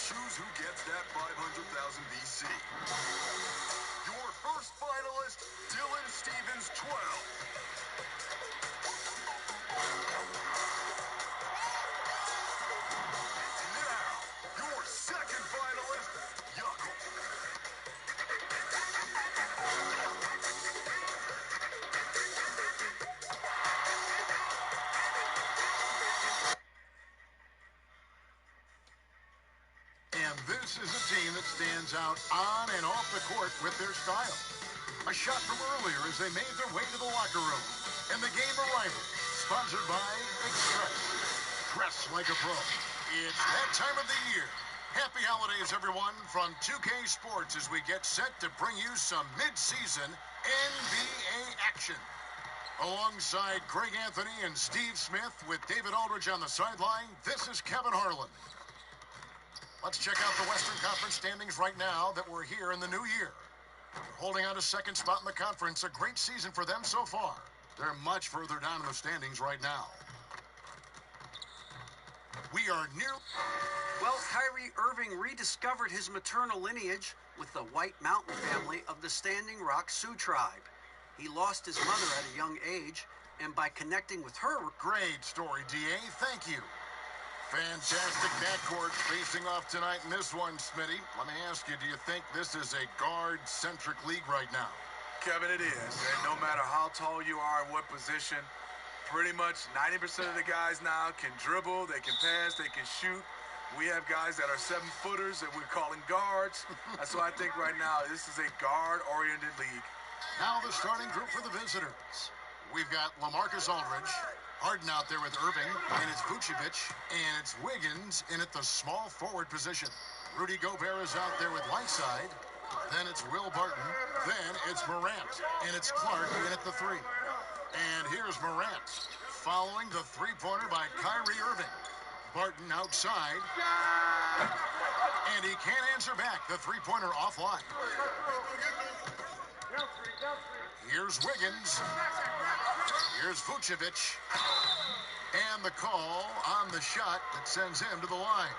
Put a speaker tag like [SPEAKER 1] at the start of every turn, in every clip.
[SPEAKER 1] choose who gets that 500,000 BC. Your first finalist, Dylan Stevens, 12. Now, your second finalist, Yuckle.
[SPEAKER 2] And this is a team that stands out on and off the court with their style. A shot from earlier as they made their way to the locker room. And the game arrival, sponsored by Express. Dress like a pro. It's that time of the year. Happy holidays, everyone, from 2K Sports as we get set to bring you some mid-season NBA action. Alongside Greg Anthony and Steve Smith with David Aldridge on the sideline, this is Kevin Harlan. Let's check out the Western Conference standings right now that we're here in the new year. They're holding on to second spot in the conference. A great season for them so far. They're much further down in the standings right now. We are near...
[SPEAKER 3] Well, Kyrie Irving rediscovered his maternal lineage with the White Mountain family of the Standing Rock Sioux tribe. He lost his mother at a young age, and by connecting with her...
[SPEAKER 2] Great story, D.A. Thank you. Fantastic backcourts facing off tonight in this one, Smitty. Let me ask you, do you think this is a guard-centric league right now?
[SPEAKER 4] Kevin, it is. And no matter how tall you are and what position, pretty much 90% of the guys now can dribble, they can pass, they can shoot. We have guys that are 7-footers that we're calling guards. So I think right now this is a guard-oriented league.
[SPEAKER 2] Now the starting group for the visitors. We've got LaMarcus Aldridge, Harden out there with Irving, and it's Vucevic, and it's Wiggins in at the small forward position. Rudy Gobert is out there with Whiteside. Then it's Will Barton. Then it's Morant, and it's Clark in at the 3. And here's Morant, following the three-pointer by Kyrie Irving. Barton outside, and he can't answer back. The three-pointer offline. Here's Wiggins. Here's Vucevic. And the call on the shot that sends him to the line.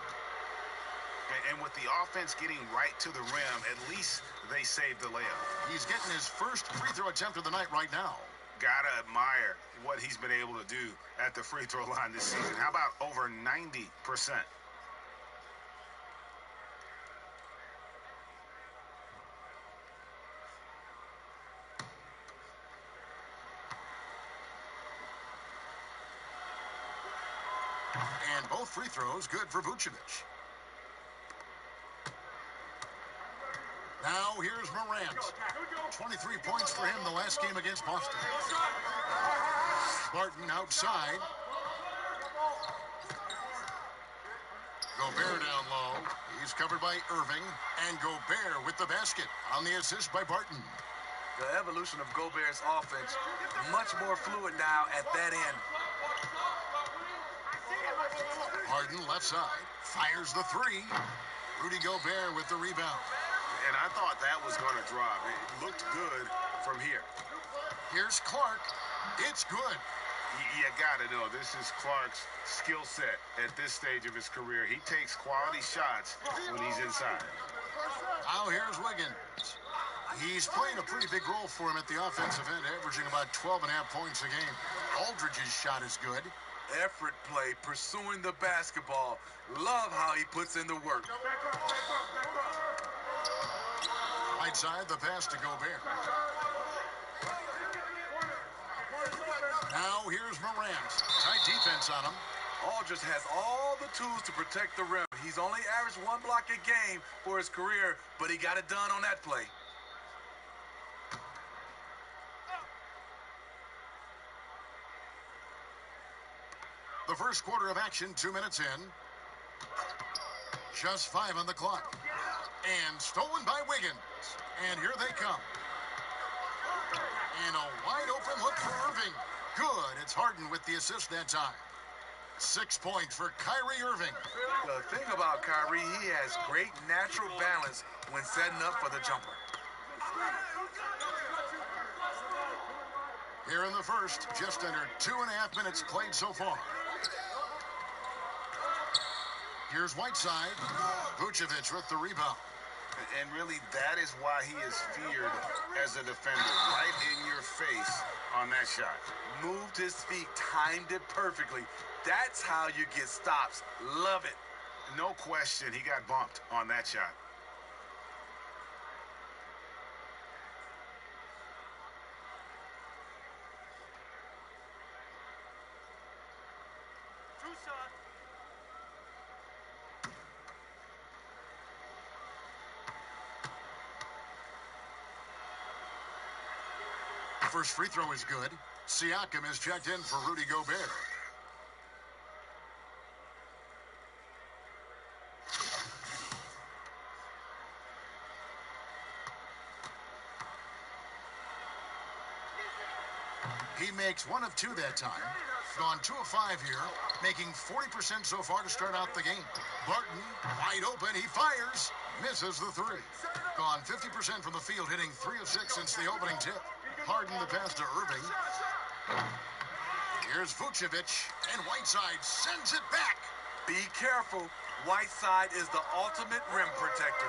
[SPEAKER 5] And with the offense getting right to the rim, at least they saved the layup.
[SPEAKER 2] He's getting his first free throw attempt of the night right now.
[SPEAKER 5] Gotta admire what he's been able to do at the free throw line this season. How about over 90%?
[SPEAKER 2] And both free throws good for Vucevic. Now here's Morant. 23 points for him the last game against Boston. Barton outside. Gobert down low. He's covered by Irving. And Gobert with the basket on the assist by Barton.
[SPEAKER 4] The evolution of Gobert's offense, much more fluid now at that end.
[SPEAKER 2] Harden left side. Fires the 3. Rudy Gobert with the rebound.
[SPEAKER 5] And I thought that was going to drop. It looked good from here.
[SPEAKER 2] Here's Clark. It's good.
[SPEAKER 5] You got to know, this is Clark's skill set at this stage of his career. He takes quality shots when he's inside.
[SPEAKER 2] Now here's Wiggins. He's playing a pretty big role for him at the offensive end, averaging about 12.5 points a game. Aldridge's shot is good.
[SPEAKER 4] Effort play, pursuing the basketball. Love how he puts in the work.
[SPEAKER 2] Right side, the pass to Gobert. Now here's Morant. Tight defense on him.
[SPEAKER 4] Aldridge has all the tools to protect the rim. He's only averaged 1 block a game for his career, but he got it done on that play.
[SPEAKER 2] The first quarter of action, 2 minutes in. Just 5 on the clock. And stolen by Wiggins. And here they come. And a wide open look for Irving. Good. It's Harden with the assist that time. 6 points for Kyrie Irving.
[SPEAKER 4] The thing about Kyrie, he has great natural balance when setting up for the jumper.
[SPEAKER 2] Here in the first, just under 2.5 minutes played so far. Here's Whiteside. Vucevic with the rebound.
[SPEAKER 5] And really, that is why he is feared as a defender. Right in your face on that shot.
[SPEAKER 4] Moved his feet, timed it perfectly. That's how you get stops. Love it.
[SPEAKER 5] No question, he got bumped on that shot.
[SPEAKER 2] First free throw is good. Siakam is checked in for Rudy Gobert. He makes 1 of 2 that time. Gone 2 of 5 here, making 40% so far to start out the game. Barton, wide open, he fires, misses the 3. Gone 50% from the field, hitting 3 of 6 since the opening tip. Harden the pass to Irving. Here's Vucevic, and Whiteside sends it back.
[SPEAKER 4] Be careful. Whiteside is the ultimate rim protector.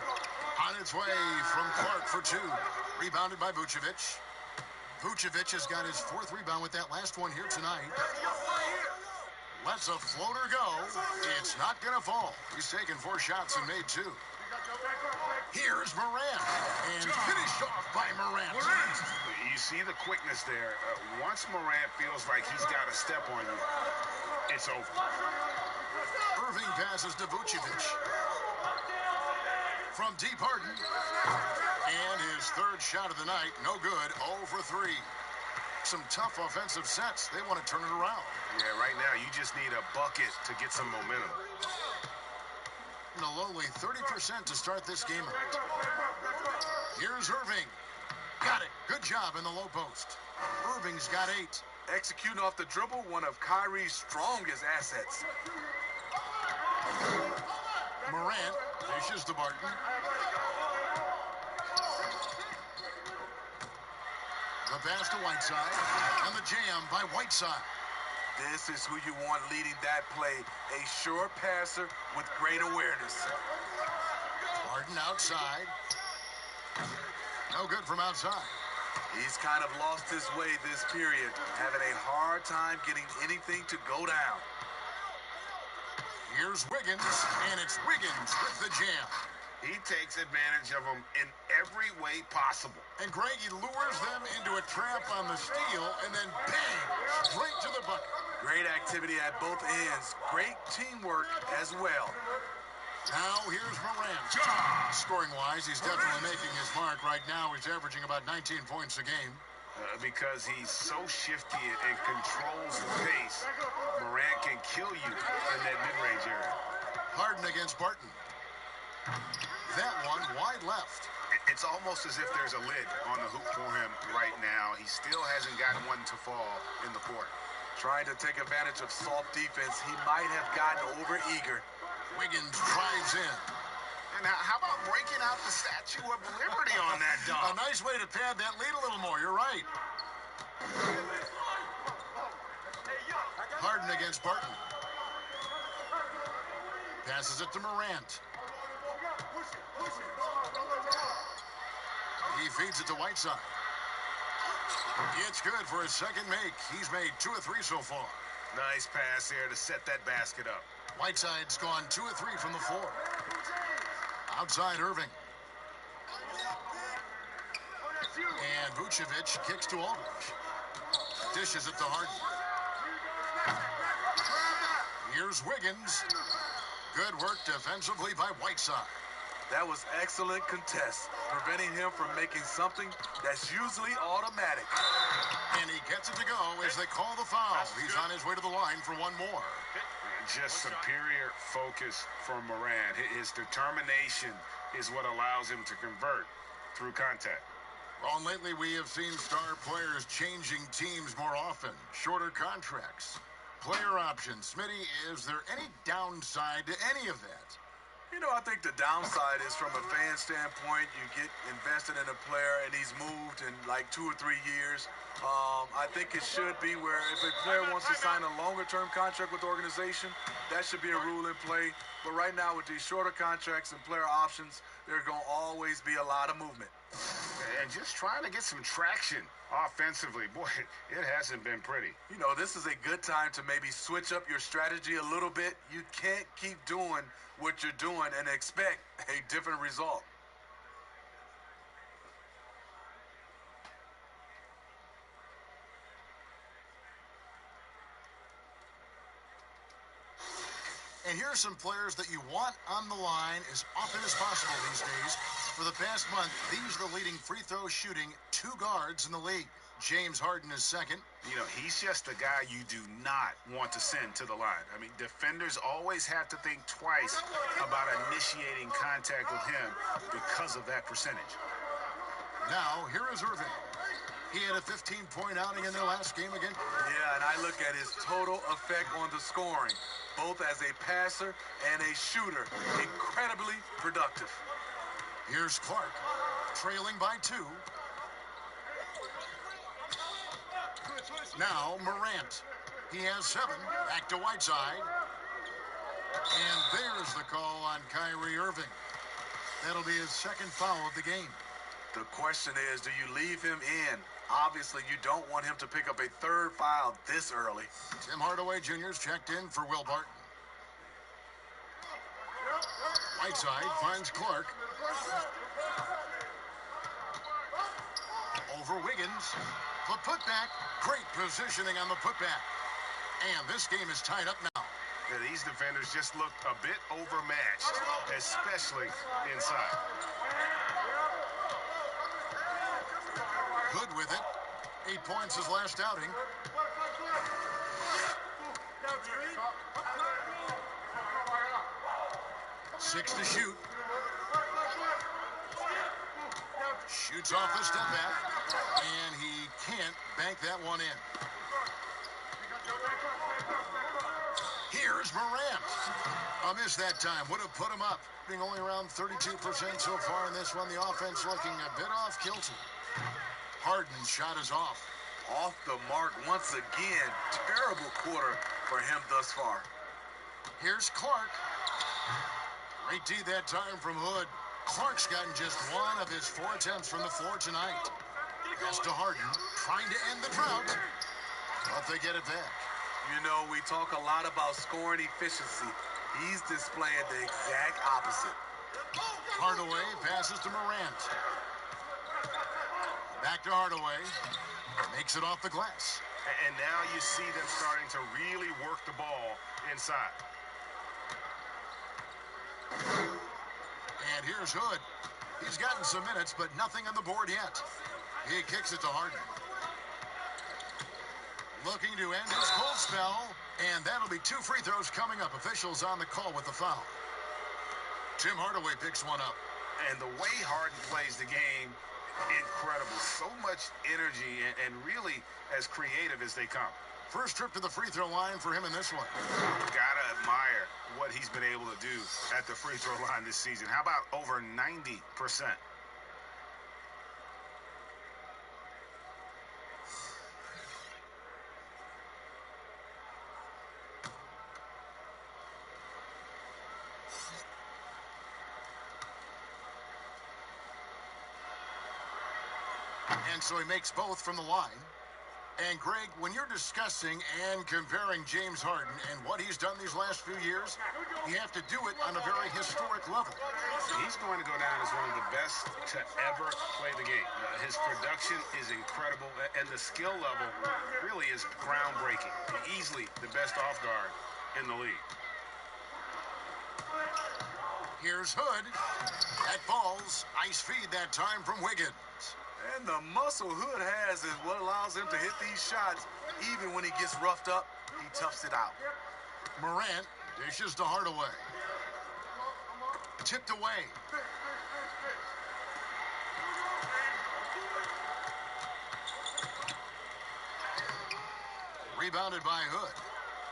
[SPEAKER 2] On its way from Clark for 2. Rebounded by Vucevic. Vucevic has got his 4th rebound with that last one here tonight. Lets a floater go. It's not going to fall. He's taken 4 shots and made 2. Here's Morant. And finished off by Morant.
[SPEAKER 5] You see the quickness there. Once Morant feels like he's got a step on you, it's over.
[SPEAKER 2] Irving passes to Vucevic. From deep, Harden. And his 3rd shot of the night, no good, 0 for 3. Some tough offensive sets. They want to turn it around.
[SPEAKER 5] Yeah, right now you just need a bucket to get some momentum.
[SPEAKER 2] And a lowly 30% to start this game out. Here's Irving. Got it. Good job in the low post. Irving's got 8.
[SPEAKER 4] Executing off the dribble, one of Kyrie's strongest assets.
[SPEAKER 2] Morant dishes to Barton. The pass to Whiteside, and the jam by Whiteside.
[SPEAKER 4] This is who you want leading that play. A sure passer with great awareness.
[SPEAKER 2] Harden outside. No good from outside.
[SPEAKER 4] He's kind of lost his way this period, having a hard time getting anything to go down.
[SPEAKER 2] Here's Wiggins, and it's Wiggins with the jam.
[SPEAKER 5] He takes advantage of them in every way possible.
[SPEAKER 2] And Greg, he lures them into a trap on the steal, and then bang, straight to the bucket.
[SPEAKER 4] Great activity at both ends. Great teamwork as well.
[SPEAKER 2] Now here's Morant. Scoring-wise, he's definitely making his mark. Right now, he's averaging about 19 points a game.
[SPEAKER 5] Because he's so shifty and controls the pace, Morant can kill you in that mid-range area.
[SPEAKER 2] Harden against Barton. That one wide left.
[SPEAKER 5] It's almost as if there's a lid on the hoop for him right now. He still hasn't gotten one to fall in the court.
[SPEAKER 4] Trying to take advantage of soft defense, he might have gotten over-eager.
[SPEAKER 2] Wiggins drives in.
[SPEAKER 5] And how about breaking out the Statue of Liberty on that dunk?
[SPEAKER 2] A nice way to pad that lead a little more. You're right. Harden against Barton. Passes it to Morant. He feeds it to Whiteside. It's good for his 2nd make. He's made 2 of 3 so far.
[SPEAKER 5] Nice pass there to set that basket up.
[SPEAKER 2] Whiteside's gone 2 of 3 from the floor. Outside Irving. And Vucevic kicks to Aldridge. Dishes it to Harden. Here's Wiggins. Good work defensively by Whiteside.
[SPEAKER 4] That was excellent contest, preventing him from making something that's usually automatic.
[SPEAKER 2] And he gets it to go as they call the foul. He's on his way to the line for one more.
[SPEAKER 5] Just superior focus from Morant. His determination is what allows him to convert through contact.
[SPEAKER 2] Well, and lately we have seen star players changing teams more often. Shorter contracts, player options. Smitty, is there any downside to any of that?
[SPEAKER 4] You know, I think the downside is from a fan standpoint, you get invested in a player and he's moved in like 2 or 3 years. I think it should be where if a player wants to sign a longer-term contract with the organization, that should be a rule in play. But right now with these shorter contracts and player options, there's going to always be a lot of movement.
[SPEAKER 5] And just trying to get some traction offensively. Boy, it hasn't been pretty.
[SPEAKER 4] You know, this is a good time to maybe switch up your strategy a little bit. You can't keep doing what you're doing and expect a different result.
[SPEAKER 2] And here's some players that you want on the line as often as possible these days. For the past month, these are the leading free throw shooting 2 guards in the league. James Harden is second.
[SPEAKER 5] You know, he's just a guy you do not want to send to the line. I mean, defenders always have to think twice about initiating contact with him because of that percentage.
[SPEAKER 2] Now, here is Irving. He had a 15-point outing in their last game again.
[SPEAKER 4] Yeah, and I look at his total effect on the scoring, both as a passer and a shooter. Incredibly productive.
[SPEAKER 2] Here's Clark, trailing by 2. Now, Morant. He has 7. Back to Whiteside. And there's the call on Kyrie Irving. That'll be his second foul of the game.
[SPEAKER 4] The question is, do you leave him in? Obviously, you don't want him to pick up a 3rd foul this early.
[SPEAKER 2] Tim Hardaway Jr.'s checked in for Will Barton. Whiteside finds Clark. Over Wiggins. The putback. Great positioning on the putback. And this game is tied up now.
[SPEAKER 5] Yeah, these defenders just look a bit overmatched, especially inside.
[SPEAKER 2] Good with it. 8 points his last outing. 6 to shoot. Shoots off the step back. And he can't bank that one in. Here's Morant. A miss that time. Would have put him up. Being only around 32% so far in this one. The offense looking a bit off kilter. Harden's shot is off.
[SPEAKER 4] Off the mark once again. Terrible quarter for him thus far.
[SPEAKER 2] Here's Clark. Great D that time from Hood. Clark's gotten just 1 of his 4 attempts from the floor tonight. Pass to Harden, trying to end the drought. But they get it back.
[SPEAKER 4] You know, we talk a lot about scoring efficiency. He's displaying the exact opposite.
[SPEAKER 2] Hardaway passes to Morant. Back to Hardaway. Makes it off the glass.
[SPEAKER 5] And now you see them starting to really work the ball inside.
[SPEAKER 2] And here's Hood. He's gotten some minutes, but nothing on the board yet. He kicks it to Harden. Looking to end his cold spell. And that'll be 2 free throws coming up. Officials on the call with the foul. Tim Hardaway picks one up.
[SPEAKER 5] And the way Harden plays the game, incredible. So much energy and really as creative as they come.
[SPEAKER 2] First trip to the free throw line for him in this one.
[SPEAKER 5] Gotta admire what he's been able to do at the free throw line this season. How about over 90%?
[SPEAKER 2] And so he makes both from the line. And Greg, when you're discussing and comparing James Harden and what he's done these last few years, you have to do it on a very historic level.
[SPEAKER 5] He's going to go down as one of the best to ever play the game. His production is incredible, and the skill level really is groundbreaking. Easily the best off guard in the league.
[SPEAKER 2] Here's Hood. That falls. Nice feed that time from Wiggins.
[SPEAKER 4] And the muscle Hood has is what allows him to hit these shots. Even when he gets roughed up, he toughs it out.
[SPEAKER 2] Morant dishes to Hardaway. Tipped away. Rebounded by Hood.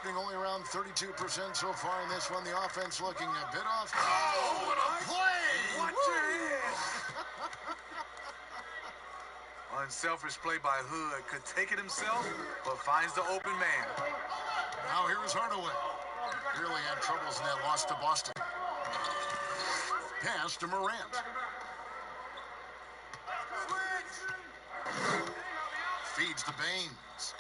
[SPEAKER 2] shooting only around 32% so far in this one. The offense looking a bit off. Oh, what a play!
[SPEAKER 4] Watch your head. Unselfish play by Hood. Could take it himself, but finds the open man.
[SPEAKER 2] Now here's Hardaway. Really had troubles in that loss to Boston. Pass to Morant. Feeds to Baines.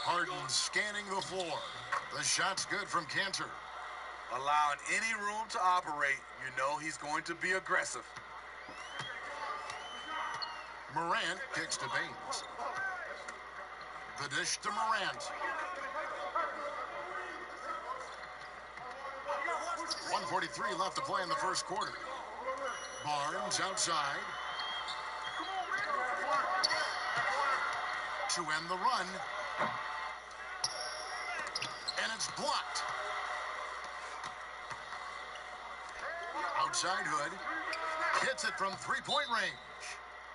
[SPEAKER 2] Harden scanning the floor. The shot's good from Cantor.
[SPEAKER 4] Allowing any room to operate, you know he's going to be aggressive.
[SPEAKER 2] Morant kicks to Baines. The dish to Morant. 1:43 left to play in the first quarter. Barnes outside. To end the run. And it's blocked. Outside Hood. Hits it from three-point range.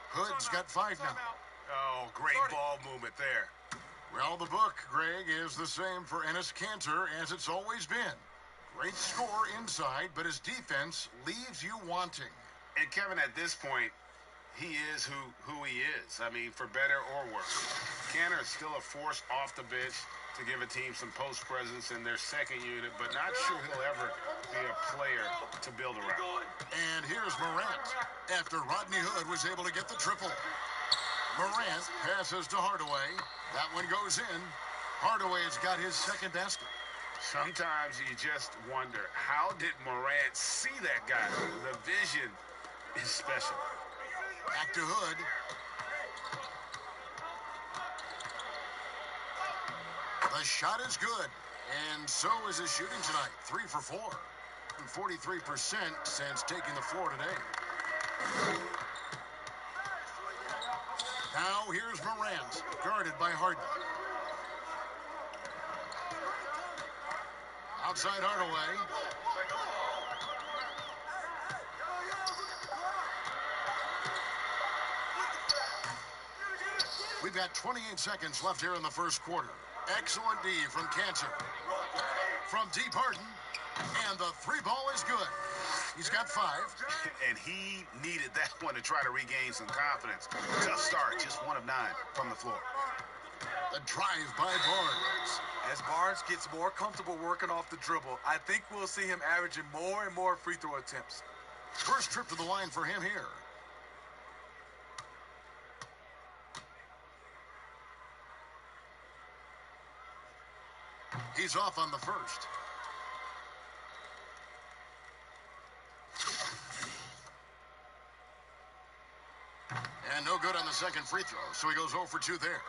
[SPEAKER 2] Hood's got 5 now.
[SPEAKER 5] Oh, great ball movement there.
[SPEAKER 2] Well, the book, Greg, is the same for Enes Kanter as it's always been. Great score inside, but his defense leaves you wanting.
[SPEAKER 5] And Kevin, at this point, he is who he is. I mean, for better or worse. Kanter is still a force off the bench to give a team some post presence in their second unit, but not sure he'll ever be a player to build around.
[SPEAKER 2] And here's Morant after Rodney Hood was able to get the triple. Morant passes to Hardaway. That one goes in. Hardaway's got his second basket.
[SPEAKER 5] Sometimes you just wonder, how did Morant see that guy? The vision is special.
[SPEAKER 2] Back to Hood. The shot is good, and so is his shooting tonight. 3 for 4, and 43% since taking the floor today. Now here's Morant, guarded by Harden. Outside Hardaway. We've got 28 seconds left here in the first quarter. Excellent D from Cantor. From deep Harden. And the 3 ball is good. He's got 5.
[SPEAKER 5] And he needed that one to try to regain some confidence. Tough start, just 1 of 9 from the floor.
[SPEAKER 2] The drive by Barnes.
[SPEAKER 4] As Barnes gets more comfortable working off the dribble, I think we'll see him averaging more and more free throw attempts.
[SPEAKER 2] First trip to the line for him here. He's off on the first. And no good on the second free throw, so he goes 0 for 2 there.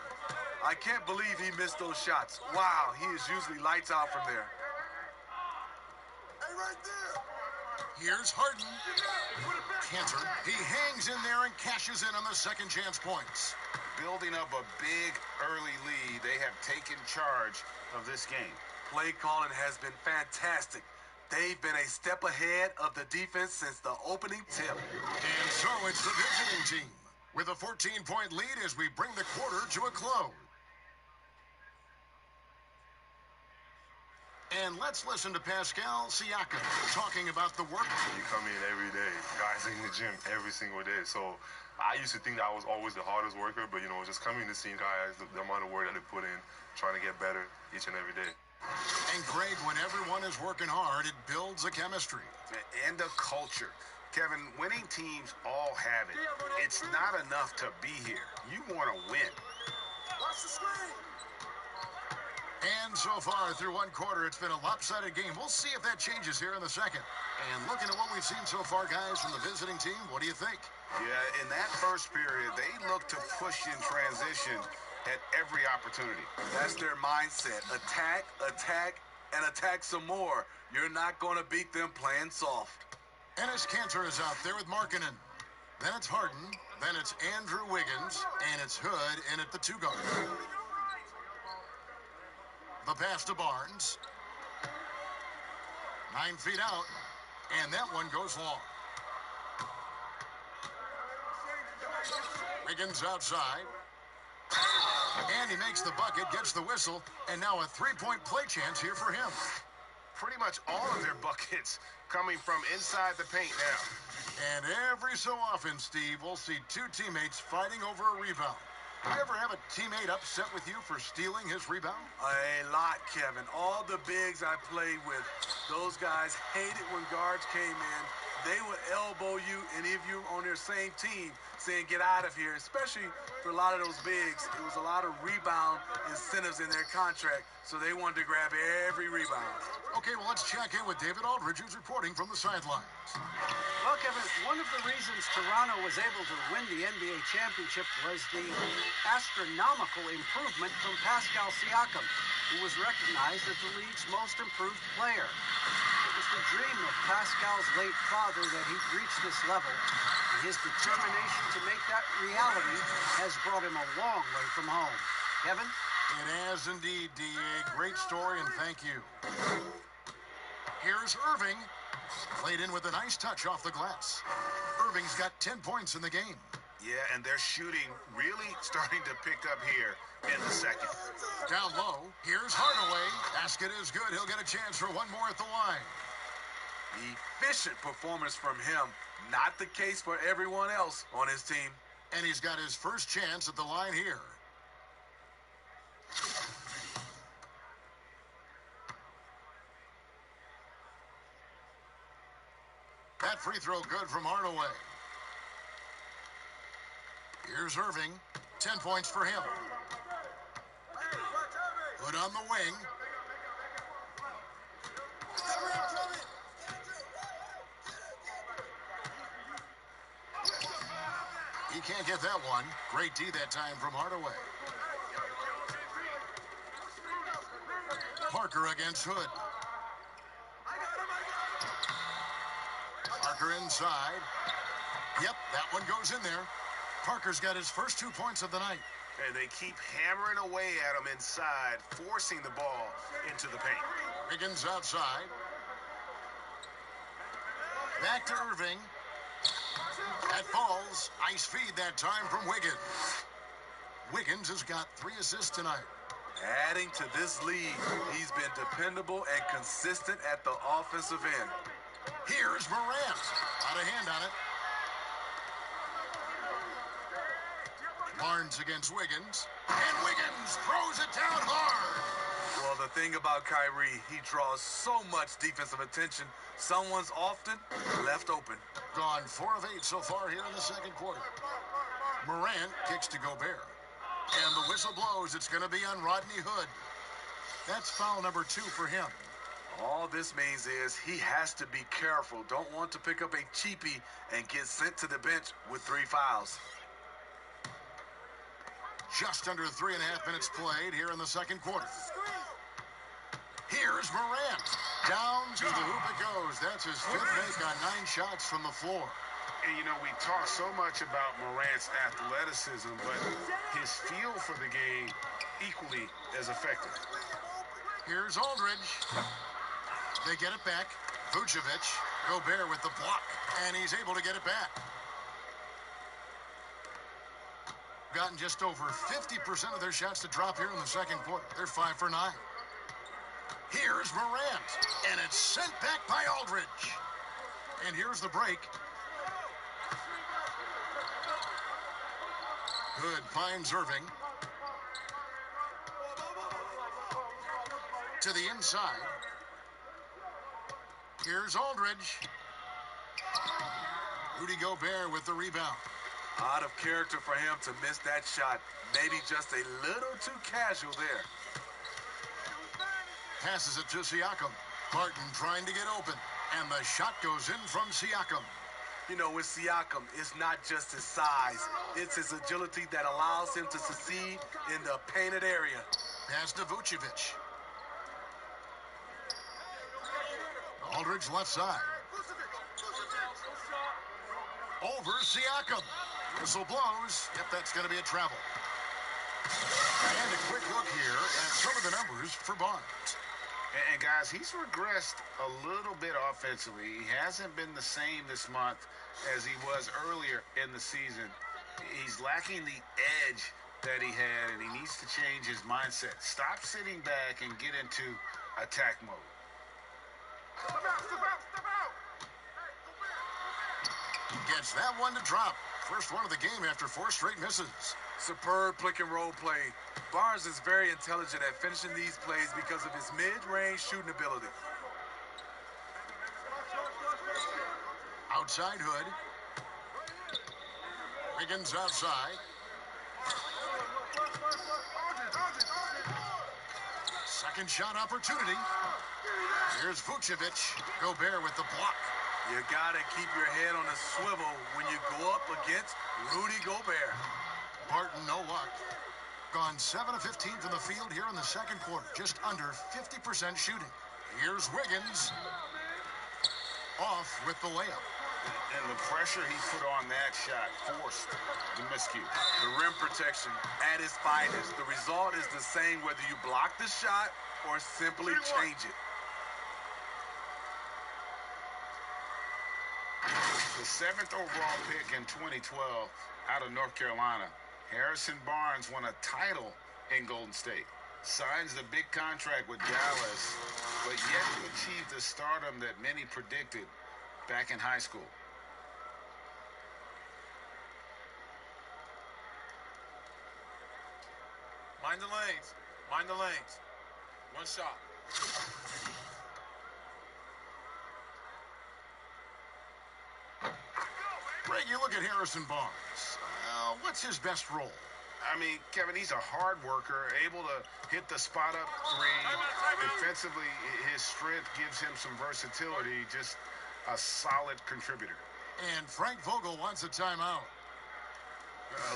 [SPEAKER 4] I can't believe he missed those shots. Wow, he is usually lights out from there.
[SPEAKER 1] Hey, right there.
[SPEAKER 2] Here's Harden. Cantor. He hangs in there and cashes in on the second chance points.
[SPEAKER 5] Building up a big early lead, they have taken charge of this game.
[SPEAKER 4] Play calling has been fantastic. They've been a step ahead of the defense since the opening tip.
[SPEAKER 2] And so it's the visiting team with a 14-point lead as we bring the quarter to a close. And let's listen to Pascal Siakam talking about the work.
[SPEAKER 6] You come in every day, guys in the gym every single day. So I used to think that I was always the hardest worker, but, you know, just coming to see guys, the amount of work that they put in, trying to get better each and every day.
[SPEAKER 2] And Greg, when everyone is working hard, it builds a chemistry.
[SPEAKER 5] And a culture. Kevin, winning teams all have it. It's not enough to be here. You want to win.
[SPEAKER 1] Watch the screen.
[SPEAKER 2] And so far, through one quarter, it's been a lopsided game. We'll see if that changes here in the second. And looking at what we've seen so far, guys, from the visiting team, what do you think?
[SPEAKER 5] Yeah, in that first period, they looked to push in transition at every opportunity.
[SPEAKER 4] That's their mindset. Attack, attack, and attack some more. You're not going to beat them playing soft.
[SPEAKER 2] Enes Kanter is out there with Markkanen. Then it's Harden. Then it's Andrew Wiggins. And it's Hood in at the 2 guard. The pass to Barnes. 9 feet out. And that one goes long. Wiggins outside. And he makes the bucket, gets the whistle, and now a three-point play chance here for him.
[SPEAKER 5] Pretty much all of their buckets coming from inside the paint now.
[SPEAKER 2] And every so often, Steve, we'll see two teammates fighting over a rebound. You ever have a teammate upset with you for stealing his rebound?
[SPEAKER 4] A lot, Kevin. All the bigs I played with, those guys hated when guards came in. They would elbow you, and if you're on their same team, saying get out of here, especially for a lot of those bigs. It was a lot of rebound incentives in their contract, so they wanted to grab every rebound.
[SPEAKER 2] Okay, well, let's check in with David Aldridge, who's reporting from the sidelines.
[SPEAKER 3] Well, Kevin, one of the reasons Toronto was able to win the NBA championship was the astronomical improvement from Pascal Siakam, who was recognized as the league's most improved player. It was the dream of Pascal's late father that he'd reach this level, and his determination to make that reality has brought him a long way from home. Kevin?
[SPEAKER 2] It has indeed, D.A. Great story, and thank you. Here's Irving. Played in with a nice touch off the glass. Irving's got 10 points in the game.
[SPEAKER 5] Yeah, and their shooting really starting to pick up here in the second.
[SPEAKER 2] Down low, here's Hardaway. Basket is good. He'll get a chance for one more at the line.
[SPEAKER 4] Efficient performance from him. Not the case for everyone else on his team.
[SPEAKER 2] And he's got his first chance at the line here. That free throw good from Hardaway. Here's Irving. 10 points for him. Good on the wing. He can't get that one. Great D that time from Hardaway. Parker against Hood. Parker inside. Yep, that one goes in there. Parker's got his first 2 points of the night.
[SPEAKER 5] And they keep hammering away at him inside, forcing the ball into the paint.
[SPEAKER 2] Wiggins outside. Back to Irving. That falls. Nice feed that time from Wiggins. Wiggins has got 3 assists tonight.
[SPEAKER 4] Adding to this lead, he's been dependable and consistent at the offensive end.
[SPEAKER 2] Here's Morant. Got a hand on it. Barnes against Wiggins. And Wiggins throws it down hard.
[SPEAKER 4] Well, the thing about Kyrie, he draws so much defensive attention. Someone's often left open.
[SPEAKER 2] Gone 4 of 8 so far here in the second quarter. Morant kicks to Gobert. And the whistle blows. It's going to be on Rodney Hood. That's foul number 2 for him.
[SPEAKER 4] All this means is he has to be careful. Don't want to pick up a cheapie and get sent to the bench with 3 fouls.
[SPEAKER 2] Just under 3.5 minutes played here in the second quarter. Here's Morant. Down to the hoop it goes. That's his 5th make on 9 shots from the floor.
[SPEAKER 5] And, you know, we talk so much about Morant's athleticism, but his feel for the game equally as effective.
[SPEAKER 2] Here's Aldridge. They get it back. Vucevic. Gobert with the block. And he's able to get it back. Gotten just over 50% of their shots to drop here in the second quarter. They're 5 for 9. Here's Morant. And it's sent back by Aldridge. And here's the break. Hood finds Irving. To the inside. Here's Aldridge. Rudy Gobert with the rebound.
[SPEAKER 4] Out of character for him to miss that shot. Maybe just a little too casual there.
[SPEAKER 2] Passes it to Siakam. Martin trying to get open. And the shot goes in from Siakam.
[SPEAKER 4] You know, with Siakam, it's not just his size. It's his agility that allows him to succeed in the painted area.
[SPEAKER 2] Pass to Vucevic. Aldridge left side. Over Siakam. Whistle blows. Yep, that's going to be a travel. And a quick look here at some of the numbers for Barnes.
[SPEAKER 5] And guys, he's regressed a little bit offensively. He hasn't been the same this month as he was earlier in the season. He's lacking the edge that he had, and he needs to change his mindset. Stop sitting back and get into attack mode.
[SPEAKER 1] Step out, step out, step out!
[SPEAKER 2] Gets that one to drop. First one of the game after 4 straight misses.
[SPEAKER 4] Superb pick and roll play. Barnes is very intelligent at finishing these plays because of his mid-range shooting ability.
[SPEAKER 2] Outside Hood. Wiggins outside. Second shot opportunity. Here's Vucevic. Gobert with the block.
[SPEAKER 4] You gotta keep your head on a swivel when you go up against Rudy Gobert.
[SPEAKER 2] Barton, no luck. Gone 7 of 15 from the field here in the second quarter. Just under 50% shooting. Here's Wiggins. Off with the layup.
[SPEAKER 5] And the pressure he put on that shot forced the miscue.
[SPEAKER 4] The rim protection at its finest. The result is the same whether you block the shot or simply change it.
[SPEAKER 5] The 7th overall pick in 2012 out of North Carolina. Harrison Barnes won a title in Golden State. Signs the big contract with Dallas, but yet to achieve the stardom that many predicted back in high school.
[SPEAKER 1] Mind the lanes. Mind the lanes. One shot.
[SPEAKER 2] Greg, you look at Harrison Barnes. What's his best role?
[SPEAKER 5] I mean, Kevin, he's a hard worker, able to hit the spot-up three. Defensively, his strength gives him some versatility, just a solid contributor.
[SPEAKER 2] And Frank Vogel wants a timeout.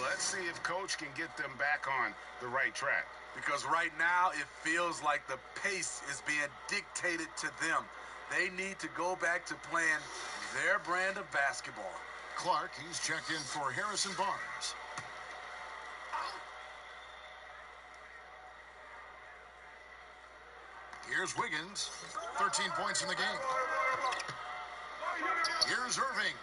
[SPEAKER 5] Let's see if Coach can get them back on the right track.
[SPEAKER 4] Because right now, it feels like the pace is being dictated to them. They need to go back to playing their brand of basketball.
[SPEAKER 2] Clark, he's checked in for Harrison Barnes. Here's Wiggins. 13 points in the game. Here's Irving.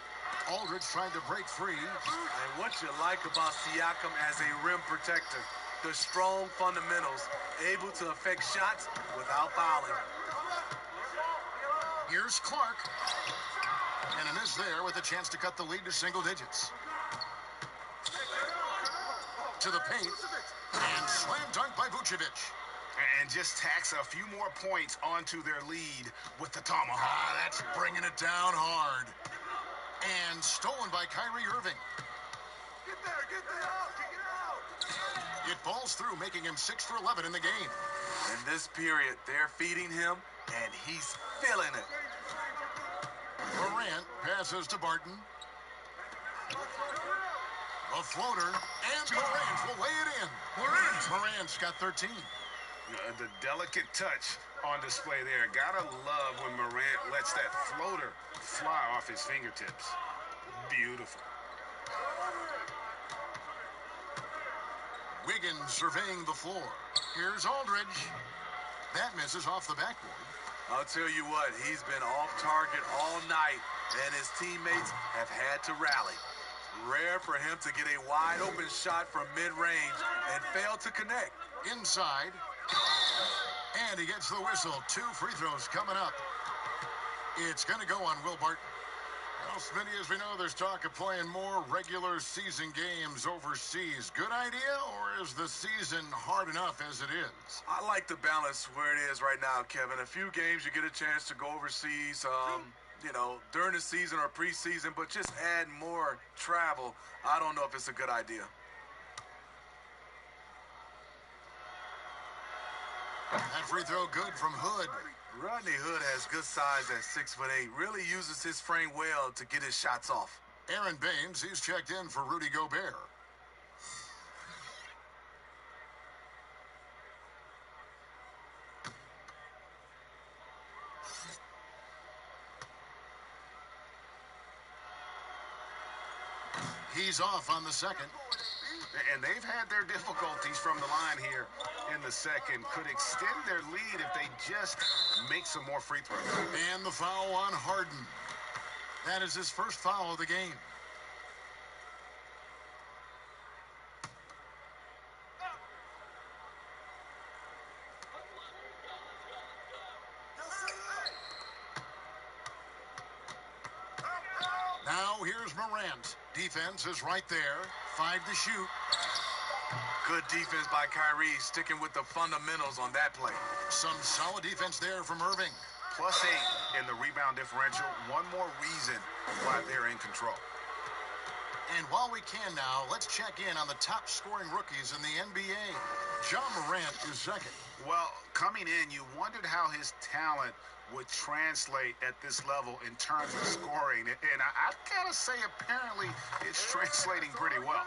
[SPEAKER 2] Aldridge trying to break free.
[SPEAKER 4] And what you like about Siakam as a rim protector, the strong fundamentals, able to affect shots without fouling.
[SPEAKER 2] Here's Clark. And a miss there with a chance to cut the lead to single digits. To the paint. And slam dunk by Vucevic.
[SPEAKER 5] And just tacks a few more points onto their lead with the tomahawk.
[SPEAKER 2] That's bringing it down hard. And stolen by Kyrie Irving.
[SPEAKER 1] Get there, get out, kick it out.
[SPEAKER 2] It balls through, making him 6 for 11 in the game.
[SPEAKER 4] In this period, they're feeding him, and he's feeling it.
[SPEAKER 2] Morant passes to Barton. A floater, and Morant will lay it in. Morant's got 13.
[SPEAKER 5] The delicate touch on display there. Gotta love when Morant lets that floater fly off his fingertips. Beautiful.
[SPEAKER 2] Wiggins surveying the floor. Here's Aldridge. That misses off the backboard.
[SPEAKER 4] I'll tell you what, he's been off target all night, and his teammates have had to rally. Rare for him to get a wide open shot from mid-range and fail to connect.
[SPEAKER 2] Inside. And he gets the whistle. 2 free throws coming up. It's going to go on Will Barton. Well, Smitty, as we know, there's talk of playing more regular season games overseas. Good idea, or is the season hard enough as it is?
[SPEAKER 4] I like the balance where it is right now, Kevin. A few games you get a chance to go overseas, during the season or preseason, but just add more travel, I don't know if it's a good idea.
[SPEAKER 2] That free throw good from Hood.
[SPEAKER 4] Rodney Hood has good size at 6'8". Really uses his frame well to get his shots off.
[SPEAKER 2] Aaron Baines, he's checked in for Rudy Gobert. He's off on the second.
[SPEAKER 5] And they've had their difficulties from the line here in the second. Could extend their lead if they just make some more free throws.
[SPEAKER 2] And the foul on Harden. That is his first foul of the game. Now here's Morant. Defense is right there. 5 to shoot.
[SPEAKER 4] Good defense by Kyrie, sticking with the fundamentals on that play.
[SPEAKER 2] Some solid defense there from Irving.
[SPEAKER 5] +8 in the rebound differential. One more reason why they're in control.
[SPEAKER 2] And while we can now, let's check in on the top scoring rookies in the NBA. John Morant is second.
[SPEAKER 5] Well, coming in, you wondered how his talent would translate at this level in terms of scoring. And I gotta say, apparently, it's translating pretty well.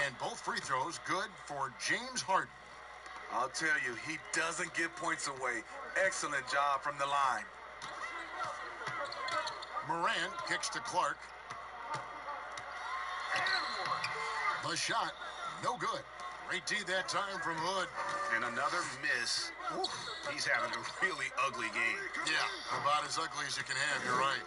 [SPEAKER 2] And both free throws good for James Harden.
[SPEAKER 4] I'll tell you, he doesn't give points away. Excellent job from the line.
[SPEAKER 2] Morant kicks to Clark. The shot, no good. Great D that time from Hood.
[SPEAKER 5] And another miss. Oof, he's having a really ugly game.
[SPEAKER 2] Yeah, about as ugly as you can have, you're right.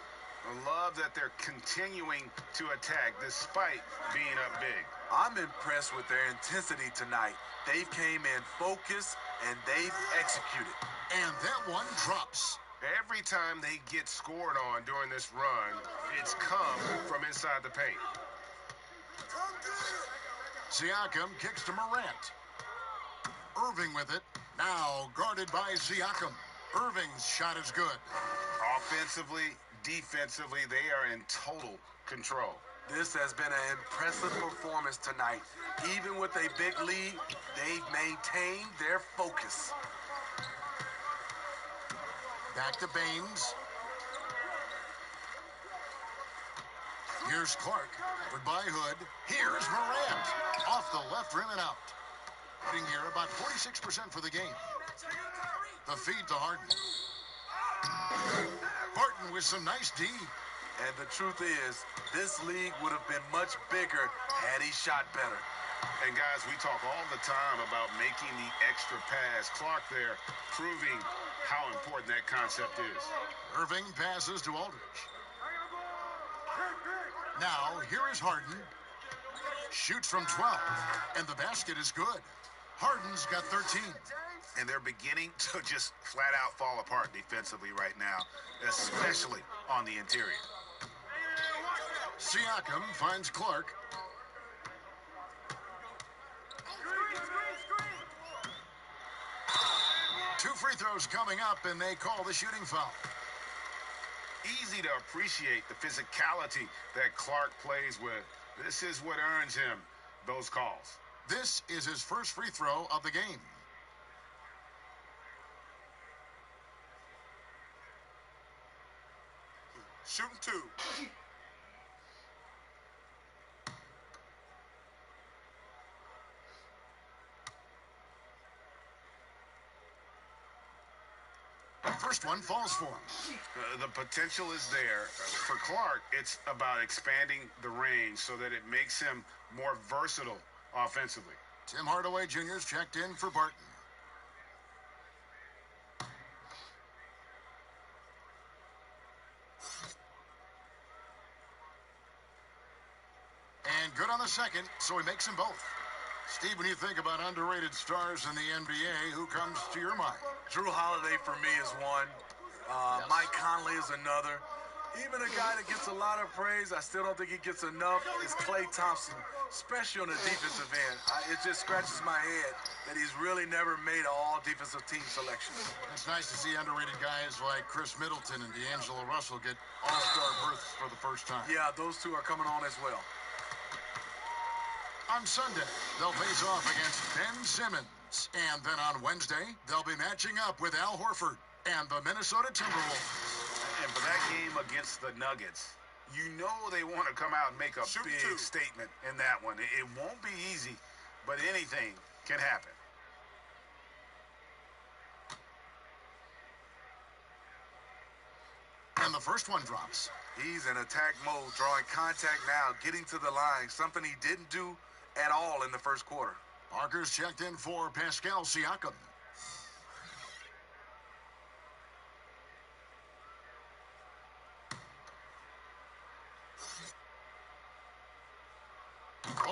[SPEAKER 5] I love that they're continuing to attack despite being up big.
[SPEAKER 4] I'm impressed with their intensity tonight. They came in focused and they've executed.
[SPEAKER 2] And that one drops.
[SPEAKER 5] Every time they get scored on during this run, it's come from inside the paint.
[SPEAKER 2] Siakam kicks to Morant. Irving with it. Now guarded by Siakam. Irving's shot is good.
[SPEAKER 5] Offensively, defensively, they are in total control.
[SPEAKER 4] This has been an impressive performance tonight. Even with a big lead, they've maintained their focus.
[SPEAKER 2] Back to Baines. Here's Clark. Covered by Hood. Here's Morant. Off the left rim and out. Shooting here about 46% for the game. The feed to Harden. Barton with some nice D.
[SPEAKER 4] And the truth is, this league would have been much bigger had he shot better.
[SPEAKER 5] And guys, we talk all the time about making the extra pass. Clark there proving how important that concept is.
[SPEAKER 2] Irving passes to Aldridge. Now, here is Harden. Shoots from 12, and the basket is good. Harden's got 13.
[SPEAKER 5] And they're beginning to just flat out fall apart defensively right now, especially on the interior.
[SPEAKER 2] Siakam finds Clark. Two free throws coming up, and they call the shooting foul.
[SPEAKER 5] Easy to appreciate the physicality that Clark plays with. This is what earns him those calls.
[SPEAKER 2] This is his first free throw of the game.
[SPEAKER 1] Shooting 2.
[SPEAKER 2] First one falls for him.
[SPEAKER 5] The potential is there. For Clark, it's about expanding the range so that it makes him more versatile offensively.
[SPEAKER 2] Tim Hardaway Jr.'s checked in for Barton. And good on the second, so he makes them both. Steve, when you think about underrated stars in the NBA, who comes to your mind?
[SPEAKER 4] Drew Holiday for me is one. Mike Conley is another. Even a guy that gets a lot of praise, I still don't think he gets enough, is Klay Thompson, especially on the defensive end. It just scratches my head that he's really never made an all-defensive team selection.
[SPEAKER 2] It's nice to see underrated guys like Chris Middleton and D'Angelo Russell get all-star berths for the first time.
[SPEAKER 4] Yeah, those two are coming on as well.
[SPEAKER 2] On Sunday, they'll face off against Ben Simmons. And then on Wednesday, they'll be matching up with Al Horford and the Minnesota Timberwolves.
[SPEAKER 5] And for that game against the Nuggets, you know they want to come out and make a
[SPEAKER 1] Shoot
[SPEAKER 5] big
[SPEAKER 1] two.
[SPEAKER 5] statement in that one. It won't be easy, but anything can happen.
[SPEAKER 2] And the first one drops.
[SPEAKER 4] He's in attack mode, drawing contact now, getting to the line, something he didn't do at all in the first quarter.
[SPEAKER 2] Parker's checked in for Pascal Siakam.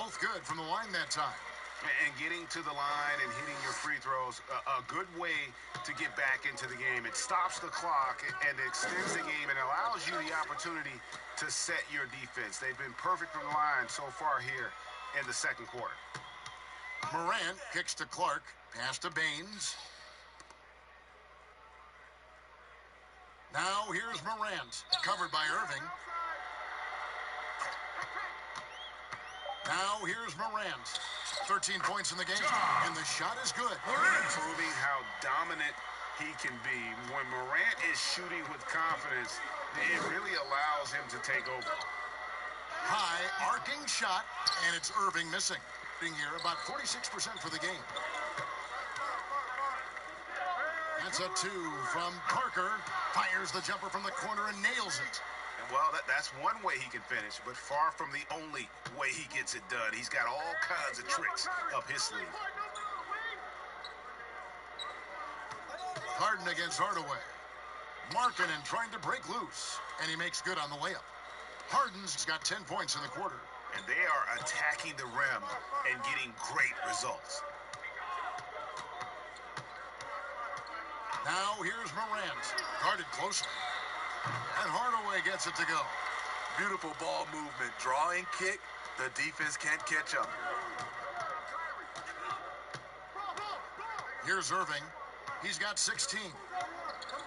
[SPEAKER 2] both good from the line that time.
[SPEAKER 5] And getting to the line and hitting your free throws, a good way to get back into the game. It stops the clock and extends the game and allows you the opportunity to set your defense. They've been perfect from the line so far here in the second quarter.
[SPEAKER 2] Morant kicks to Clark, pass to Baines. Now here's Morant, covered by Irving. Now here's Morant. 13 points in the game, and the shot is good.
[SPEAKER 5] Proving how dominant he can be. When Morant is shooting with confidence, it really allows him to take over.
[SPEAKER 2] High arcing shot, and it's Irving missing. Here about 46% for the game. That's a 2 from Parker. Fires the jumper from the corner and nails it.
[SPEAKER 5] Well, that's one way he can finish, but far from the only way he gets it done. He's got all kinds of tricks up his sleeve.
[SPEAKER 2] Harden against Hardaway. Markkanen trying to break loose, and he makes good on the layup. Harden's got 10 points in the quarter.
[SPEAKER 5] And they are attacking the rim and getting great results.
[SPEAKER 2] Now here's Morant, guarded closely. And Hardaway gets it to go.
[SPEAKER 4] Beautiful ball movement. Drawing kick. The defense can't catch up.
[SPEAKER 2] Here's Irving. He's got 16.
[SPEAKER 1] Come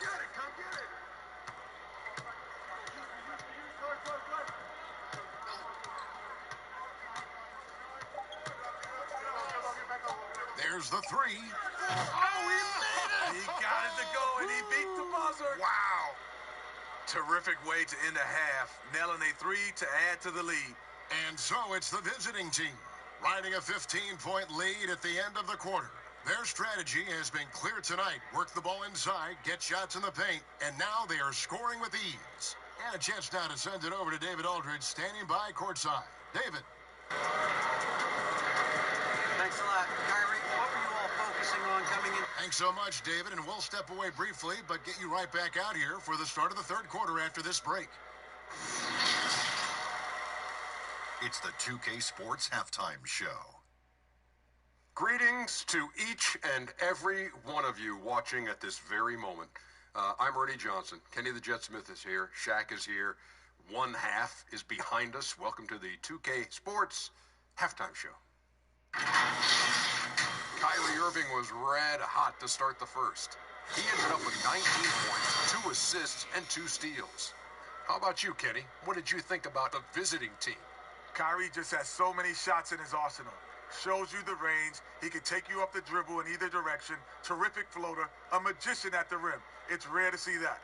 [SPEAKER 1] get it, come get it.
[SPEAKER 2] There's the 3. Oh, he made it!
[SPEAKER 4] He got it to go, and he beat the buzzer.
[SPEAKER 5] Wow.
[SPEAKER 4] Terrific way to end the half, nailing a 3 to add to the lead.
[SPEAKER 2] And so it's the visiting team, riding a 15-point lead at the end of the quarter. Their strategy has been clear tonight. Work the ball inside, get shots in the paint, and now they are scoring with ease. And a chance now to send it over to David Aldridge, standing by courtside. David.
[SPEAKER 3] Thanks a lot. Kyrie, what were you all focusing on coming in?
[SPEAKER 2] Thanks so much, David, and we'll step away briefly, but get you right back out here for the start of the third quarter after this break.
[SPEAKER 7] It's the 2K Sports Halftime Show.
[SPEAKER 8] Greetings to each and every one of you watching at this very moment. I'm Ernie Johnson. Kenny the Jet Smith is here. Shaq is here. One half is behind us. Welcome to the 2K Sports Halftime Show. Kyrie Irving was red hot to start the first. He ended up with 19 points, 2 assists, and 2 steals. How about you, Kenny? What did you think about the visiting team?
[SPEAKER 4] Kyrie just has so many shots in his arsenal. Shows you the range. He can take you up the dribble in either direction. Terrific floater. A magician at the rim. It's rare to see that.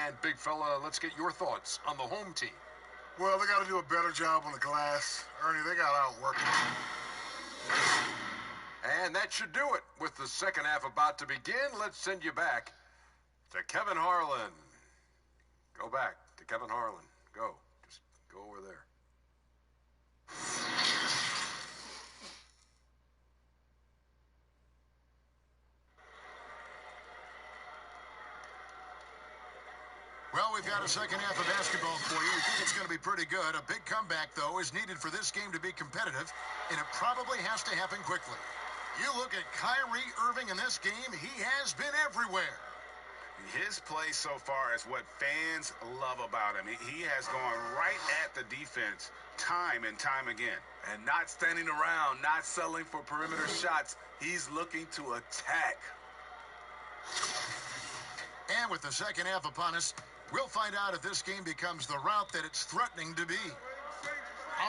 [SPEAKER 8] And, big fella, let's get your thoughts on the home team.
[SPEAKER 1] Well, they got to do a better job on the glass. Ernie, they got outworked.
[SPEAKER 8] And that should do it. With the second half about to begin, let's send you back to Kevin Harlan. Go back to Kevin Harlan. Go. Just go over there.
[SPEAKER 2] Well, we've got a second half of basketball for you. We think it's going to be pretty good. A big comeback, though, is needed for this game to be competitive, and it probably has to happen quickly. You look at Kyrie Irving in this game, he has been everywhere.
[SPEAKER 5] His play so far is what fans love about him. He has gone right at the defense time and time again.
[SPEAKER 4] And not standing around, not settling for perimeter shots. He's looking to attack.
[SPEAKER 2] And with the second half upon us, we'll find out if this game becomes the route that it's threatening to be.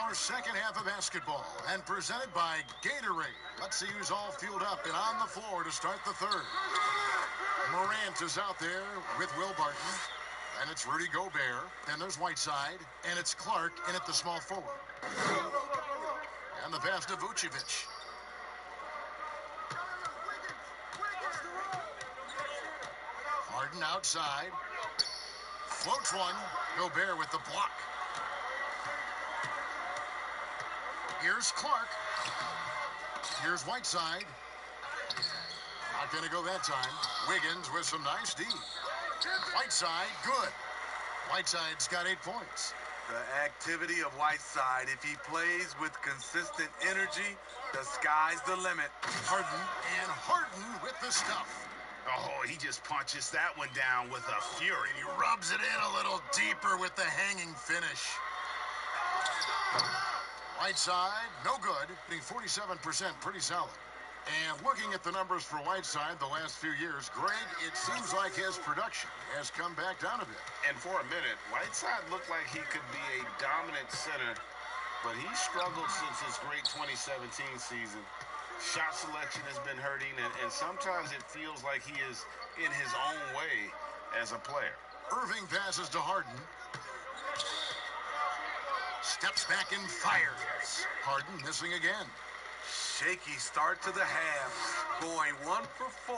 [SPEAKER 2] Our second half of basketball, and presented by Gatorade. Let's see who's all fueled up and on the floor to start the third. Morant is out there with Will Barton, and it's Rudy Gobert. Then there's Whiteside, and it's Clark in at the small forward. And the pass to Vucevic. Harden outside. Floats one. Gobert with the block. Here's Clark. Here's Whiteside. Not going to go that time. Wiggins with some nice D. Whiteside, good. Whiteside's got 8 points.
[SPEAKER 4] The activity of Whiteside, if he plays with consistent energy, the sky's the limit.
[SPEAKER 2] Harden with the stuff.
[SPEAKER 5] Oh, he just punches that one down with a fury.
[SPEAKER 2] He rubs it in a little deeper with the hanging finish. Whiteside, no good. Being 47%, pretty solid. And looking at the numbers for Whiteside the last few years, Greg, it seems like his production has come back down a bit.
[SPEAKER 5] And for a minute, Whiteside looked like he could be a dominant center, but he struggled since his great 2017 season. Shot selection has been hurting, and sometimes it feels like he is in his own way as a player.
[SPEAKER 2] Irving passes to Harden. Steps back and fires. Harden missing again.
[SPEAKER 4] Shaky start to the half. Going 1 for 4.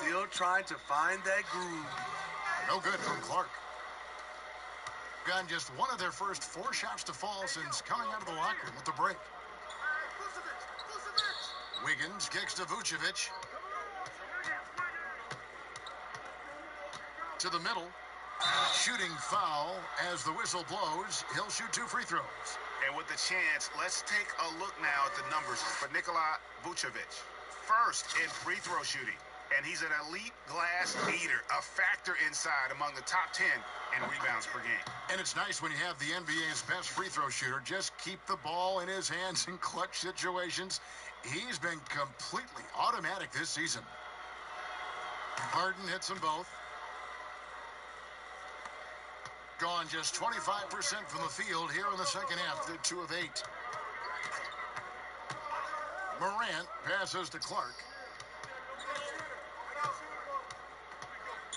[SPEAKER 4] Still trying to find that groove.
[SPEAKER 2] No good from Clark. Gotten just one of their first 4 shots to fall since coming out of the locker room with the break. Wiggins kicks to Vucevic. To the middle. Shooting foul as the whistle blows. He'll shoot 2 free throws.
[SPEAKER 5] And with the chance, let's take a look now at the numbers for Nikola Vucevic. First in free throw shooting. And he's an elite glass eater, a factor inside among the top 10 in rebounds per game.
[SPEAKER 2] And it's nice when you have the NBA's best free throw shooter. Just keep the ball in his hands in clutch situations. He's been completely automatic this season. Harden hits them both. Gone just 25% from the field here in the second half. They're 2 of 8. Morant passes to Clark.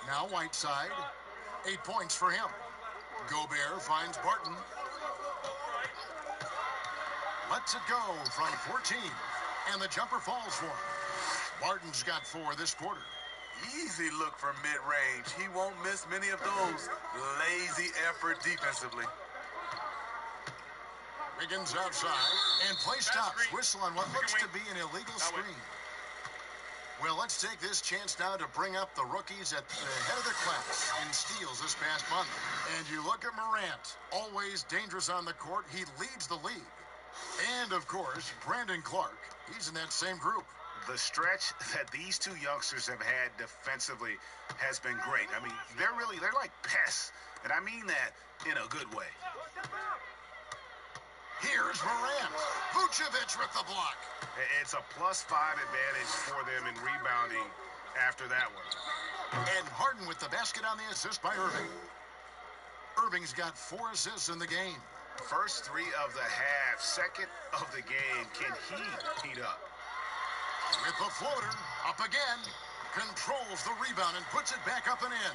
[SPEAKER 2] Now Whiteside. 8 points for him. Gobert finds Barton. Lets it go from 14. And the jumper falls for him. Barton's got 4 this quarter.
[SPEAKER 4] Easy look from mid-range. He won't miss many of those. Lazy effort defensively.
[SPEAKER 2] Wiggins outside. And play stops. Whistle on what looks to be an illegal screen. Well, let's take this chance now to bring up the rookies at the head of their class in steals this past month. And you look at Morant, always dangerous on the court. He leads the league. And, of course, Brandon Clark. He's in that same group.
[SPEAKER 5] The stretch that these 2 youngsters have had defensively has been great. I mean, they're like pests. And I mean that in a good way.
[SPEAKER 2] Here's Morant. Vucevic with the block.
[SPEAKER 5] It's a +5 advantage for them in rebounding after that one.
[SPEAKER 2] And Harden with the basket on the assist by Irving. Irving's got 4 assists in the game.
[SPEAKER 5] First 3 of the half, second of the game. Can he heat up?
[SPEAKER 2] With the floater, up again. Controls the rebound and puts it back up and in.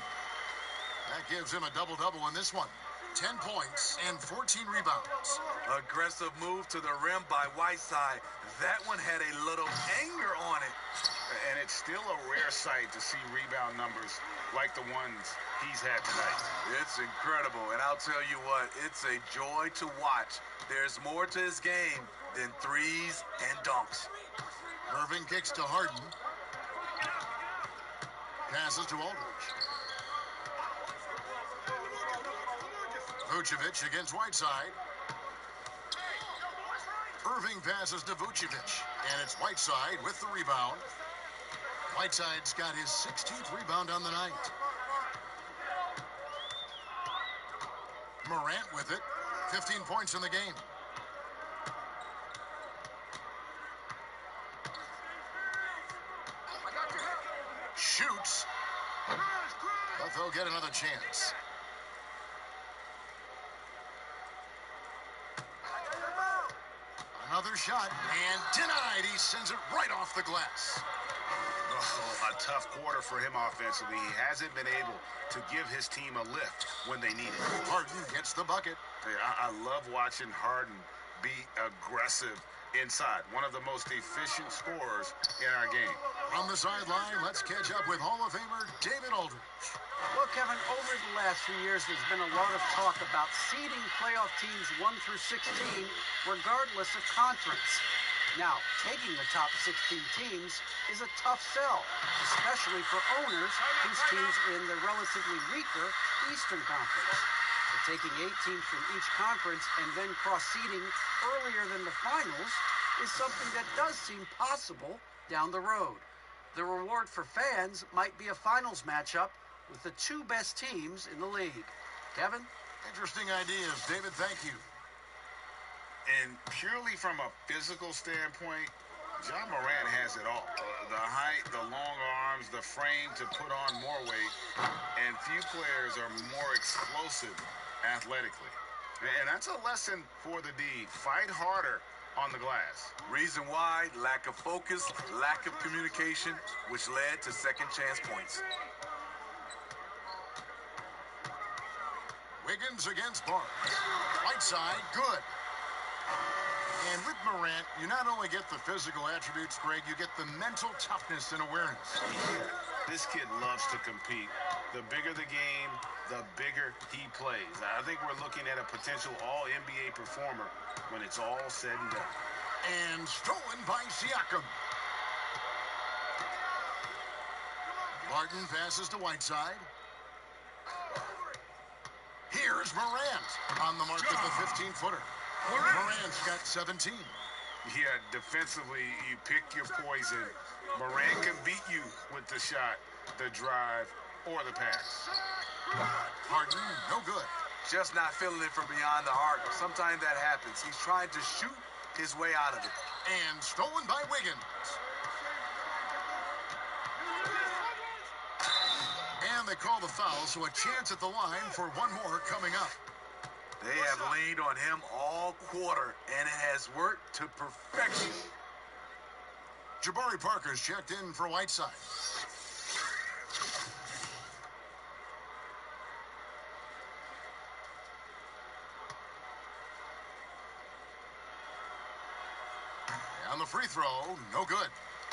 [SPEAKER 2] That gives him a double-double in this one. 10 points and 14 rebounds.
[SPEAKER 4] Aggressive move to the rim by Whiteside. That one had a little anger on it.
[SPEAKER 5] And it's still a rare sight to see rebound numbers like the ones he's had tonight.
[SPEAKER 4] It's incredible, and I'll tell you what, it's a joy to watch. There's more to his game than threes and dunks.
[SPEAKER 2] Irving kicks to Harden. Passes to Aldridge. Vucevic against Whiteside. Irving passes to Vucevic. And it's Whiteside with the rebound. Whiteside's got his 16th rebound on the night. Morant with it. 15 points in the game. Shoots. But they'll get another chance. Another shot, and denied. He sends it right off the glass.
[SPEAKER 5] Oh, a tough quarter for him offensively. He hasn't been able to give his team a lift when they need it.
[SPEAKER 2] Harden gets the bucket.
[SPEAKER 5] Hey, I love watching Harden be aggressive inside. One of the most efficient scorers in our game.
[SPEAKER 2] On the sideline, let's catch up with Hall of Famer David Aldridge.
[SPEAKER 3] Well, Kevin, over the last few years, there's been a lot of talk about seeding playoff teams 1 through 16, regardless of conference. Now, taking the top 16 teams is a tough sell, especially for owners whose teams are in the relatively weaker Eastern Conference. The Taking 8 teams from each conference and then cross-seeding earlier than the finals is something that does seem possible down the road. The reward for fans might be a finals matchup with the 2 best teams in the league. Kevin?
[SPEAKER 2] Interesting ideas. David, thank you.
[SPEAKER 5] And purely from a physical standpoint, John Morant has it all. The height, the long arms, the frame to put on more weight, and few players are more explosive athletically. And that's a lesson for the D. Fight harder on the glass.
[SPEAKER 4] Reason why, lack of focus, lack of communication, which led to second chance points.
[SPEAKER 2] Wiggins against Barnes. Right side, good. And with Morant, you not only get the physical attributes, Greg, you get the mental toughness and awareness.
[SPEAKER 5] Yeah, this kid loves to compete. The bigger the game, the bigger he plays. I think we're looking at a potential all-NBA performer when it's all said and done.
[SPEAKER 2] And stolen by Siakam. Barton passes to Whiteside. Here's Morant on the mark of the 15-footer. Morant's got 17.
[SPEAKER 5] Yeah, defensively, you pick your poison. Morant can beat you with the shot, the drive, or the pass.
[SPEAKER 2] Harden, no good.
[SPEAKER 4] Just not feeling it from beyond the arc. Sometimes that happens. He's trying to shoot his way out of it.
[SPEAKER 2] And stolen by Wiggins. And they call the foul, so a chance at the line for one more coming up.
[SPEAKER 4] They have leaned on him all quarter, and it has worked to perfection.
[SPEAKER 2] Jabari Parker's checked in for Whiteside. On the free throw, no good.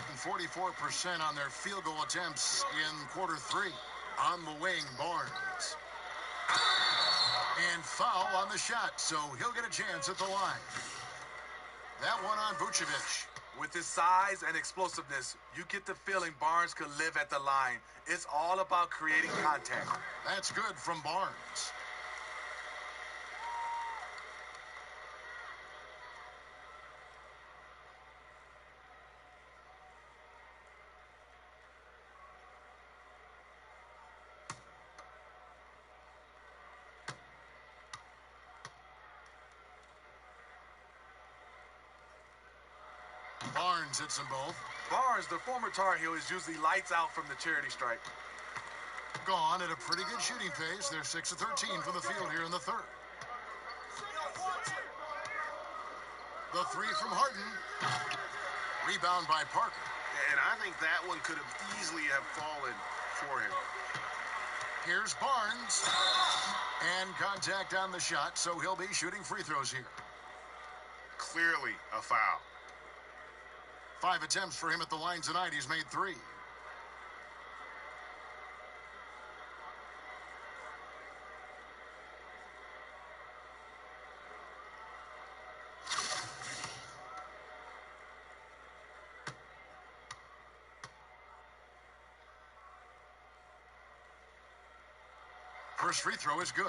[SPEAKER 2] And 44% on their field goal attempts in quarter 3. On the wing, Barnes. And foul on the shot, so he'll get a chance at the line. That one on Vucevic.
[SPEAKER 4] With his size and explosiveness, you get the feeling Barnes could live at the line. It's all about creating contact.
[SPEAKER 2] That's good from Barnes. Barnes hits them both.
[SPEAKER 4] Barnes, the former Tar Heel, is usually lights out from the charity stripe.
[SPEAKER 2] Gone at a pretty good shooting pace. They're 6 of 13 from the field here in the third. The three from Harden. Rebound by Parker.
[SPEAKER 5] And I think that one could have easily have fallen for him.
[SPEAKER 2] Here's Barnes. And contact on the shot, so he'll be shooting free throws here.
[SPEAKER 5] Clearly a foul.
[SPEAKER 2] 5 attempts for him at the line tonight. He's made 3. First free throw is good.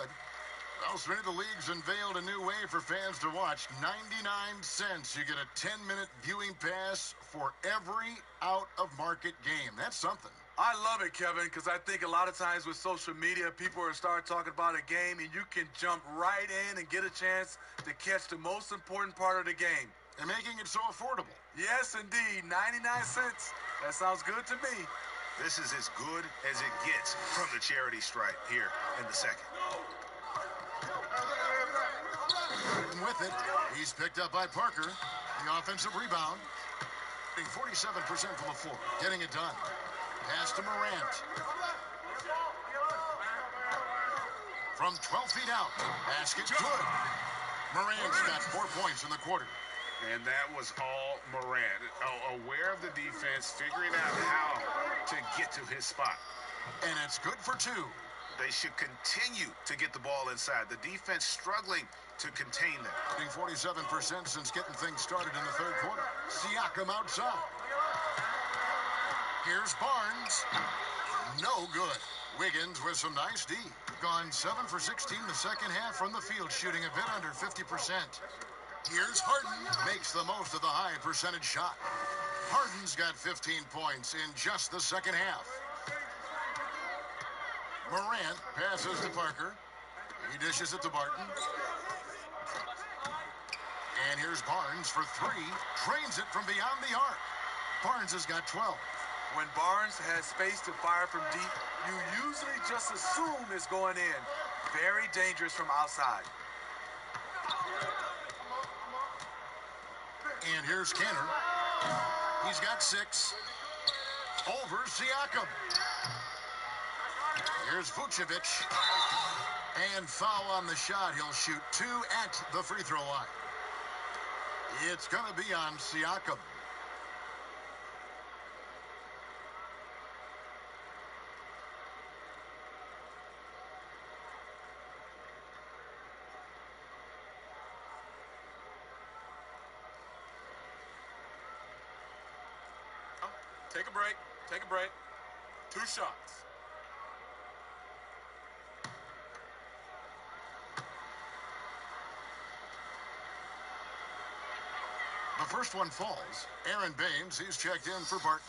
[SPEAKER 2] Well, Smitty, the league's unveiled a new way for fans to watch. 99 cents. You get a 10-minute viewing pass for every out-of-market game. That's something.
[SPEAKER 4] I love it, Kevin, because I think a lot of times with social media, people are start talking about a game, and you can jump right in and get a chance to catch the most important part of the game.
[SPEAKER 2] And making it so affordable.
[SPEAKER 4] Yes, indeed. 99 cents. That sounds good to me.
[SPEAKER 5] This is as good as it gets from the charity stripe here in the second.
[SPEAKER 2] And with it, he's picked up by Parker. The offensive rebound. 47% from the floor. Getting it done. Pass to Morant. From 12 feet out. Basket good. Morant's got 4 points in the quarter.
[SPEAKER 5] And that was all Morant. Aware of the defense, figuring out how to get to his spot.
[SPEAKER 2] And it's good for 2.
[SPEAKER 5] They should continue to get the ball inside. The defense struggling to contain them.
[SPEAKER 2] 47% since getting things started in the third quarter. Siakam outside. Here's Barnes. No good. Wiggins with some nice D. Gone 7 for 16 the second half from the field, shooting a bit under 50%. Here's Harden. Makes the most of the high percentage shot. Harden's got 15 points in just the second half. Morant passes to Parker. He dishes it to Barton. And here's Barnes for three. Drains it from beyond the arc. Barnes has got 12.
[SPEAKER 4] When Barnes has space to fire from deep, you usually just assume it's going in. Very dangerous from outside.
[SPEAKER 2] And here's Kenner. He's got 6. Over Siakam. Here's Vucevic. And foul on the shot. He'll shoot 2 at the free throw line. It's going to be on Siakam.
[SPEAKER 4] Take a break. Take a break. 2 shots.
[SPEAKER 2] The first one falls. Aaron Baines, he's checked in for Barton.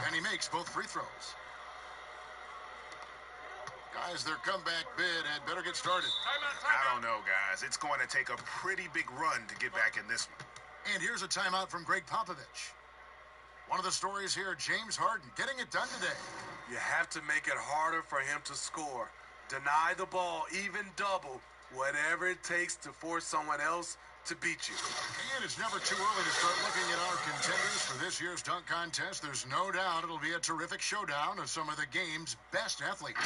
[SPEAKER 2] And he makes both free throws. Guys, their comeback bid had better get started.
[SPEAKER 5] I don't know, guys. It's going to take a pretty big run to get back in this one.
[SPEAKER 2] And here's a timeout from Greg Popovich. One of the stories here, James Harden getting it done today.
[SPEAKER 4] You have to make it harder for him to score. Deny the ball, even double, whatever it takes to force someone else to beat you.
[SPEAKER 2] And it's never too early to start looking at our contenders for this year's dunk contest. There's no doubt it'll be a terrific showdown of some of the game's best athletes.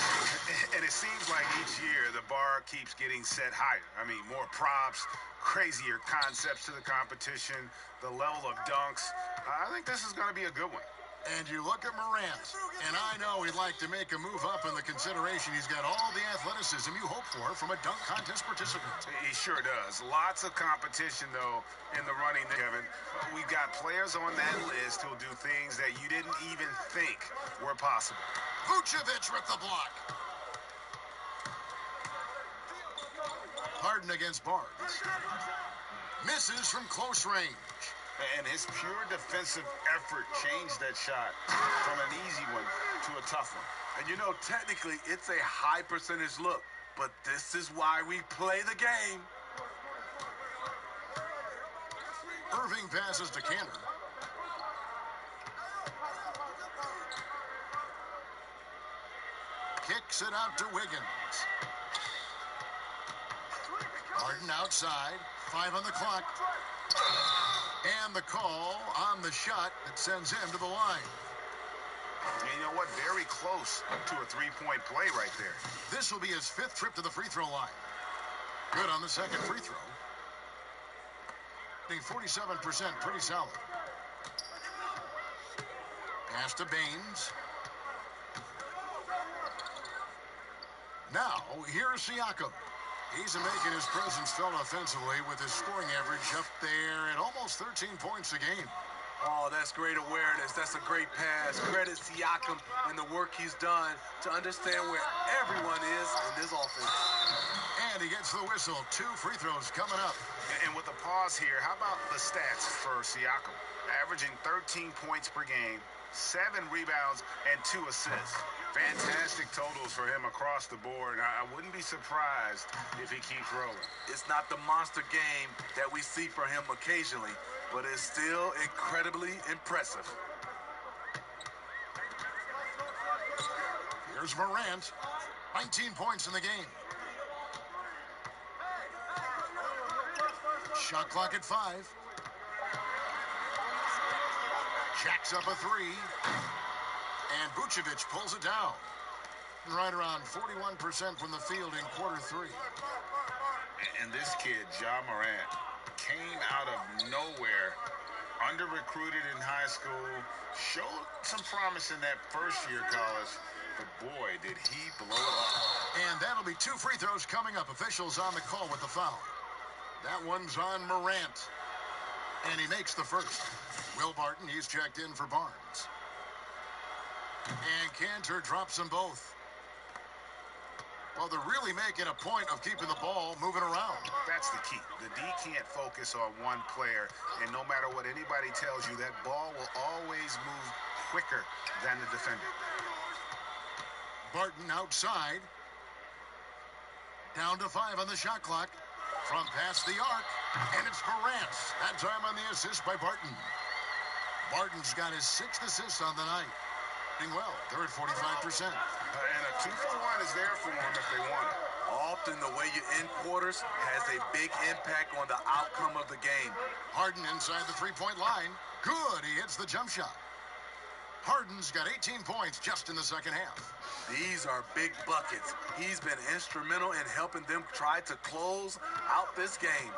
[SPEAKER 5] And it seems like each year the bar keeps getting set higher. I mean, more props, crazier concepts to the competition, the level of dunks. I think this is going to be a good one.
[SPEAKER 2] And you look at Morant, and I know he'd like to make a move up in the consideration. He's got all the athleticism you hope for from a dunk contest participant.
[SPEAKER 5] He sure does. Lots of competition, though, in the running, Kevin. We've got players on that list who'll do things that you didn't even think were possible.
[SPEAKER 2] Vucevic with the block. Harden against Barnes. Misses from close range.
[SPEAKER 5] And his pure defensive effort changed that shot from an easy one to a tough one.
[SPEAKER 4] And you know, technically, it's a high percentage look, but this is why we play the game.
[SPEAKER 2] Irving passes to Cantor. Kicks it out to Wiggins. Harden outside. 5 on the clock. And the call on the shot that sends him to the line.
[SPEAKER 5] And you know what? Very close to a three-point play right there.
[SPEAKER 2] This will be his 5th trip to the free throw line. Good on the second free throw. 47%, pretty solid. Pass to Baines. Now, here's Siakam. He's making his presence felt offensively with his scoring average up there at almost 13 points a game.
[SPEAKER 4] Oh, that's great awareness. That's a great pass. Credit Siakam and the work he's done to understand where everyone is in this offense.
[SPEAKER 2] And he gets the whistle. 2 free throws coming up.
[SPEAKER 5] And with the pause here, how about the stats for Siakam? Averaging 13 points per game, 7 rebounds, and 2 assists. Fantastic totals for him across the board. I wouldn't be surprised if he keeps rolling.
[SPEAKER 4] It's not the monster game that we see for him occasionally, but it's still incredibly impressive.
[SPEAKER 2] Here's Morant. 19 points in the game. Shot clock at 5. Jacks up a 3. And Vucevic pulls it down. Right around 41% from the field in quarter 3.
[SPEAKER 5] And this kid, Ja Morant, came out of nowhere, under-recruited in high school, showed some promise in that first year college, but boy, did he blow it up.
[SPEAKER 2] And that'll be 2 free throws coming up. Officials on the call with the foul. That one's on Morant. And he makes the first. Will Barton, he's checked in for Barnes. And Cantor drops them both. Well, they're really making a point of keeping the ball moving around.
[SPEAKER 5] That's the key. The D can't focus on one player, and no matter what anybody tells you, that ball will always move quicker than the defender.
[SPEAKER 2] Barton outside. Down to 5 on the shot clock. From past the arc, and it's Morant. That time on the assist by Barton. Barton's got his 6th assist on the night. Doing well. They're at 45%.
[SPEAKER 5] And a 2-for-1 is there for them if they want it.
[SPEAKER 4] Often the way you end quarters has a big impact on the outcome of the game.
[SPEAKER 2] Harden inside the 3-point line. Good. He hits the jump shot. Harden's got 18 points just in the second half.
[SPEAKER 4] These are big buckets. He's been instrumental in helping them try to close out this game.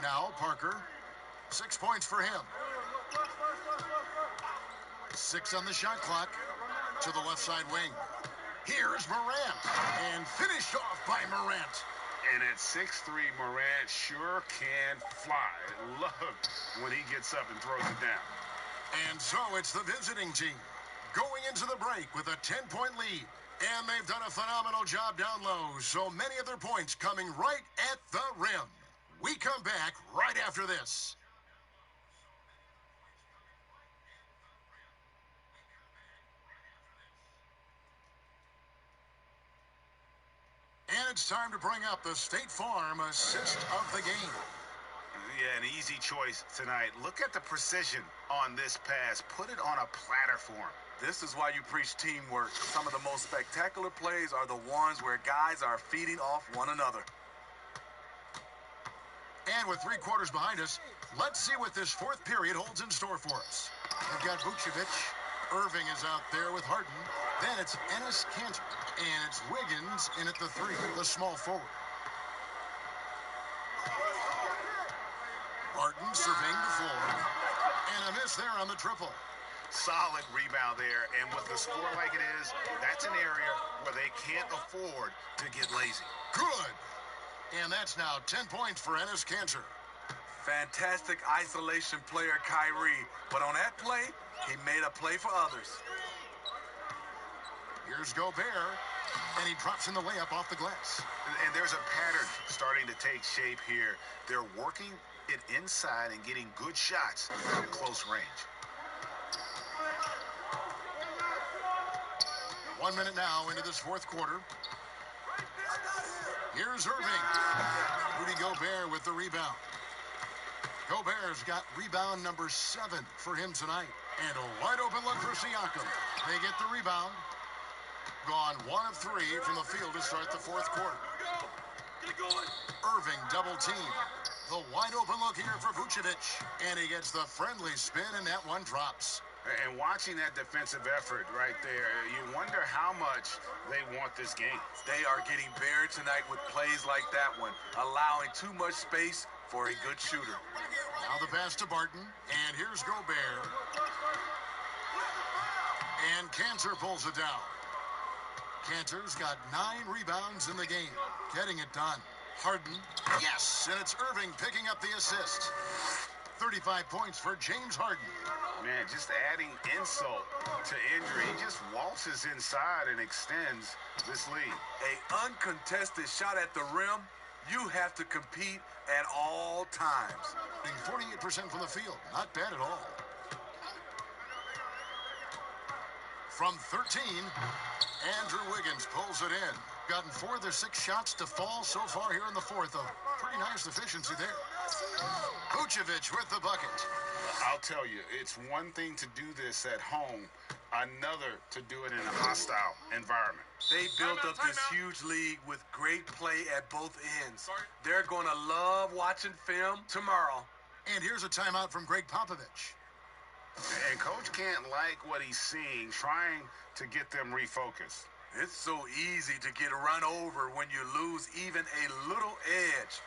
[SPEAKER 2] Now Parker. 6 points for him. 6 on the shot clock to the left side wing. Here's Morant. And finished off by Morant.
[SPEAKER 5] And at 6'3", Morant sure can fly. Love when he gets up and throws it down.
[SPEAKER 2] And so it's the visiting team going into the break with a 10-point lead. And they've done a phenomenal job down low. So many of their points coming right at the rim. We come back right after this. And it's time to bring up the State Farm assist of the game.
[SPEAKER 5] Yeah, an easy choice tonight. Look at the precision on this pass. Put it on a platter for him.
[SPEAKER 4] This is why you preach teamwork. Some of the most spectacular plays are the ones where guys are feeding off one another.
[SPEAKER 2] And with 3 quarters behind us, let's see what this 4th period holds in store for us. We've got Vucevic. Irving is out there with Harden. Then it's Enes Kanter. And it's Wiggins in at the 3, the small forward. Barton surveying the floor. And a miss there on the triple.
[SPEAKER 5] Solid rebound there. And with the score like it is, that's an area where they can't afford to get lazy.
[SPEAKER 2] Good. And that's now 10 points for Enes Kanter.
[SPEAKER 4] Fantastic isolation player, Kyrie. But on that play, he made a play for others.
[SPEAKER 2] Here's Gobert, and he drops in the layup off the glass.
[SPEAKER 5] And there's a pattern starting to take shape here. They're working it inside and getting good shots from close range.
[SPEAKER 2] 1 minute now into this 4th quarter. Here's Irving. Rudy Gobert with the rebound. Gobert's got rebound number 7 for him tonight. And a wide open look for Siakam. They get the rebound. Gone 1 of 3 from the field to start the 4th quarter. Irving double team. The wide open look here for Vucevic. And he gets the friendly spin, and that one drops.
[SPEAKER 5] And watching that defensive effort right there, you wonder how much they want this game.
[SPEAKER 4] They are getting buried tonight with plays like that one, allowing too much space for a good shooter.
[SPEAKER 2] Now the pass to Barton, and here's Gobert. And Kanter pulls it down. Kanter's got 9 rebounds in the game, getting it done. Harden, yes, and it's Irving picking up the assist. 35 points for James Harden.
[SPEAKER 5] Man, just adding insult to injury. He just waltzes inside and extends this lead.
[SPEAKER 4] An uncontested shot at the rim, you have to compete at all times.
[SPEAKER 2] 48% from the field, not bad at all. From 13, Andrew Wiggins pulls it in. Gotten 4 of their 6 shots to fall so far here in the 4th. A pretty nice efficiency there. Vucevic with the bucket.
[SPEAKER 5] I'll tell you, it's one thing to do this at home, another to do it in a hostile environment.
[SPEAKER 4] They built up this huge lead with great play at both ends. They're going to love watching film tomorrow.
[SPEAKER 2] And here's a timeout from Greg Popovich.
[SPEAKER 5] And Coach can't like what he's seeing, trying to get them refocused.
[SPEAKER 4] It's so easy to get run over when you lose even a little edge.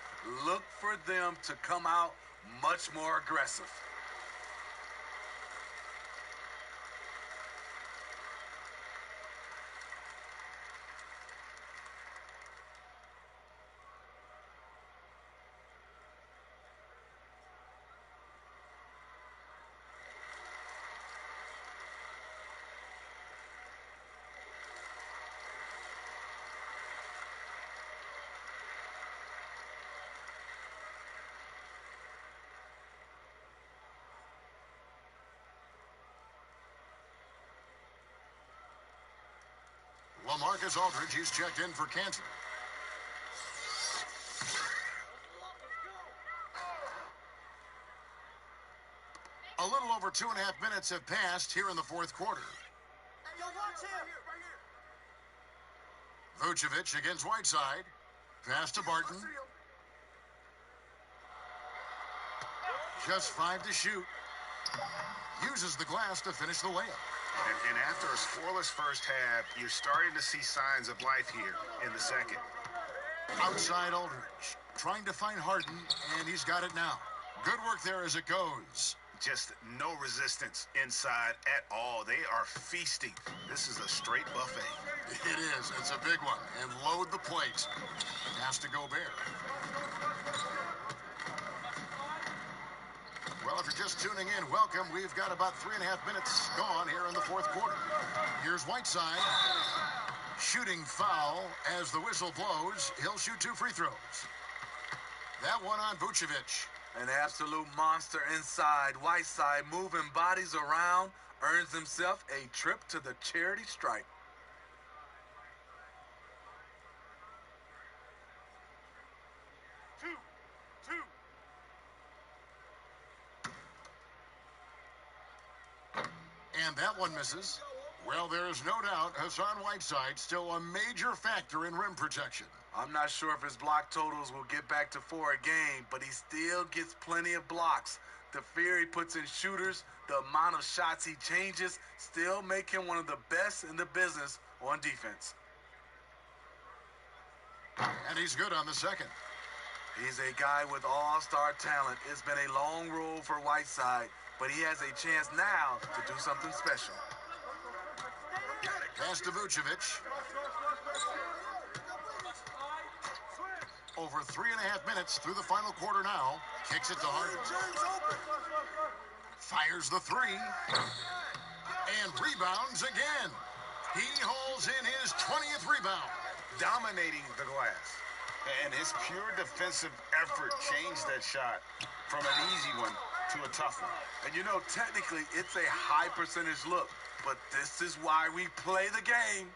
[SPEAKER 4] Look for them to come out much more aggressive.
[SPEAKER 2] LaMarcus Aldridge, he's checked in for cancer. A little over 2.5 minutes have passed here in the fourth quarter.
[SPEAKER 1] Yo, watch him.
[SPEAKER 2] Vucevic against Whiteside. Pass to Barton. Just 5 to shoot. Uses the glass to finish the layup.
[SPEAKER 5] And after a scoreless first half, you're starting to see signs of life here in the second.
[SPEAKER 2] Outside Aldridge. Trying to find Harden, and he's got it now. Good work there as it goes.
[SPEAKER 5] Just no resistance inside at all. They are feasting. This is a straight buffet.
[SPEAKER 2] It is. It's a big one. And load the plate. Has to go Bear. Well, if you're just tuning in, welcome. We've got about 3.5 minutes gone here in the fourth quarter. Here's Whiteside. Shooting foul as the whistle blows. He'll shoot 2 free throws. That one on Vucevic.
[SPEAKER 4] An absolute monster inside. Whiteside moving bodies around, earns himself a trip to the charity stripe.
[SPEAKER 2] And that one misses. Well, there is no doubt Hassan Whiteside still a major factor in rim protection.
[SPEAKER 4] I'm not sure if his block totals will get back to 4 a game, but he still gets plenty of blocks. The fear he puts in shooters, the amount of shots he changes, still make him one of the best in the business on defense.
[SPEAKER 2] And he's good on the second.
[SPEAKER 4] He's a guy with all-star talent. It's been a long road for Whiteside, but he has a chance now to do something special.
[SPEAKER 2] Pass to Vucevic. Over 3.5 minutes through the final quarter now. Kicks it to Harden. Fires the 3. And rebounds again. He hauls in his 20th rebound.
[SPEAKER 5] Dominating the glass. And his pure defensive effort changed that shot from an easy one to a tough one.
[SPEAKER 4] And you know, technically, it's a high percentage look, but this is why we play the game.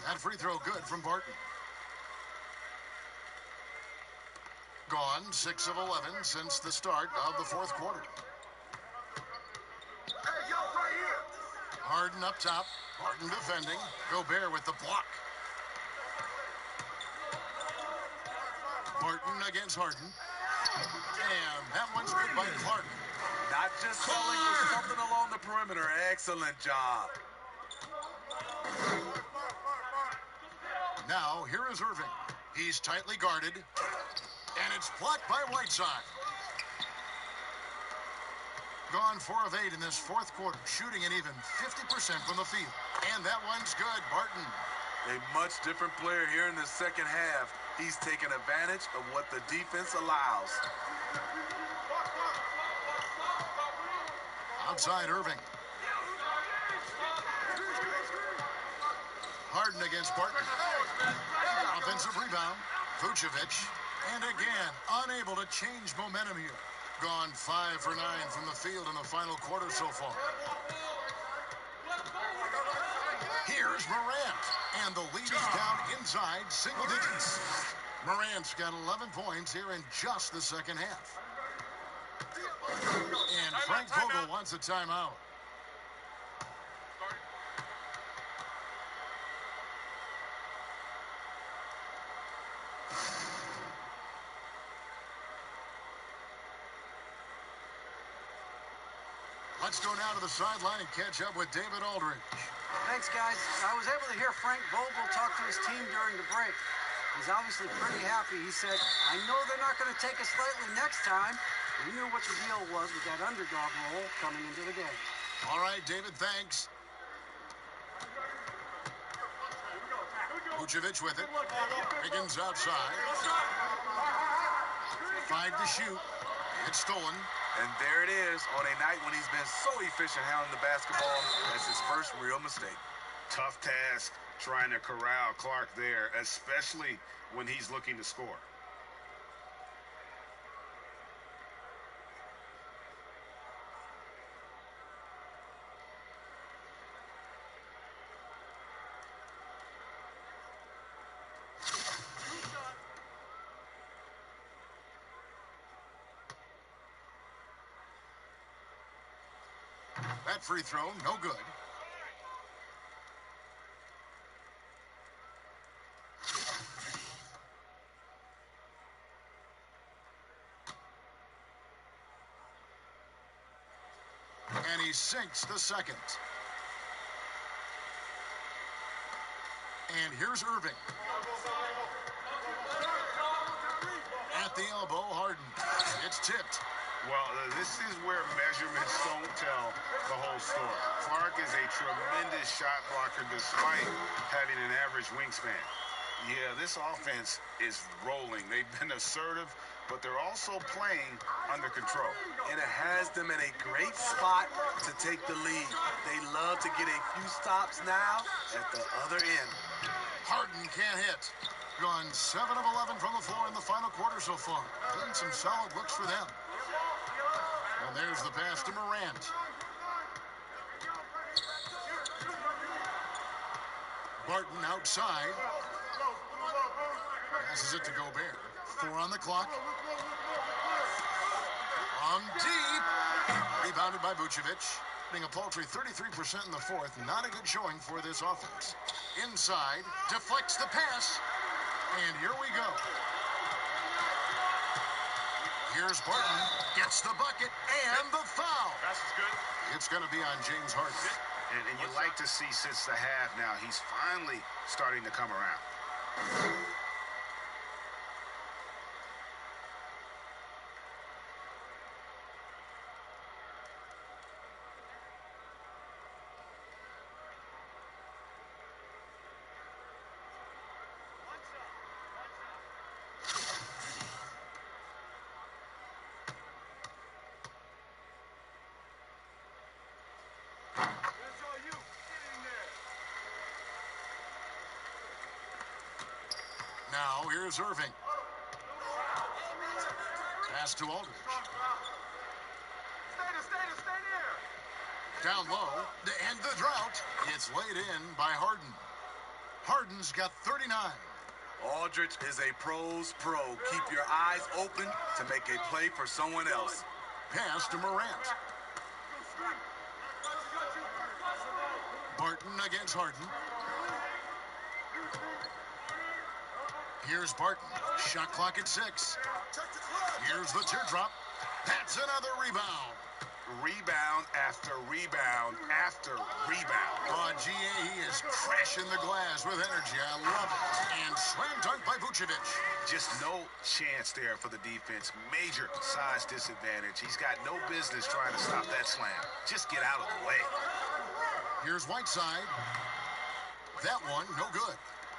[SPEAKER 2] That free throw good from Barton. Gone 6 of 11 since the start of the fourth quarter.
[SPEAKER 1] Hey, yo, right here.
[SPEAKER 2] Harden up top. Barton defending. Gobert with the block. Barton against Harden. And that one's good by Clark.
[SPEAKER 4] Not just selling, but something along the perimeter. Excellent job.
[SPEAKER 2] Now, here is Irving. He's tightly guarded. And it's blocked by Whiteside. Gone 4 of 8 in this fourth quarter, shooting an even 50% from the field. And that one's good, Barton.
[SPEAKER 4] A much different player here in the second half. He's taken advantage of what the defense allows.
[SPEAKER 2] Outside Irving. Harden against Barton. Offensive rebound. Vucevic. And again, unable to change momentum here. Gone 5 for 9 from the field in the final quarter so far. Here's Morant. And the lead is down inside single digits. Morant's got 11 points here in just the second half. And Frank Vogel wants a timeout. Let's go now to the sideline and catch up with David Aldridge.
[SPEAKER 3] Thanks, guys. I was able to hear Frank Vogel talk to his team during the break. He's obviously pretty happy. He said, I know they're not going to take us lightly next time. We knew what the deal was with that underdog role coming into the game.
[SPEAKER 2] All right, David, thanks. Vucevic with it. Higgins outside. 5 to shoot. It's stolen.
[SPEAKER 4] And there it is on a night when he's been so efficient handling the basketball. That's his first real mistake.
[SPEAKER 5] Tough task. trying to corral Clark there, especially when he's looking to score.
[SPEAKER 2] That free throw, no good. And he sinks the second. And here's Irving. At the elbow, Harden. It's tipped.
[SPEAKER 5] Well, this is where measurements don't tell the whole story. Clark is a tremendous shot blocker despite having an average wingspan. Yeah, this offense is rolling. They've been assertive, but they're also playing under control.
[SPEAKER 4] And it has them in a great spot to take the lead. They love to get a few stops now at the other end.
[SPEAKER 2] Harden can't hit. Gone 7 of 11 from the floor in the final quarter so far. Been some solid looks for them. And there's the pass to Morant. Barton outside. Passes it to Gobert. 4 on the clock. From deep. Rebounded by Vucevic. Being a paltry 33% in the fourth. Not a good showing for this offense. Inside. Deflects the pass. And here we go. Here's Barton. Gets the bucket and the foul.
[SPEAKER 1] Pass is good.
[SPEAKER 2] It's going to be on James Harden.
[SPEAKER 5] And you like to see since the half now, he's finally starting to come around.
[SPEAKER 2] Now, here's Irving. Pass to Aldridge.
[SPEAKER 1] Stay there.
[SPEAKER 2] Down low to end the drought. It's laid in by Harden. Harden's got 39.
[SPEAKER 4] Aldridge is a pro's pro. Keep your eyes open to make a play for someone else.
[SPEAKER 2] Pass to Morant. Barton against Harden. Here's Barton. Shot clock at 6. Here's the teardrop. That's another rebound.
[SPEAKER 5] Rebound after rebound after rebound.
[SPEAKER 2] Oh, GA, he is crashing the glass with energy. I love it. And slam dunk by Vucevic.
[SPEAKER 5] Just no chance there for the defense. Major size disadvantage. He's got no business trying to stop that slam. Just get out of the way.
[SPEAKER 2] Here's Whiteside. That one, no good.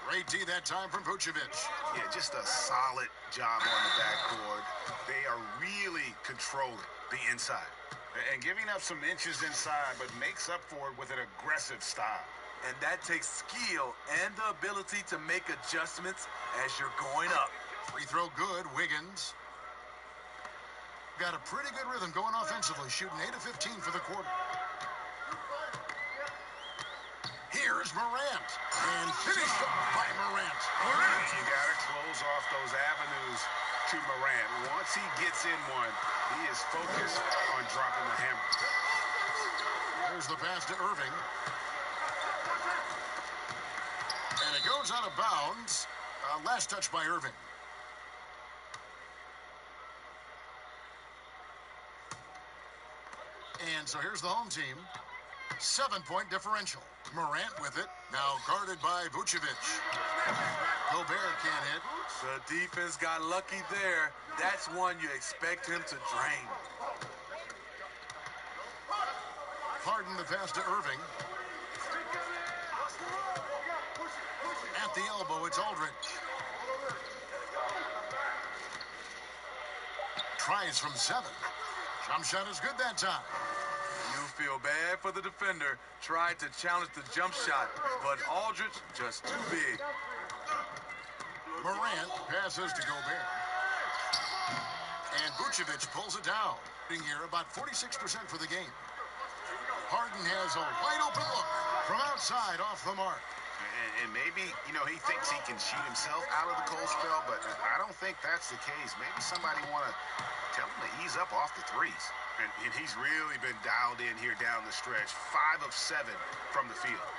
[SPEAKER 2] Great D that time from Vucevic.
[SPEAKER 5] Yeah, just a solid job on the backboard. They are really controlling the inside. And giving up some inches inside, but makes up for it with an aggressive style.
[SPEAKER 4] And that takes skill and the ability to make adjustments as you're going up.
[SPEAKER 2] Free throw good, Wiggins. Got a pretty good rhythm going offensively, shooting 8 of 15 for the quarter. Here's Morant. And finished off by Morant.
[SPEAKER 5] You got to close off those avenues to Morant. Once he gets in one, he is focused on dropping the hammer.
[SPEAKER 2] There's the pass to Irving. And it goes out of bounds. Last touch by Irving. And so here's the home team. 7-point differential. Morant with it. Now guarded by Vucevic. Gobert can't hit.
[SPEAKER 4] The defense got lucky there. That's one you expect him to drain.
[SPEAKER 2] Harden the pass to Irving. At the elbow, it's Aldridge. Tries from 7. Jump shot is good that time.
[SPEAKER 4] You feel bad for the defender. Tried to challenge the jump shot, but Aldridge just too big.
[SPEAKER 2] Morant passes to Gobert. And Vucevic pulls it down. Here, about 46% for the game. Harden has a wide open look from outside off the mark.
[SPEAKER 5] And maybe, you know, he thinks he can shoot himself out of the cold spell, but I don't think that's the case. Maybe somebody want to tell him to ease up off the threes. And he's really been dialed in here down the stretch. 5 of 7 from the field.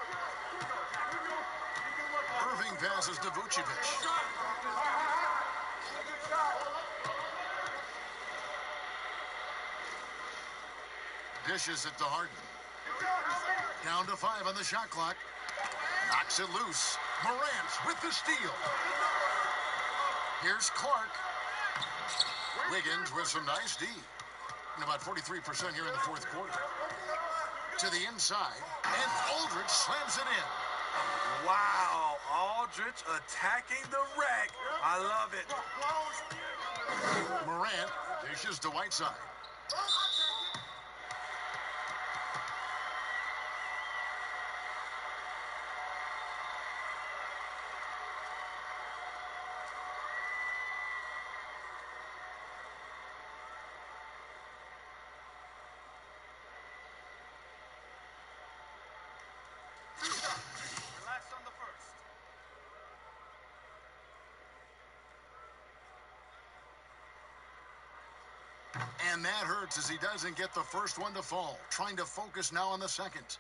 [SPEAKER 2] Irving passes to Vucevic. Dishes it to Harden. Down to 5 on the shot clock. Knocks it loose. Morant with the steal. Here's Clark. Wiggins with some nice D. And about 43% here in the fourth quarter. To the inside. And Aldridge slams it in.
[SPEAKER 4] Wow, Aldridge attacking the rack. I love it.
[SPEAKER 2] Morant dishes to Whiteside.
[SPEAKER 1] Relax on the first.
[SPEAKER 2] And that hurts as he doesn't get the first one to fall. Trying to focus now on the second.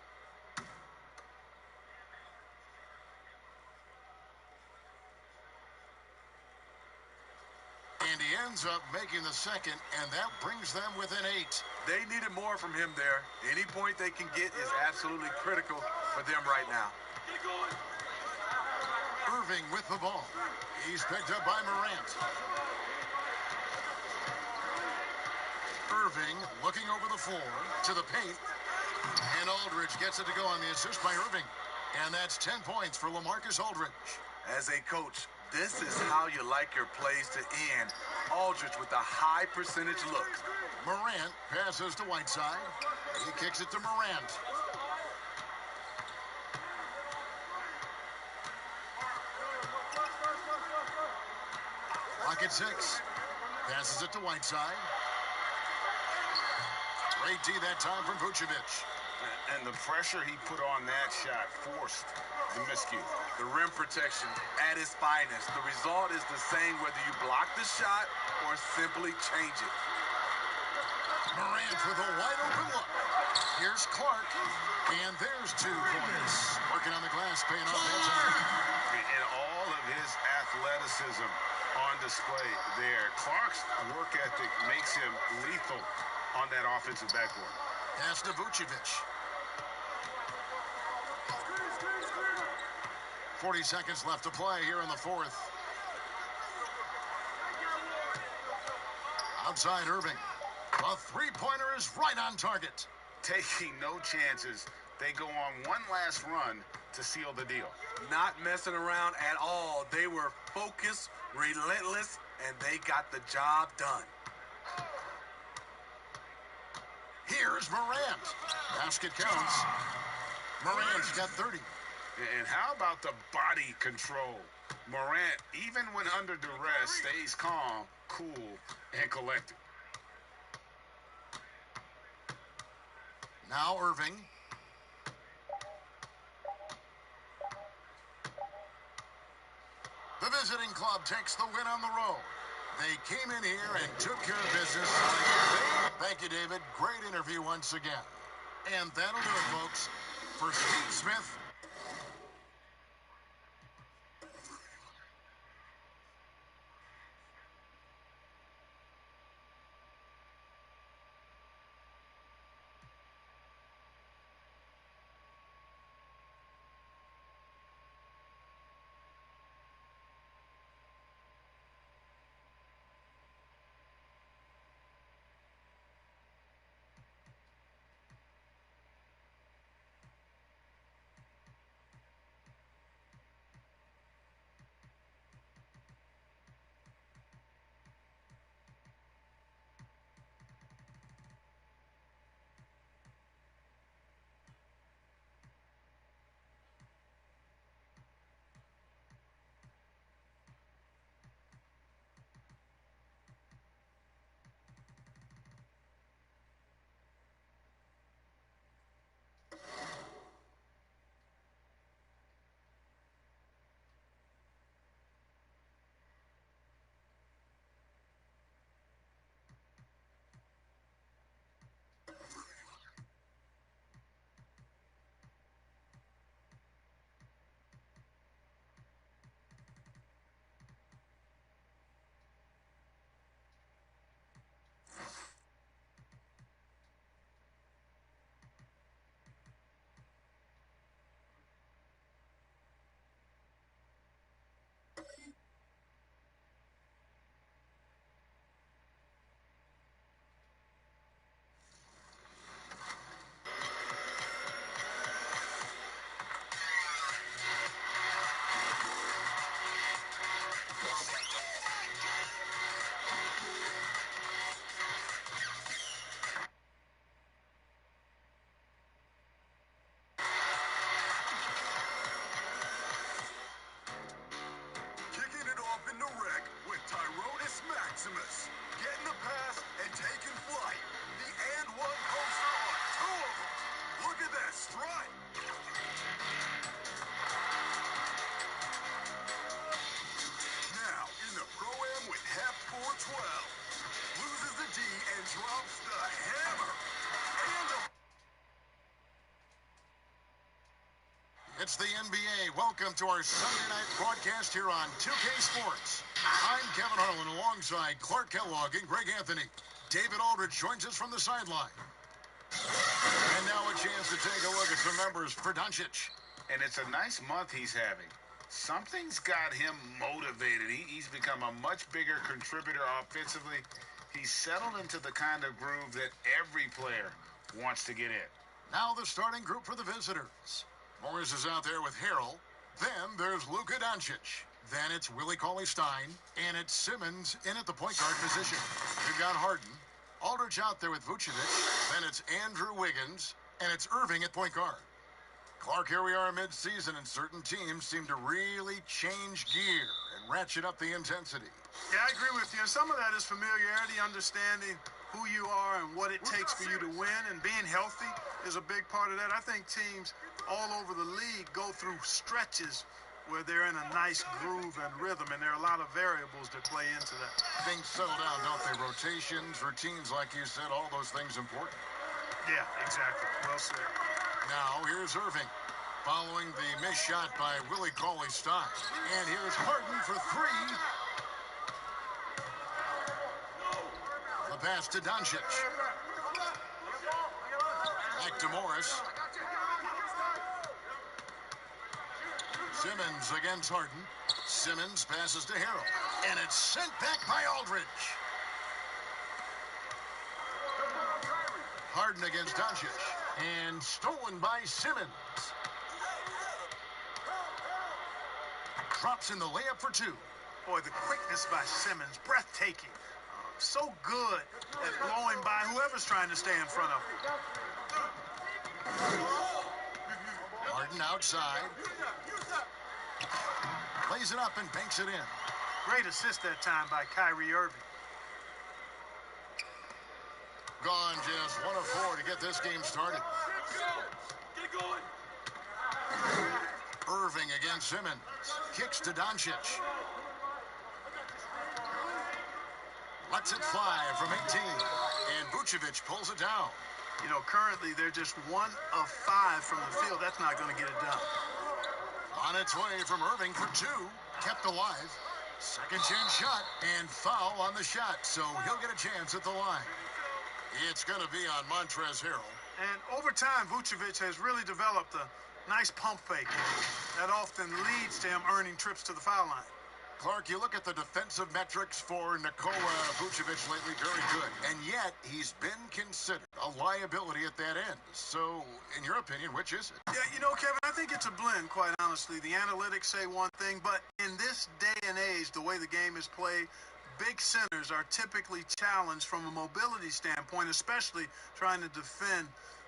[SPEAKER 2] And he ends up making the second, and that brings them within 8.
[SPEAKER 4] They needed more from him there. Any point they can get is absolutely critical for them right now.
[SPEAKER 2] Irving with the ball. He's picked up by Morant. Irving looking over the floor to the paint. And Aldridge gets it to go on the assist by Irving. And that's 10 points for LaMarcus Aldridge.
[SPEAKER 4] As a coach, this is how you like your plays to end. Aldridge with a high percentage look.
[SPEAKER 2] Morant passes to Whiteside. He kicks it to Morant. Lock at 6. Passes it to Whiteside. Great D that time from Vucevic.
[SPEAKER 5] And the pressure he put on that shot forced the miscue.
[SPEAKER 4] The rim protection at its finest. The result is the same whether you block the shot or simply change it.
[SPEAKER 2] Morant with a wide open look. Here's Clark. And there's 2 points. Working on the glass, paying off that time.
[SPEAKER 5] And all of his athleticism on display there. Clark's work ethic makes him lethal on that offensive backboard.
[SPEAKER 2] Pass to Vucevic. 40 seconds left to play here in the fourth. Outside Irving. A three-pointer is right on target.
[SPEAKER 5] Taking no chances. They go on one last run to seal the deal.
[SPEAKER 4] Not messing around at all. They were focused, relentless, and they got the job done.
[SPEAKER 2] Here's Morant. Basket counts. Morant's got 30.
[SPEAKER 5] And how about the body control? Morant, even when under duress, stays calm, cool, and collected.
[SPEAKER 2] Now Irving. The visiting club takes the win on the road. They came in here and took care of business. Thank you, David. Great interview once again. And that'll do it, folks. For Steve Smith,
[SPEAKER 1] drops the hammer.
[SPEAKER 2] It's the NBA. Welcome to our Sunday night broadcast here on 2K Sports. I'm Kevin Harlan alongside Clark Kellogg and Greg Anthony. David Aldridge joins us from the sideline. And now a chance to take a look at some numbers for Doncic.
[SPEAKER 5] And it's a nice month he's having. Something's got him motivated. He's become a much bigger contributor offensively. He's settled into the kind of groove that every player wants to get in.
[SPEAKER 2] Now the starting group for the visitors. Morris is out there with Harrell. Then there's Luka Doncic. Then it's Willie Cauley-Stein. And it's Simmons in at the point guard position. We've got Harden. Aldridge out there with Vucevic. Then it's Andrew Wiggins. And it's Irving at point guard. Clark, here we are mid-season, and certain teams seem to really change gear and ratchet up the intensity.
[SPEAKER 9] Yeah, I agree with you. Some of that is familiarity, understanding who you are and what it takes for you to win, and being healthy is a big part of that. I think teams all over the league go through stretches where they're in a nice groove and rhythm, and there are a lot of variables that play into that.
[SPEAKER 2] Things settle down, don't they? Rotations, routines, like you said, all those things important.
[SPEAKER 9] Yeah, exactly. Well said.
[SPEAKER 2] Now, here's Irving, following the missed shot by Willie Cauley-Stein. And here's Harden for three. The pass to Doncic. Back to Morris. Simmons against Harden. Simmons passes to Harrell. And it's sent back by Aldridge. Harden against Doncic. And stolen by Simmons. Drops in the layup for two.
[SPEAKER 9] Boy, the quickness by Simmons, breathtaking. So good at blowing by whoever's trying to stay in front of him.
[SPEAKER 2] Harden outside. Plays it up and banks it in.
[SPEAKER 9] Great assist that time by Kyrie Irving.
[SPEAKER 2] Gone just 1 of 4 to get this game started.
[SPEAKER 1] Get going.
[SPEAKER 2] Irving against Simmons. Kicks to Doncic. Lets it fly from 18. And Vucevic pulls it down.
[SPEAKER 9] You know, currently they're just 1 of 5 from the field. That's not going to get it done.
[SPEAKER 2] On its way from Irving for 2. Kept alive. Second chance shot. And foul on the shot. So he'll get a chance at the line. It's going to be on Montrezl Harrell.
[SPEAKER 9] And over time, Vucevic has really developed a nice pump fake. That often leads to him earning trips to the foul line.
[SPEAKER 2] Clark, you look at the defensive metrics for Nikola Vucevic lately, very good. And yet, he's been considered a liability at that end. So, in your opinion, which is it?
[SPEAKER 9] Yeah, you know, Kevin, I think it's a blend, quite honestly. The analytics say one thing, but in this day and age, the way the game is played, big centers are typically challenged from a mobility standpoint, especially trying to defend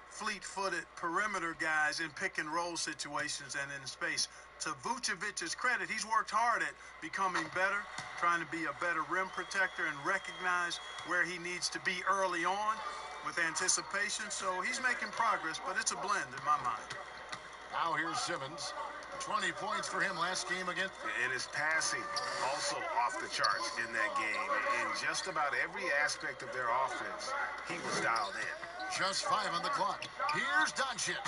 [SPEAKER 9] fleet-footed perimeter guys in pick-and-roll situations and in space. To Vucevic's credit, he's worked hard at becoming better, trying to be a better rim protector and recognize where he needs to be early on with anticipation. So he's making progress, but it's a blend in my mind.
[SPEAKER 2] Now here's Simmons. 20 points for him last game again.
[SPEAKER 5] And his passing also off the charts in that game. In just about every aspect of their offense, he was dialed in.
[SPEAKER 2] Just 5 on the clock. Here's Doncic.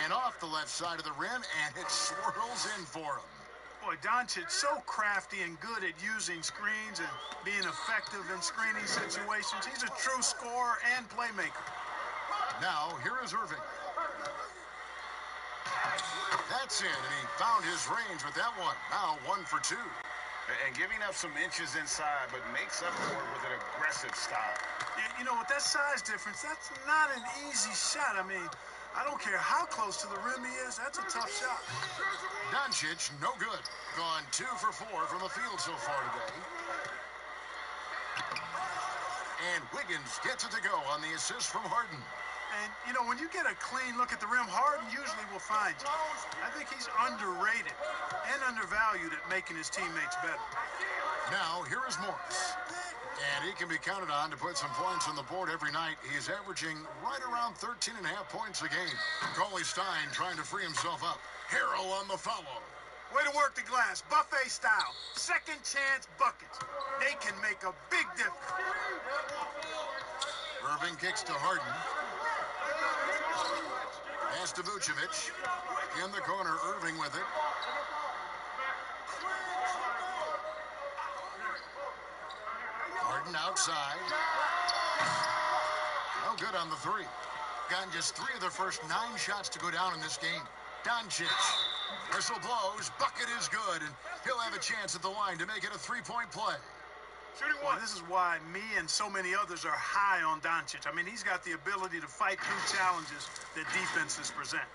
[SPEAKER 2] And off the left side of the rim, and it swirls in for him.
[SPEAKER 9] Boy, Doncic so crafty and good at using screens and being effective in screening situations. He's a true scorer and playmaker.
[SPEAKER 2] Now, here is Irving. That's it, and he found his range with that one. Now 1 for 2.
[SPEAKER 5] And giving up some inches inside, but makes up for it with an aggressive style.
[SPEAKER 9] You know, with that size difference, that's not an easy shot. I mean, I don't care how close to the rim he is. That's a tough shot.
[SPEAKER 2] Doncic, no good. Gone 2 for 4 from the field so far today. And Wiggins gets it to go on the assist from Harden.
[SPEAKER 9] And, you know, when you get a clean look at the rim, Harden usually will find you. I think he's underrated and undervalued at making his teammates better.
[SPEAKER 2] Now, here is Morris. And he can be counted on to put some points on the board every night. He's averaging right around 13.5 points a game. Cauley-Stein trying to free himself up. Harrell on the follow.
[SPEAKER 9] Way to work the glass, buffet style. Second chance buckets. They can make a big difference.
[SPEAKER 2] Irving kicks to Harden. Pass to Vucevic. In the corner, Irving with it. Harden outside. No good on the three. Gotten just 3 of their first 9 shots to go down in this game. Doncic. Whistle blows. Bucket is good, and he'll have a chance at the line to make it a 3-point play.
[SPEAKER 9] Well, this is why me and so many others are high on Doncic. I mean, he's got the ability to fight through challenges that defenses present.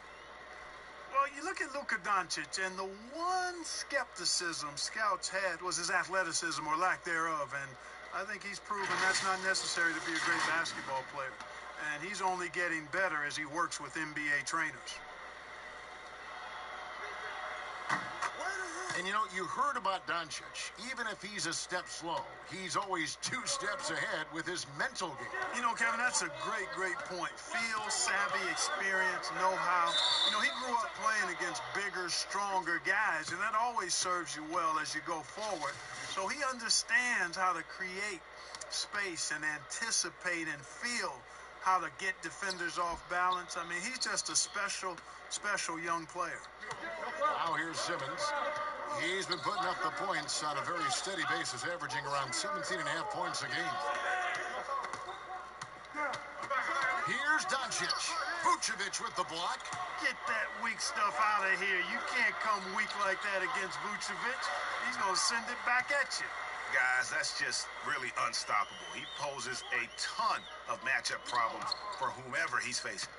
[SPEAKER 9] Well, you look at Luka Doncic, and the one skepticism scouts had was his athleticism or lack thereof, and I think he's proven that's not necessary to be a great basketball player. And he's only getting better as he works with NBA trainers.
[SPEAKER 2] And, you know, you heard about Doncic. Even if he's a step slow, he's always 2 steps ahead with his mental game.
[SPEAKER 9] You know, Kevin, that's a great, great point. Feel, savvy, experience, know-how. You know, he grew up playing against bigger, stronger guys, and that always serves you well as you go forward. So he understands how to create space and anticipate and feel how to get defenders off balance. I mean, he's just a special, special young player.
[SPEAKER 2] Now here's Simmons. He's been putting up the points on a very steady basis, averaging around 17.5 points a game. Here's Doncic. Vucevic with the block.
[SPEAKER 9] Get that weak stuff out of here. You can't come weak like that against Vucevic. He's going to send it back at you.
[SPEAKER 7] Guys, that's just really unstoppable. He poses a ton of matchup problems for whomever he's facing.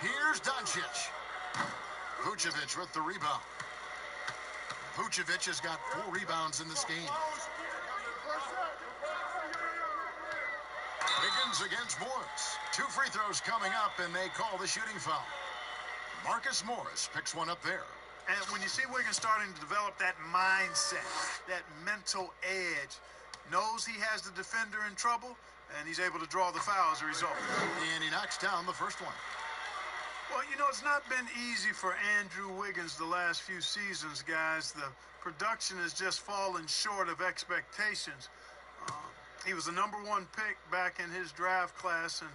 [SPEAKER 2] Here's Doncic. Vucevic with the rebound. Vucevic has got 4 rebounds in this game. Wiggins against Morris. 2 free throws coming up, and they call the shooting foul. Marcus Morris picks one up there.
[SPEAKER 9] And when you see Wiggins starting to develop that mindset, that mental edge, knows he has the defender in trouble, and he's able to draw the foul as a result.
[SPEAKER 2] And he knocks down the first one.
[SPEAKER 9] Well, you know, it's not been easy for Andrew Wiggins the last few seasons, guys. The production has just fallen short of expectations. He was the #1 pick back in his draft class and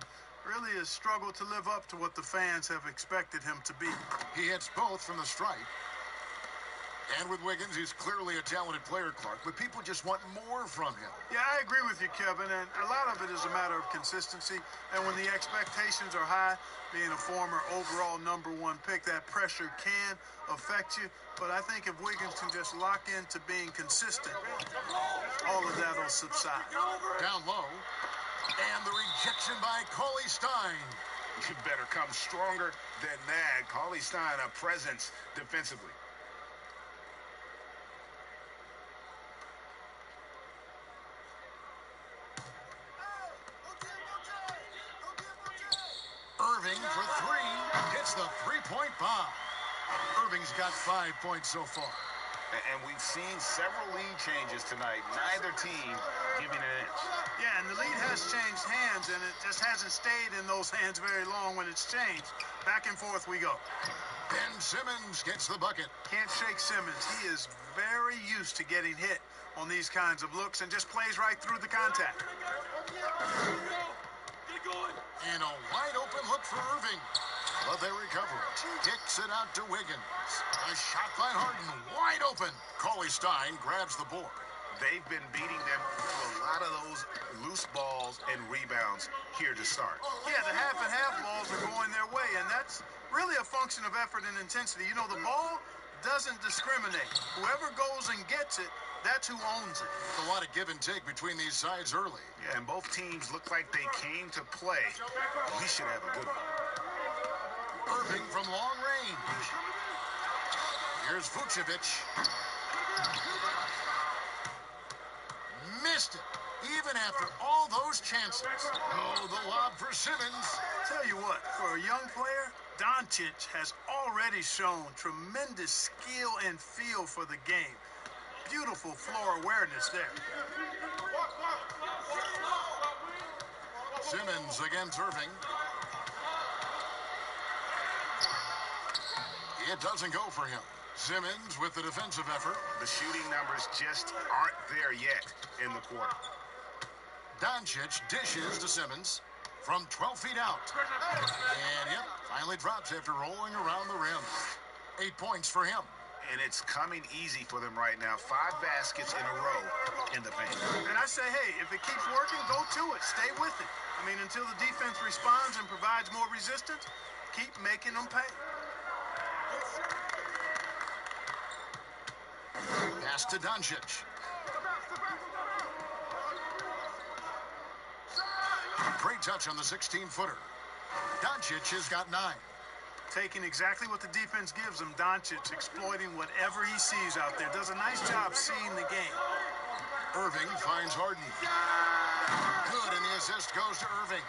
[SPEAKER 9] really has struggled to live up to what the fans have expected him to be.
[SPEAKER 2] He hits both from the stripe. And with Wiggins, he's clearly a talented player, Clark, but people just want more from him.
[SPEAKER 9] Yeah, I agree with you, Kevin, and a lot of it is a matter of consistency. And when the expectations are high, being a former overall #1 pick, that pressure can affect you. But I think if Wiggins can just lock into being consistent, all of that will subside.
[SPEAKER 2] Down low. And the rejection by Cauley Stein.
[SPEAKER 5] You better come stronger than that. Cauley Stein, a presence defensively.
[SPEAKER 2] Irving for 3. Hits the 3-point bomb. Irving's got 5 points so far.
[SPEAKER 5] And we've seen several lead changes tonight. Neither team giving an inch.
[SPEAKER 9] Yeah, and the lead has changed hands, and it just hasn't stayed in those hands very long when it's changed. Back and forth we go.
[SPEAKER 2] Ben Simmons gets the bucket.
[SPEAKER 9] Can't shake Simmons. He is very used to getting hit on these kinds of looks and just plays right through the contact.
[SPEAKER 2] And a wide open look for Irving. But they recover it. Kicks it out to Wiggins. A shot by Harden. Wide open. Cauley Stein grabs the board.
[SPEAKER 5] They've been beating them to a lot of those loose balls and rebounds here to start.
[SPEAKER 9] Yeah, the half and half balls are going their way, and that's really a function of effort and intensity. You know, the ball doesn't discriminate. Whoever goes and gets it, that's who owns it.
[SPEAKER 2] A lot of give and take between these sides early.
[SPEAKER 5] Yeah, and both teams look like they came to play. We should have a good one.
[SPEAKER 2] Irving from long range. Here's Vucevic. Missed it, even after all those chances. Oh, the lob for Simmons.
[SPEAKER 9] Tell you what, for a young player, Doncic has already shown tremendous skill and feel for the game. Beautiful floor awareness there.
[SPEAKER 2] Simmons against Irving. It doesn't go for him. Simmons with the defensive effort.
[SPEAKER 5] The shooting numbers just aren't there yet in the quarter.
[SPEAKER 2] Doncic dishes to Simmons from 12 feet out. And yep, finally drops after rolling around the rim. 8 points for him.
[SPEAKER 7] And it's coming easy for them right now. 5 baskets in a row in the paint.
[SPEAKER 9] And I say, hey, if it keeps working, go to it. Stay with it. I mean, until the defense responds and provides more resistance, keep making them pay.
[SPEAKER 2] Pass to Doncic. Great touch on the 16-footer. Doncic has got 9.
[SPEAKER 9] Taking exactly what the defense gives him, Doncic exploiting whatever he sees out there. Does a nice job seeing the game.
[SPEAKER 2] Irving finds Harden. Good, and the assist goes to Irving.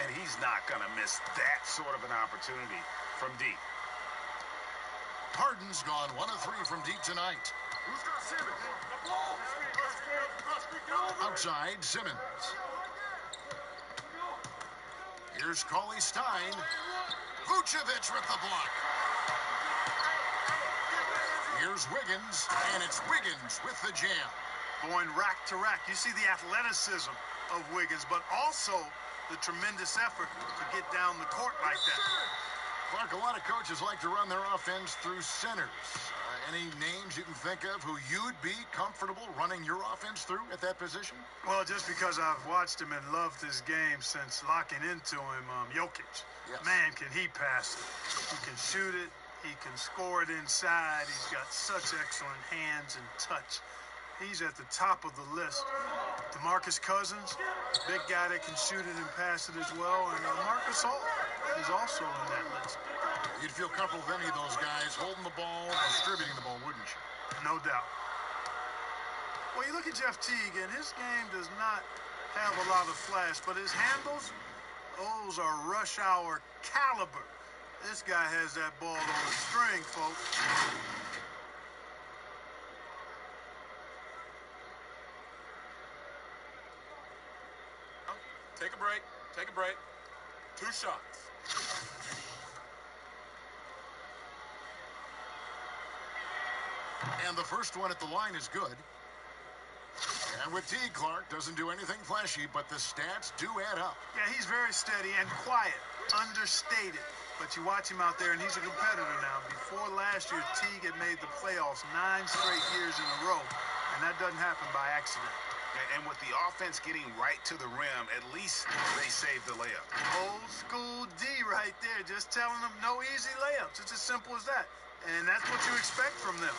[SPEAKER 7] And he's not going to miss that sort of an opportunity from deep.
[SPEAKER 2] Harden's gone 1 of 3 from deep tonight. Outside, Simmons. Here's Cauley Stein. Vucevic with the block. Here's Wiggins, and it's Wiggins with the jam.
[SPEAKER 9] Going rack to rack. You see the athleticism of Wiggins, but also the tremendous effort to get down the court like that.
[SPEAKER 2] Clark, a lot of coaches like to run their offense through centers. Any names you can think of who you'd be comfortable running your offense through at that position?
[SPEAKER 9] Well, just because I've watched him and loved his game since locking into him, Jokic.
[SPEAKER 2] Yes.
[SPEAKER 9] Man, can he pass it. He can shoot it. He can score it inside. He's got such excellent hands and touch. He's at the top of the list. DeMarcus Cousins, big guy that can shoot it and pass it as well. And Marcus All is also on that list.
[SPEAKER 2] You'd feel comfortable with any of those guys holding the ball, distributing the ball, wouldn't you?
[SPEAKER 9] No doubt. Well, you look at Jeff Teague, and his game does not have a lot of flash, but his handles, those are rush hour caliber. This guy has that ball on the string, folks.
[SPEAKER 1] Take a break. Take a break. 2 shots.
[SPEAKER 2] And the first one at the line is good. And with T, Clark doesn't do anything flashy, but the stats do add up.
[SPEAKER 9] Yeah, he's very steady and quiet, understated. But you watch him out there, and he's a competitor now. Before last year, Teague had made the playoffs 9 straight years in a row, and that doesn't happen by accident.
[SPEAKER 7] And with the offense getting right to the rim, at least they saved the layup.
[SPEAKER 9] Old school D right there, just telling them no easy layups. It's as simple as that. And that's what you expect from them.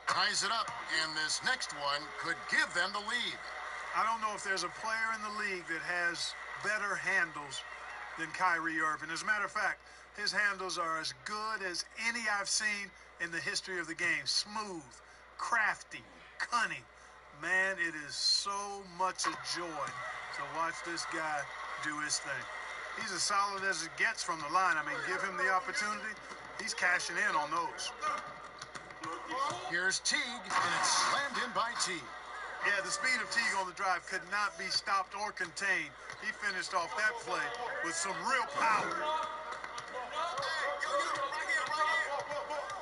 [SPEAKER 2] Ties it up, and this next one could give them the lead.
[SPEAKER 9] I don't know if there's a player in the league that has better handles than Kyrie Irving. As a matter of fact, his handles are as good as any I've seen in the history of the game. Smooth, crafty, cunning. Man, it is so much a joy to watch this guy do his thing. He's as solid as it gets from the line. I mean, give him the opportunity, he's cashing in on those.
[SPEAKER 2] Here's Teague, and it's slammed in by Teague.
[SPEAKER 9] Yeah, the speed of Teague on the drive could not be stopped or contained. He finished off that play with some real power.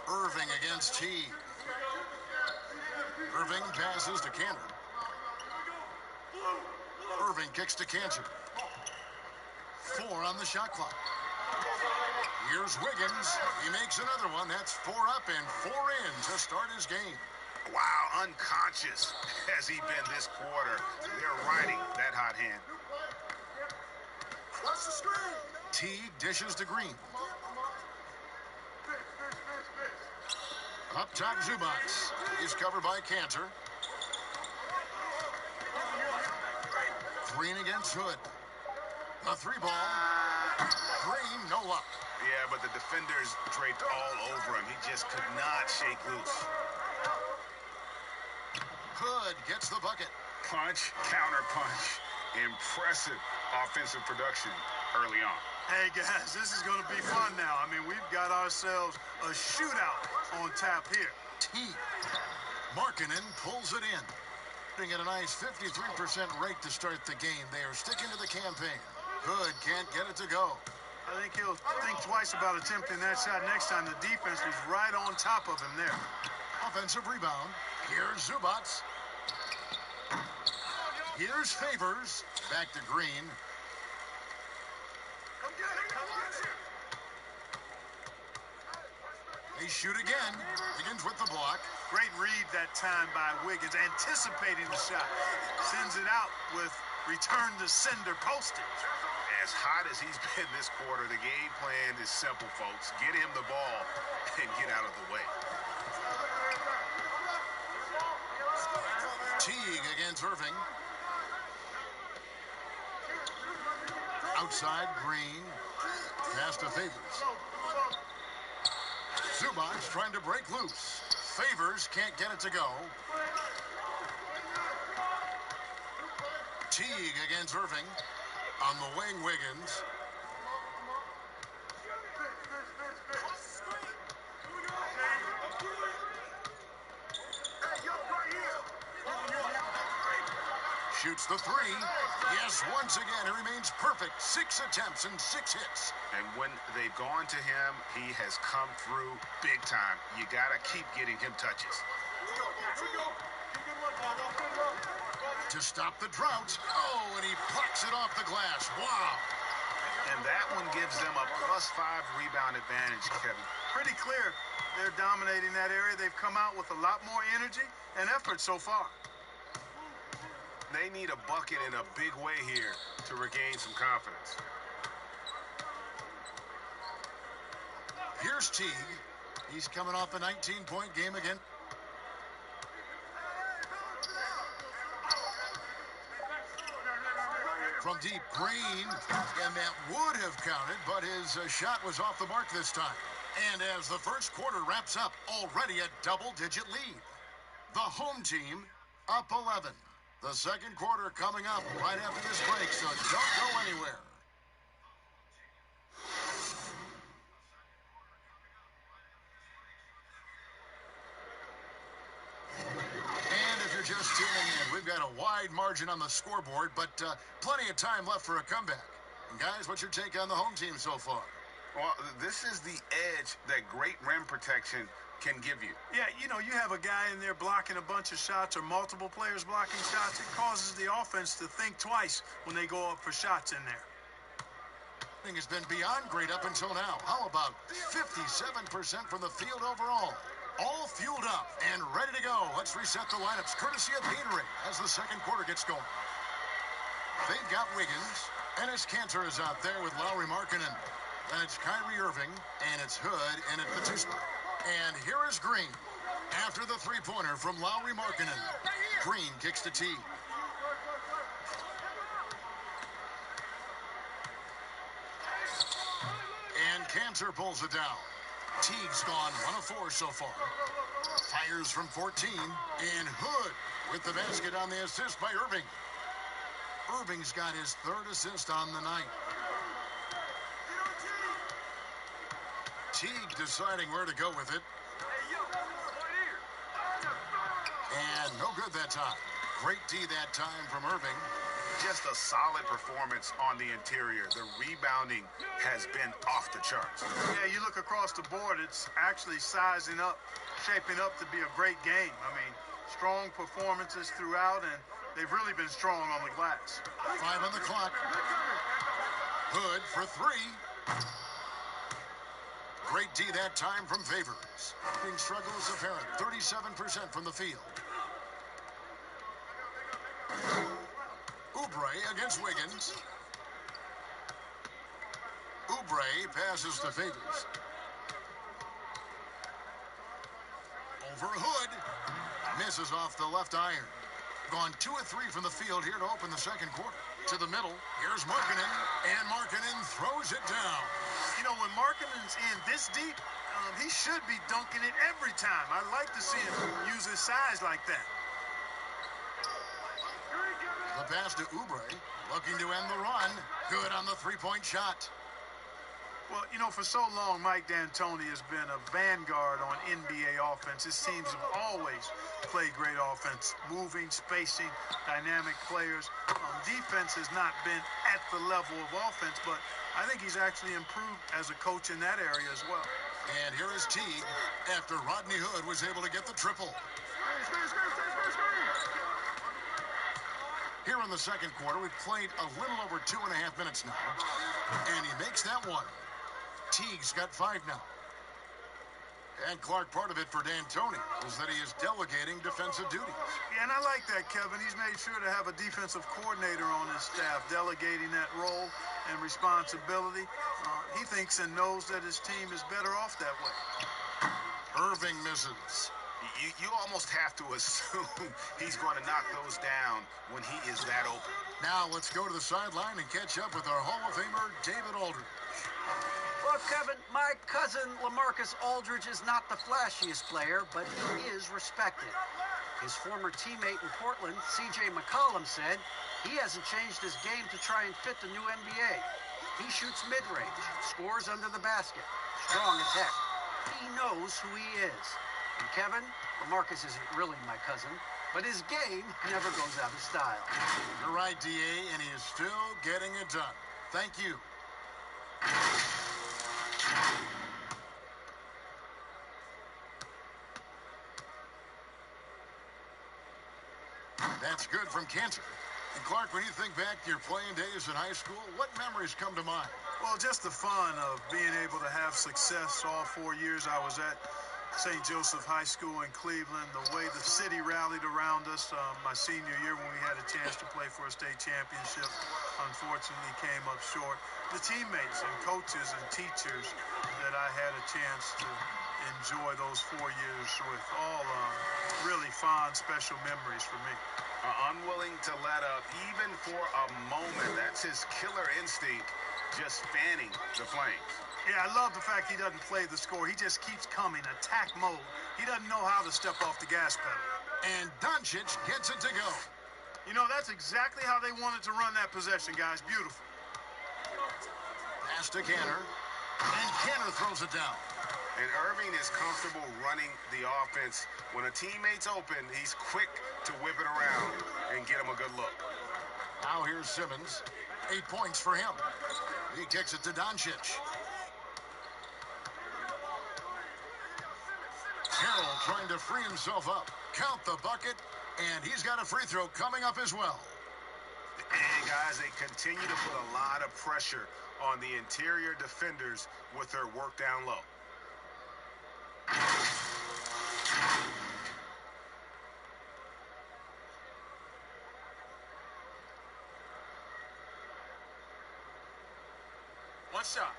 [SPEAKER 2] Irving against Teague. Irving passes to Cantor. Irving kicks to Cantor. 4 on the shot clock. Here's Wiggins. He makes another one. That's 4 up and 4 in to start his game.
[SPEAKER 7] Wow, unconscious has he been this quarter. They're riding that hot hand.
[SPEAKER 1] Cross the screen.
[SPEAKER 2] Teague dishes to Green. Up top, Zubac. He's covered by Cantor. Green against Hood. The 3 ball. Green, no luck.
[SPEAKER 7] Yeah, but the defenders draped all over him. He just could not shake loose.
[SPEAKER 2] Hood gets the bucket.
[SPEAKER 5] Punch, counter punch. Impressive offensive production early on.
[SPEAKER 9] Hey, guys, this is going to be fun now. I mean, we've got ourselves a shootout on tap here.
[SPEAKER 2] Teague Markkanen pulls it in. At a nice 53% rate to start the game. They are sticking to the campaign. Hood can't get it to go.
[SPEAKER 9] I think he'll think twice about attempting that shot next time. The defense was right on top of him there.
[SPEAKER 2] Offensive rebound. Here's Zubats. Here's Favors. Back to Green. They shoot again. Begins with the block.
[SPEAKER 9] Great read that time by Wiggins, anticipating the shot. Sends it out with return to sender postage.
[SPEAKER 7] As hot as he's been this quarter, the game plan is simple, folks. Get him the ball and get out of the way.
[SPEAKER 2] Teague against Irving. Outside, Green. Pass to Favors. Zubac trying to break loose. Favors can't get it to go. Teague against Irving. On the wing, Wiggins. Shoots the three. Yes, once again, he remains perfect. 6 attempts and 6 hits.
[SPEAKER 7] And when they've gone to him, he has come through big time. You got to keep getting him touches.
[SPEAKER 2] To stop the drought. Oh, and he plucks it off the glass. Wow.
[SPEAKER 7] And that one gives them a +5 rebound advantage, Kevin.
[SPEAKER 9] Pretty clear they're dominating that area. They've come out with a lot more energy and effort so far.
[SPEAKER 7] They need a bucket in a big way here to regain some confidence.
[SPEAKER 2] Here's Teague. He's coming off a 19-point game again. From deep, Green, and that would have counted, but his shot was off the mark this time. And as the first quarter wraps up, already a double-digit lead. The home team up 11. The second quarter coming up right after this break, so don't go anywhere. And if you're just tuning in, we've got a wide margin on the scoreboard, but plenty of time left for a comeback. And guys, what's your take on the home team so far?
[SPEAKER 7] Well, this is the edge that great rim protection can give you.
[SPEAKER 9] Yeah, you know, you have a guy in there blocking a bunch of shots or multiple players blocking shots. It causes the offense to think twice when they go up for shots in there.
[SPEAKER 2] Thing has been beyond great up until now. How about 57% from the field overall? All fueled up and ready to go. Let's reset the lineups courtesy of Gatorade as the second quarter gets going. They've got Wiggins, and his Cantor is out there with Lowry Markkanen. Then it's Kyrie Irving, and it's Hood, and it's the two-spot. And here is Green. After the three-pointer from Lowry Markkanen. Green kicks to Teague. And Cantor pulls it down. Teague's gone 1 of 4 so far. Fires from 14. And Hood with the basket on the assist by Irving. Irving's got his 3rd assist on the night. Teague deciding where to go with it. And no good that time. Great D that time from Irving.
[SPEAKER 7] Just a solid performance on the interior. The rebounding has been off the charts.
[SPEAKER 9] Yeah, you look across the board, it's actually sizing up, shaping up to be a great game. I mean, strong performances throughout, and they've really been strong on the glass.
[SPEAKER 2] 5 on the clock. Hood for 3. Great D that time from Favors. Being struggle is apparent. 37% from the field. Oubre against Wiggins. Oubre passes to Favors. Over Hood. Misses off the left iron. Gone 2 of 3 from the field here to open the second quarter. To the middle. Here's Markkanen. And Markkanen throws it down.
[SPEAKER 9] You know, when Markkanen's in this deep, he should be dunking it every time. I like to see him use his size like that.
[SPEAKER 2] The pass to Oubre, looking to end the run. Good on the three-point shot.
[SPEAKER 9] Well, you know, for so long, Mike D'Antoni has been a vanguard on NBA offense. His teams have always played great offense, moving, spacing, dynamic players. Defense has not been at the level of offense, but I think he's actually improved as a coach in that area as well.
[SPEAKER 2] And here is Teague after Rodney Hood was able to get the triple. Here in the second quarter, we've played a little over 2.5 minutes now, and he makes that one. Teague's got 5 now. And Clark, part of it for D'Antoni is that he is delegating defensive duties.
[SPEAKER 9] Yeah, and I like that, Kevin. He's made sure to have a defensive coordinator on his staff, delegating that role and responsibility. He thinks and knows that his team is better off that way.
[SPEAKER 2] Irving misses.
[SPEAKER 7] You almost have to assume he's going to knock those down when he is that open.
[SPEAKER 2] Now let's go to the sideline and catch up with our Hall of Famer, David Aldridge.
[SPEAKER 3] Well, Kevin, my cousin LaMarcus Aldridge is not the flashiest player, but he is respected. His former teammate in Portland, C.J. McCollum, said he hasn't changed his game to try and fit the new NBA. He shoots mid-range, scores under the basket, strong as heck. He knows who he is. And Kevin, LaMarcus isn't really my cousin, but his game never goes out of style.
[SPEAKER 2] You're right, D.A., and he is still getting it done. Thank you. That's good from Cantor. And Clark, when you think back to your playing days in high school, what memories come to mind?
[SPEAKER 9] Well, just the fun of being able to have success all 4 years I was at St. Joseph High School in Cleveland, the way the city rallied around us my senior year when we had a chance to play for a state championship. Unfortunately, came up short. The teammates and coaches and teachers that I had a chance to enjoy those 4 years with, all really fond, special memories for me.
[SPEAKER 7] Unwilling to let up even for a moment. That's his killer instinct, just fanning the flames.
[SPEAKER 9] Yeah, I love the fact he doesn't play the score. He just keeps coming, attack mode. He doesn't know how to step off the gas pedal.
[SPEAKER 2] And Doncic gets it to go.
[SPEAKER 9] You know, that's exactly how they wanted to run that possession, guys. Beautiful.
[SPEAKER 2] Pass to Cantor. And Cantor throws it down.
[SPEAKER 7] And Irving is comfortable running the offense. When a teammate's open, he's quick to whip it around and get him a good look.
[SPEAKER 2] Now here's Simmons. 8 points for him. He kicks it to Doncic. Harrell trying to free himself up. Count the bucket, and he's got a free throw coming up as well.
[SPEAKER 7] And guys, they continue to put a lot of pressure on the interior defenders with their work down low.
[SPEAKER 1] One shot.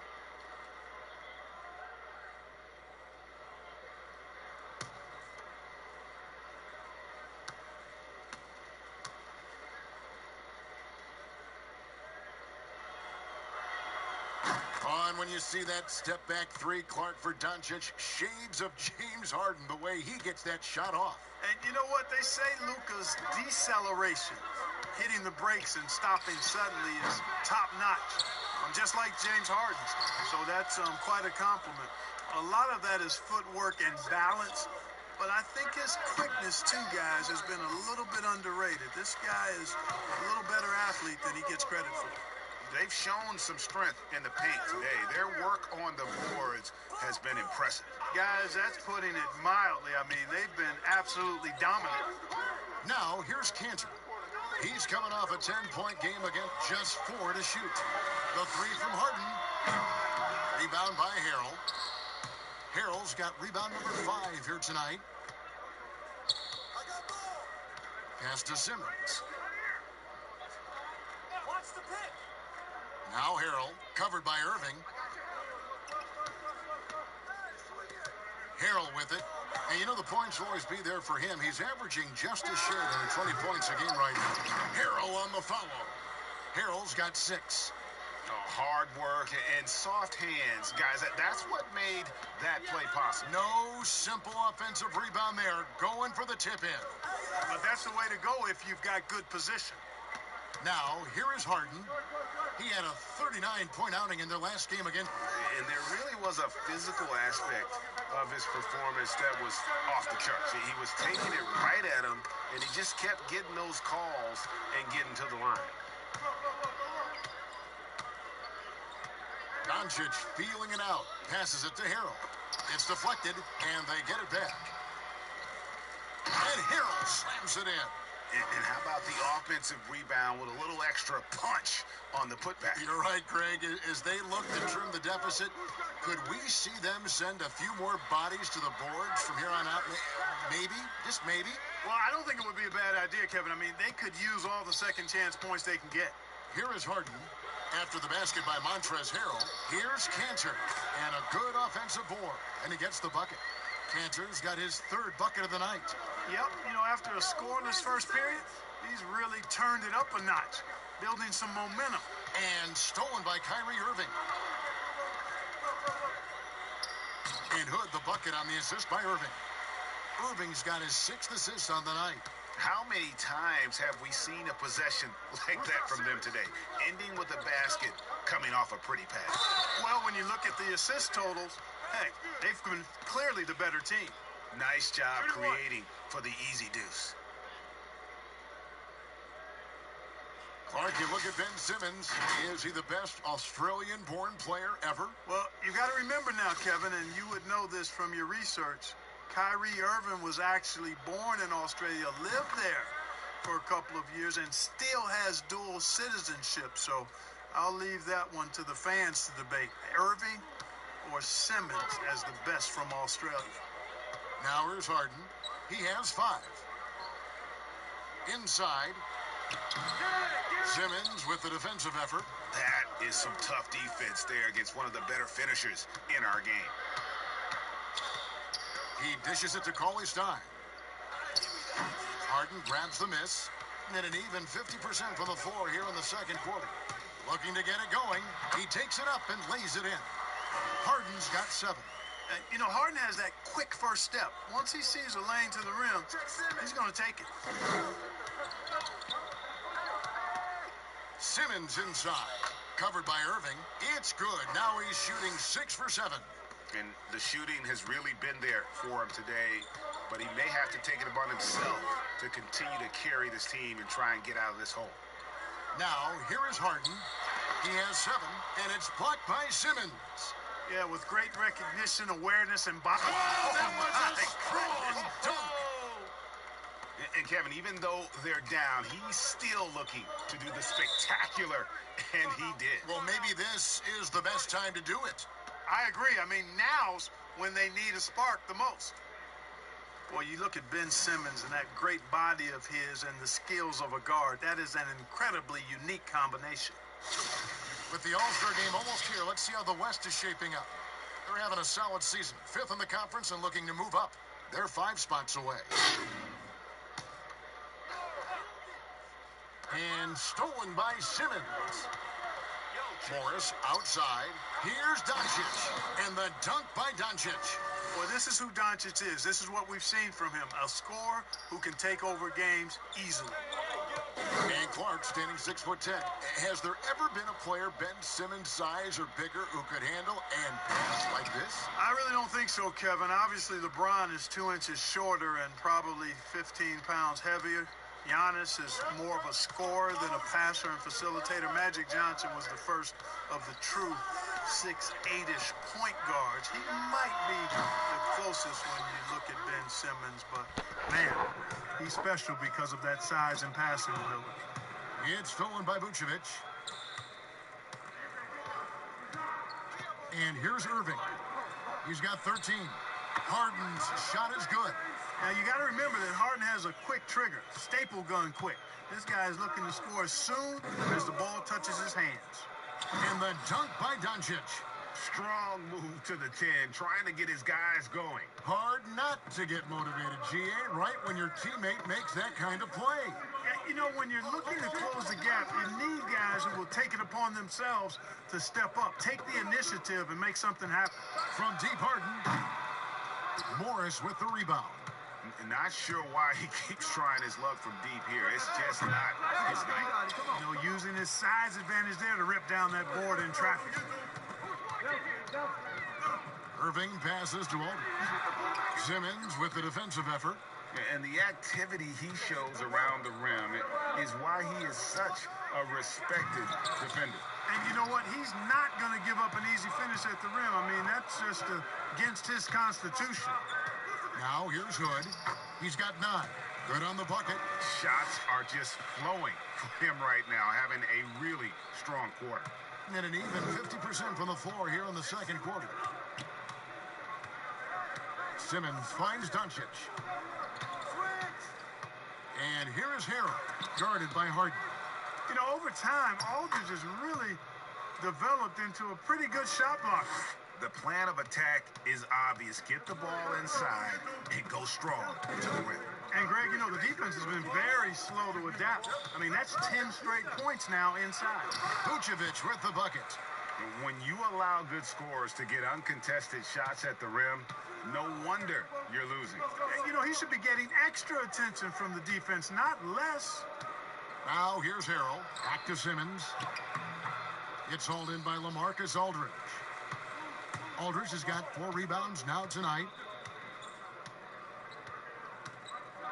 [SPEAKER 2] On when you see that step back three, Clark for Doncic, shades of James Harden, the way he gets that shot off.
[SPEAKER 9] And you know what they say, Luka's deceleration, hitting the brakes and stopping suddenly, is top-notch, just like James Harden's. So that's quite a compliment. A lot of that is footwork and balance, but I think his quickness, too, guys, has been a little bit underrated. This guy is a little better athlete than he gets credit for.
[SPEAKER 7] They've shown some strength in the paint today. Their work on the boards has been impressive.
[SPEAKER 9] Guys, that's putting it mildly. I mean, they've been absolutely dominant.
[SPEAKER 2] Now, here's Cantor. He's coming off a 10-point game against just 4 to shoot. The three from Harden. Rebound by Harrell. Harrell's got rebound number 5 here tonight. Pass to Simmons.
[SPEAKER 1] Watch the pick.
[SPEAKER 2] Now Harrell, covered by Irving. Harrell with it. And you know the points will always be there for him. He's averaging just a shade under 20 points a game right now. Harrell on the follow. Harrell's got 6.
[SPEAKER 7] Hard work and soft hands. Guys, that's what made that play possible.
[SPEAKER 2] No simple offensive rebound there. Going for the tip in.
[SPEAKER 9] But that's the way to go if you've got good position.
[SPEAKER 2] Now, here is Harden. He had a 39-point outing in their last game again.
[SPEAKER 7] And there really was a physical aspect of his performance that was off the charts. He was taking it right at him, and he just kept getting those calls and getting to the line.
[SPEAKER 2] Doncic feeling it out. Passes it to Harrell. It's deflected, and they get it back. And Harrell slams it in.
[SPEAKER 7] And how about the offensive rebound with a little extra punch on the putback?
[SPEAKER 2] You're right, Greg. As they look to trim the deficit, could we see them send a few more bodies to the boards from here on out? Maybe, just maybe.
[SPEAKER 9] Well, I don't think it would be a bad idea, Kevin. I mean, they could use all the second chance points they can get.
[SPEAKER 2] Here is Harden. After the basket by Montrezl Harrell, here's Cantor. And a good offensive board. And he gets the bucket. Cantor's got his third bucket of the night.
[SPEAKER 9] Yep, you know, after a scoreless first period, he's really turned it up a notch, building some momentum.
[SPEAKER 2] And stolen by Kyrie Irving. And Hood the bucket on the assist by Irving. Irving's got his 6th assist on the night.
[SPEAKER 7] How many times have we seen a possession like that from them today, ending with a basket coming off a pretty pass?
[SPEAKER 9] Well, when you look at the assist totals, hey, they've been clearly the better team.
[SPEAKER 7] Nice job creating for the easy deuce.
[SPEAKER 2] Clark, you look at Ben Simmons. Is he the best Australian-born player ever?
[SPEAKER 9] Well, you've got to remember now, Kevin, and you would know this from your research, Kyrie Irving was actually born in Australia, lived there for a couple of years, and still has dual citizenship. So I'll leave that one to the fans to debate. Irving or Simmons as the best from Australia.
[SPEAKER 2] Now here's Harden. He has 5. Inside. Simmons with the defensive effort.
[SPEAKER 7] That is some tough defense there against one of the better finishers in our game.
[SPEAKER 2] He dishes it to Cauley-Stein. Harden grabs the miss. And an even 50% from the floor here in the second quarter. Looking to get it going. He takes it up and lays it in. Harden's got 7.
[SPEAKER 9] You know, Harden has that quick first step. Once he sees a lane to the rim, he's going to take it.
[SPEAKER 2] Simmons inside. Covered by Irving. It's good. Now he's shooting 6 for 7.
[SPEAKER 7] And the shooting has really been there for him today, but he may have to take it upon himself to continue to carry this team and try and get out of this hole.
[SPEAKER 2] Now, here is Harden. He has 7, and it's blocked by Simmons.
[SPEAKER 9] Yeah, with great recognition, awareness, and body.
[SPEAKER 2] Oh, that was a strong dunk.
[SPEAKER 7] And Kevin, even though they're down, he's still looking to do the spectacular, and he did.
[SPEAKER 2] Well, maybe this is the best time to do it.
[SPEAKER 9] I agree. I mean, now's when they need a spark the most. Well, you look at Ben Simmons and that great body of his and the skills of a guard. That is an incredibly unique combination.
[SPEAKER 2] With the All-Star game almost here, let's see how the West is shaping up. They're having a solid season. 5th in the conference and looking to move up. They're 5 spots away. And stolen by Simmons. Morris outside. Here's Doncic. And the dunk by Doncic.
[SPEAKER 9] Well, this is who Doncic is. This is what we've seen from him. A scorer who can take over games easily.
[SPEAKER 2] And Clark standing 6'10". Has there ever been a player Ben Simmons' size or bigger who could handle and pass like this?
[SPEAKER 9] I really don't think so, Kevin. Obviously, LeBron is 2 inches shorter and probably 15 pounds heavier. Giannis is more of a scorer than a passer and facilitator. Magic Johnson was the first of the true 6'8"-ish point guards. He might be the closest when you look at Ben Simmons, but man, he's special because of that size and passing ability.
[SPEAKER 2] It's stolen by Vucevic. And here's Irving. He's got 13. Harden's shot is good.
[SPEAKER 9] Now, you got to remember that Harden has a quick trigger, staple gun quick. This guy is looking to score as soon as the ball touches his hands.
[SPEAKER 2] And the dunk by Doncic.
[SPEAKER 7] Strong move to the 10, trying to get his guys going.
[SPEAKER 2] Hard not to get motivated, GA, right when your teammate makes that kind of play.
[SPEAKER 9] Yeah, you know, when you're looking to close the gap, you need guys who will take it upon themselves to step up, take the initiative, and make something happen.
[SPEAKER 2] From deep, Harden. Morris with the rebound.
[SPEAKER 7] Not sure why he keeps trying his luck from deep here. It's just not his night.
[SPEAKER 9] You know, using his size advantage there to rip down that board in traffic.
[SPEAKER 2] Irving passes to Aldridge. Simmons with the defensive effort.
[SPEAKER 7] And the activity he shows around the rim is why he is such a respected defender.
[SPEAKER 9] And you know what? He's not going to give up an easy finish at the rim. I mean, that's just against his constitution.
[SPEAKER 2] Now here's Hood. He's got 9. Good on the bucket.
[SPEAKER 7] Shots are just flowing for him right now, having a really strong quarter.
[SPEAKER 2] And an even 50% from the floor here in the second quarter. Simmons finds Doncic. And here is Harrell, guarded by Harden.
[SPEAKER 9] You know, over time, Aldridge has really developed into a pretty good shot blocker.
[SPEAKER 7] The plan of attack is obvious. Get the ball inside and go strong to the rim.
[SPEAKER 9] And, Greg, you know, the defense has been very slow to adapt. I mean, that's 10 straight points now inside.
[SPEAKER 2] Vucevic with the bucket.
[SPEAKER 7] When you allow good scorers to get uncontested shots at the rim, no wonder you're losing.
[SPEAKER 9] You know, he should be getting extra attention from the defense, not less.
[SPEAKER 2] Now here's Harrell. Back to Simmons. It's hauled in by LaMarcus Aldridge. Aldridge has got 4 rebounds now tonight.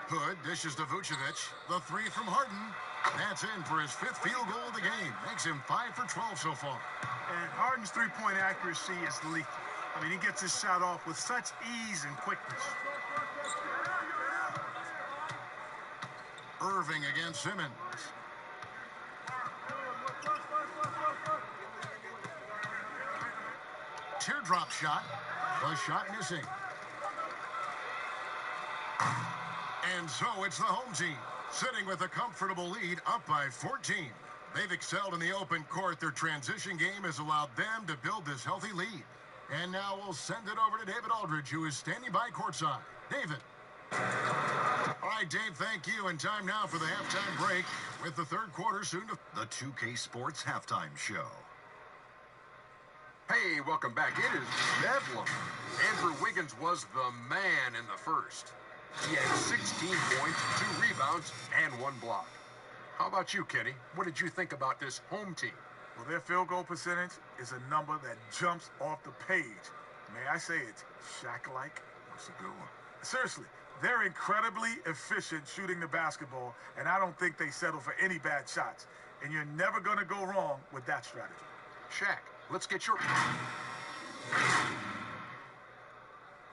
[SPEAKER 2] Hood dishes to Vucevic. The 3 from Harden. That's in for his 5th field goal of the game. Makes him 5 for 12 so far.
[SPEAKER 9] And Harden's three-point accuracy is lethal. I mean, he gets his shot off with such ease and quickness.
[SPEAKER 2] Irving against Simmons. Teardrop shot. The shot missing. And so it's the home team, sitting with a comfortable lead, up by 14. They've excelled in the open court. Their transition game has allowed them to build this healthy lead. And now we'll send it over to David Aldridge, who is standing by courtside. David. All right, Dave, thank you. And time now for the halftime break with the third quarter soon to...
[SPEAKER 10] The 2K Sports Halftime Show.
[SPEAKER 8] Hey, welcome back. It is Bedlam. Andrew Wiggins was the man in the first. He had 16 points, 2 rebounds, and 1 block. How about you, Kenny? What did you think about this home team?
[SPEAKER 4] Well, their field goal percentage is a number that jumps off the page. May I say it, Shaq-like?
[SPEAKER 2] That's a good one.
[SPEAKER 4] Seriously, they're incredibly efficient shooting the basketball, and I don't think they settle for any bad shots. And you're never going to go wrong with that strategy.
[SPEAKER 8] Shaq, let's get your...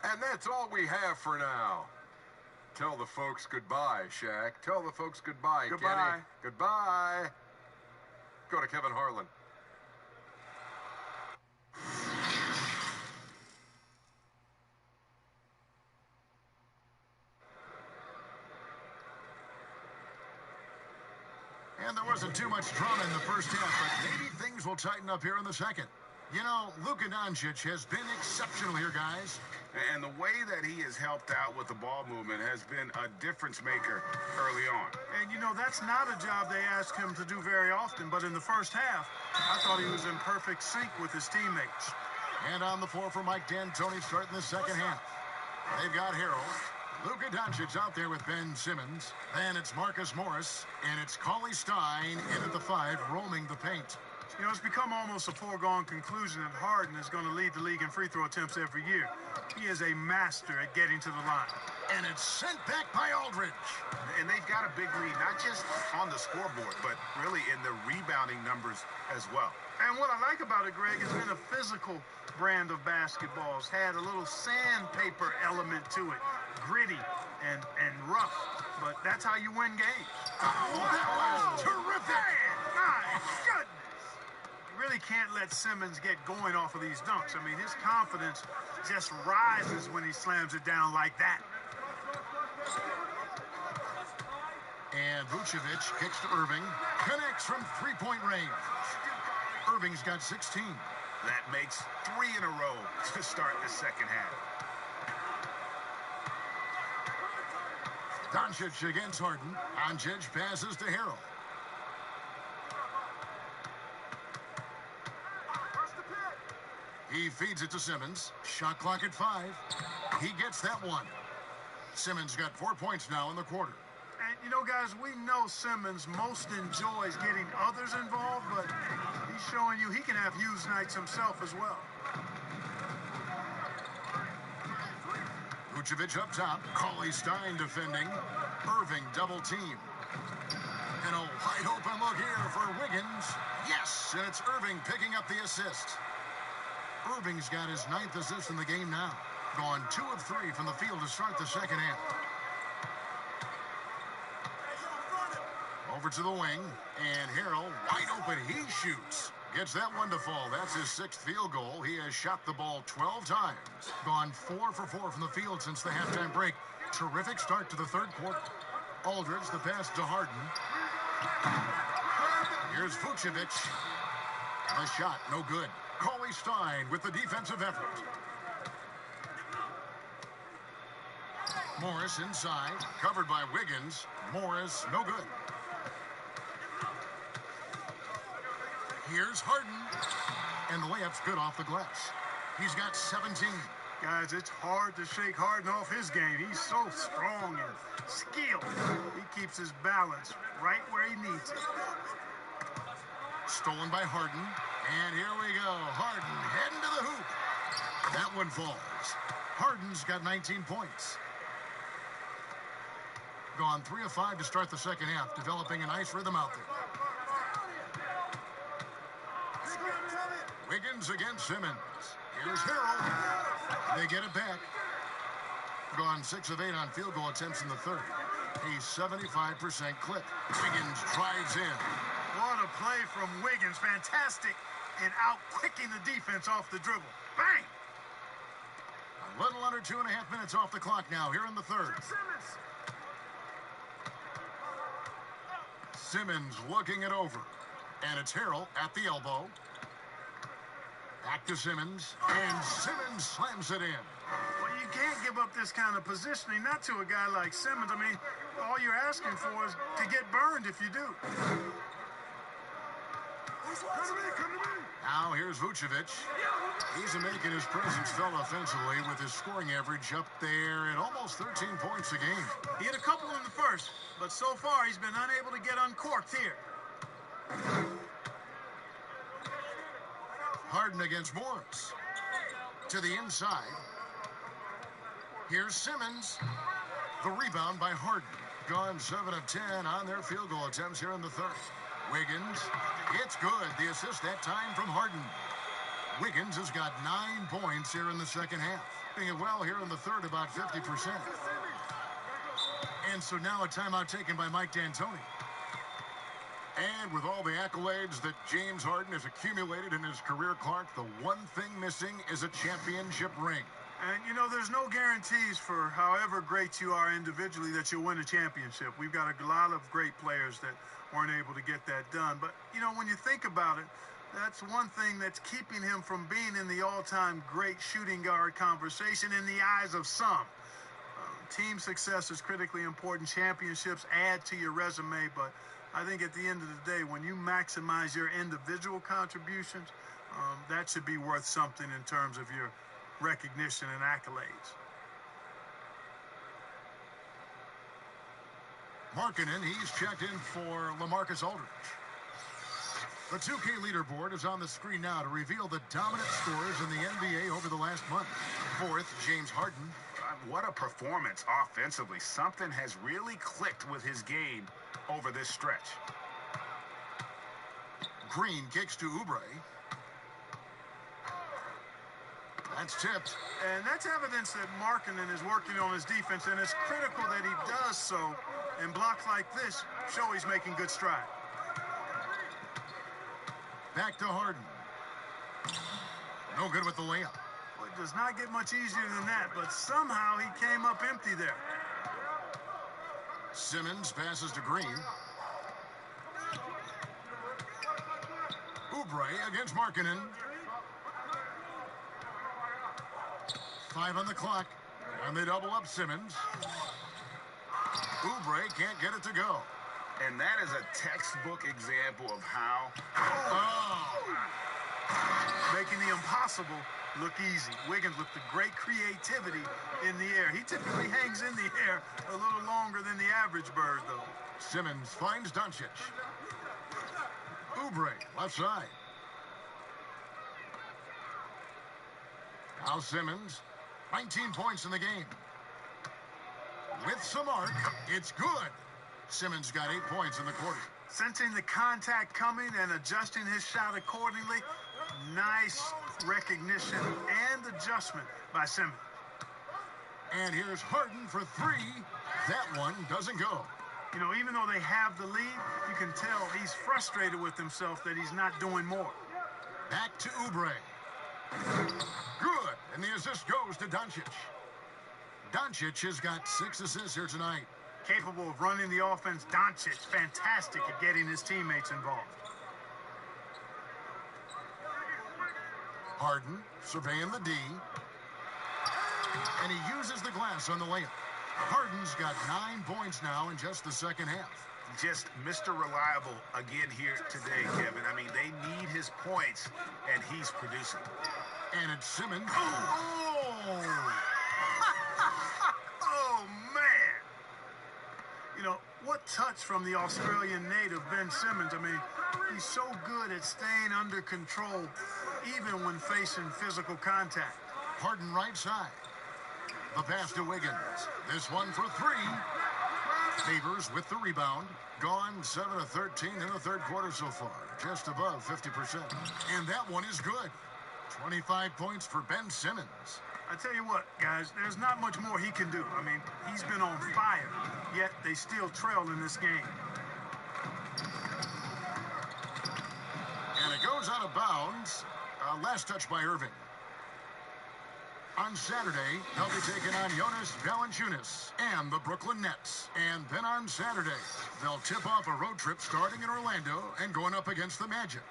[SPEAKER 8] And that's all we have for now. Tell the folks goodbye, Shaq. Tell the folks goodbye,
[SPEAKER 4] Goodbye.
[SPEAKER 8] Kenny. Goodbye. Go to Kevin Harlan.
[SPEAKER 2] And there wasn't too much drama in the first half, but maybe things will tighten up here in the second. You know, Luka Doncic has been exceptional here, guys.
[SPEAKER 7] And the way that he has helped out with the ball movement has been a difference maker early on.
[SPEAKER 9] And, you know, that's not a job they ask him to do very often, but in the first half, I thought he was in perfect sync with his teammates.
[SPEAKER 2] And on the floor for Mike D'Antoni starting the second half. They've got Harrell. Luka Doncic out there with Ben Simmons. Then it's Marcus Morris, and it's Cauley Stein in at the 5, roaming the paint.
[SPEAKER 9] You know, it's become almost a foregone conclusion that Harden is going to lead the league in free throw attempts every year. He is a master at getting to the line.
[SPEAKER 2] And it's sent back by Aldridge.
[SPEAKER 7] And they've got a big lead, not just on the scoreboard, but really in the rebounding numbers as well.
[SPEAKER 9] And what I like about it, Greg, has been a physical brand of basketball. It's had a little sandpaper element to it, gritty and rough. But that's how you win games.
[SPEAKER 2] Oh, that was terrific.
[SPEAKER 9] My goodness. You really can't let Simmons get going off of these dunks. I mean, his confidence just rises when he slams it down like that.
[SPEAKER 2] And Vucevic kicks to Irving. Connects from three-point range. Irving's got 16.
[SPEAKER 7] That makes 3 in a row to start the second half.
[SPEAKER 2] Doncic against Harden. Doncic passes to Harrell. He feeds it to Simmons. Shot clock at 5. He gets that one. Simmons got 4 points now in the quarter.
[SPEAKER 9] And, you know, guys, we know Simmons most enjoys getting others involved, but he's showing you he can have huge nights himself as well.
[SPEAKER 2] Vucevic up top. Cauley Stein defending. Irving double team. And a wide open look here for Wiggins. Yes, and it's Irving picking up the assist. Irving's got his 9th assist in the game now. Gone 2 of 3 from the field to start the second half. Over to the wing, and Harrell wide open. He shoots. Gets that one to fall. That's his 6th field goal. He has shot the ball 12 times. Gone 4 for 4 from the field since the halftime break. Terrific start to the third quarter. Aldridge, the pass to Harden. Here's Vucevic. A shot, no good. Cauley Stein with the defensive effort. Morris inside, covered by Wiggins. Morris, no good. Here's Harden. And the layup's good off the glass. He's got 17.
[SPEAKER 9] Guys, it's hard to shake Harden off his game. He's so strong and skilled. He keeps his balance right where he needs it.
[SPEAKER 2] Stolen by Harden. And here we go. Harden heading to the hoop. That one falls. Harden's got 19 points. Gone 3 of 5 to start the second half, developing a nice rhythm out there. Wiggins against Simmons. Here's Harrell. They get it back. Gone 6 of 8 on field goal attempts in the third. A 75% clip. Wiggins drives in.
[SPEAKER 9] What a play from Wiggins. Fantastic in out-quicking the defense off the dribble. Bang!
[SPEAKER 2] A little under 2.5 minutes off the clock now here in the third. Simmons looking it over. And it's Harrell at the elbow. Back to Simmons. And Simmons slams it in.
[SPEAKER 9] Well, you can't give up this kind of positioning, not to a guy like Simmons. I mean, all you're asking for is to get burned if you do.
[SPEAKER 2] Now here's Vucevic. He's making his presence felt offensively with his scoring average up there at almost 13 points a game.
[SPEAKER 9] He hit a couple in the first, but so far he's been unable to get uncorked here.
[SPEAKER 2] Harden against Morris. To the inside. Here's Simmons. The rebound by Harden. Gone 7 of 10 on their field goal attempts here in the third. Wiggins. It's good. The assist that time from Harden. Wiggins has got 9 points here in the second half. Doing it well here in the third, about 50%. And so now a timeout taken by Mike D'Antoni. And with all the accolades that James Harden has accumulated in his career, Clark, the one thing missing is a championship ring.
[SPEAKER 9] And, you know, there's no guarantees for however great you are individually that you'll win a championship. We've got a lot of great players that weren't able to get that done. But, you know, when you think about it, that's one thing that's keeping him from being in the all-time great shooting guard conversation in the eyes of some. Team success is critically important. Championships add to your resume, but I think at the end of the day, when you maximize your individual contributions, that should be worth something in terms of your recognition and accolades.
[SPEAKER 2] Markkanen, he's checked in for LaMarcus Aldridge. The 2K leaderboard is on the screen now to reveal the dominant scores in the NBA over the last month. 4th, James Harden.
[SPEAKER 7] What a performance offensively. Something has really clicked with his game over this stretch.
[SPEAKER 2] Green kicks to Oubre. That's tipped.
[SPEAKER 9] And that's evidence that Markkanen is working on his defense, and it's critical that he does so. And blocks like this show he's making good stride.
[SPEAKER 2] Back to Harden. No good with the layup.
[SPEAKER 9] Well, it does not get much easier than that, but somehow he came up empty there.
[SPEAKER 2] Simmons passes to Green. Oubre against Markkanen. 5 on the clock, and they double up Simmons. Oubre can't get it to go.
[SPEAKER 7] And that is a textbook example of how...
[SPEAKER 9] Making the impossible look easy. Wiggins with the great creativity in the air. He typically hangs in the air a little longer than the average bird, though.
[SPEAKER 2] Simmons finds Doncic. Oubre, left side. Now Simmons, 19 points in the game. With some arc, it's good. Simmons got 8 points in the quarter.
[SPEAKER 9] Sensing the contact coming and adjusting his shot accordingly. Nice recognition and adjustment by Simmons.
[SPEAKER 2] And here's Harden for three. That one doesn't go.
[SPEAKER 9] You know, even though they have the lead, you can tell he's frustrated with himself that he's not doing more.
[SPEAKER 2] Back to Oubre. Good. And the assist goes to Doncic. Doncic has got 6 assists here tonight.
[SPEAKER 9] Capable of running the offense, Doncic, fantastic at getting his teammates involved.
[SPEAKER 2] Harden surveying the D. And he uses the glass on the layup. Harden's got 9 points now in just the second half.
[SPEAKER 7] Just Mr. Reliable again here today, Kevin. I mean, they need his points, and he's producing.
[SPEAKER 2] And it's Simmons. Oh!
[SPEAKER 9] Oh, man! You know, what touch from the Australian native, Ben Simmons. I mean, he's so good at staying under control, even when facing physical contact.
[SPEAKER 2] Harden right side. The pass to Wiggins. This one for three. Favors with the rebound. Gone 7 of 13 in the third quarter so far. Just above 50%. And that one is good. 25 points for Ben Simmons.
[SPEAKER 9] I tell you what, guys, there's not much more he can do. I mean, he's been on fire, yet they still trail in this game.
[SPEAKER 2] And it goes out of bounds. Last touch by Irving. On Saturday, they'll be taking on Jonas Valanciunas and the Brooklyn Nets. And then on Saturday, they'll tip off a road trip starting in Orlando and going up against the Magic.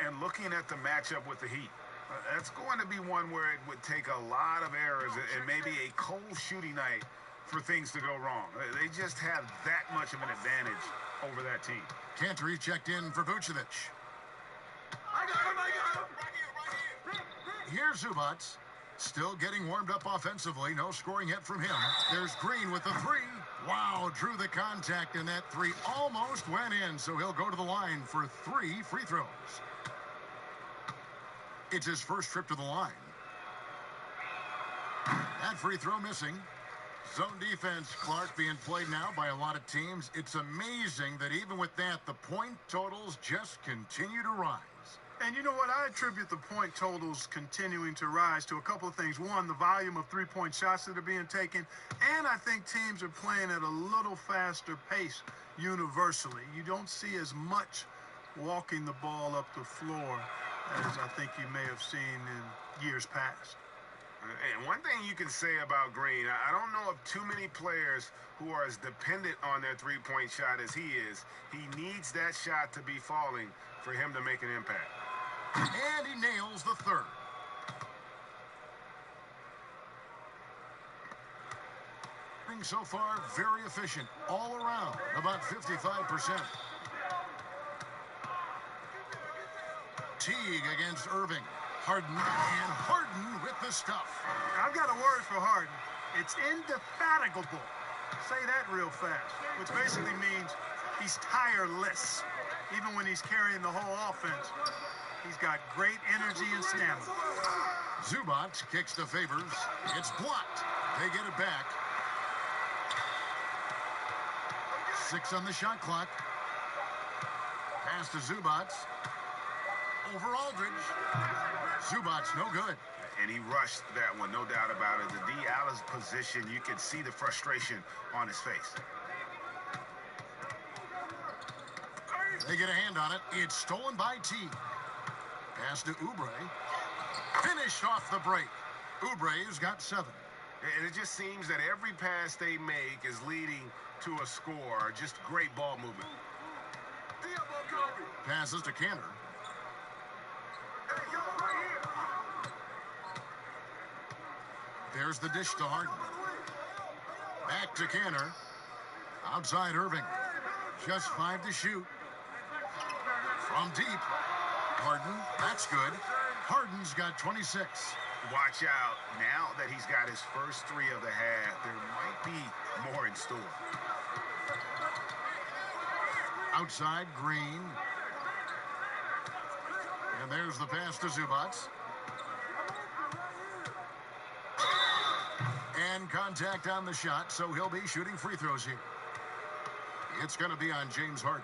[SPEAKER 7] And looking at the matchup with the Heat, that's going to be one where it would take a lot of errors and maybe a cold shooting night for things to go wrong. They just have that much of an advantage over that team.
[SPEAKER 2] Cantor checked in for Vucevic.
[SPEAKER 1] I got him!
[SPEAKER 2] Here's Zubac. Still getting warmed up offensively. No scoring yet from him. There's Green with the three. Wow, drew the contact, and that three almost went in, so he'll go to the line for 3 free throws. It's his first trip to the line. That free throw missing. Zone defense, Clark, being played now by a lot of teams. It's amazing that even with that, the point totals just continue to rise.
[SPEAKER 9] And you know what? I attribute the point totals continuing to rise to a couple of things. One, the volume of three-point shots that are being taken. And I think teams are playing at a little faster pace universally. You don't see as much walking the ball up the floor as I think you may have seen in years past.
[SPEAKER 7] And one thing you can say about Green, I don't know of too many players who are as dependent on their three-point shot as he is. He needs that shot to be falling for him to make an impact.
[SPEAKER 2] And he nails the third. So far, very efficient all around, about 55%. Teague against Irving. Harden, and Harden with the stuff.
[SPEAKER 9] I've got a word for Harden. It's indefatigable. Say that real fast, which basically means he's tireless. Even when he's carrying the whole offense, he's got great energy and stamina.
[SPEAKER 2] Zubac kicks to Favors. It's blocked. They get it back. 6 on the shot clock. Pass to Zubac. Over Aldridge. Zubac, no good.
[SPEAKER 7] And he rushed that one, no doubt about it. The D out of position, you can see the frustration on his face.
[SPEAKER 2] They get a hand on it. It's stolen by Teague. Pass to Oubre. Finished off the break. Oubre's got 7.
[SPEAKER 7] And it just seems that every pass they make is leading to a score. Just great ball movement.
[SPEAKER 2] Passes to Cantor. There's the dish to Harden. Back to Cantor. Outside Irving. Just 5 to shoot. From deep. Harden, that's good. Harden's got 26.
[SPEAKER 7] Watch out. Now that he's got his first three of the half, there might be more in store.
[SPEAKER 2] Outside, Green. And there's the pass to Zubats. And contact on the shot, so he'll be shooting free throws here. It's going to be on James Harden.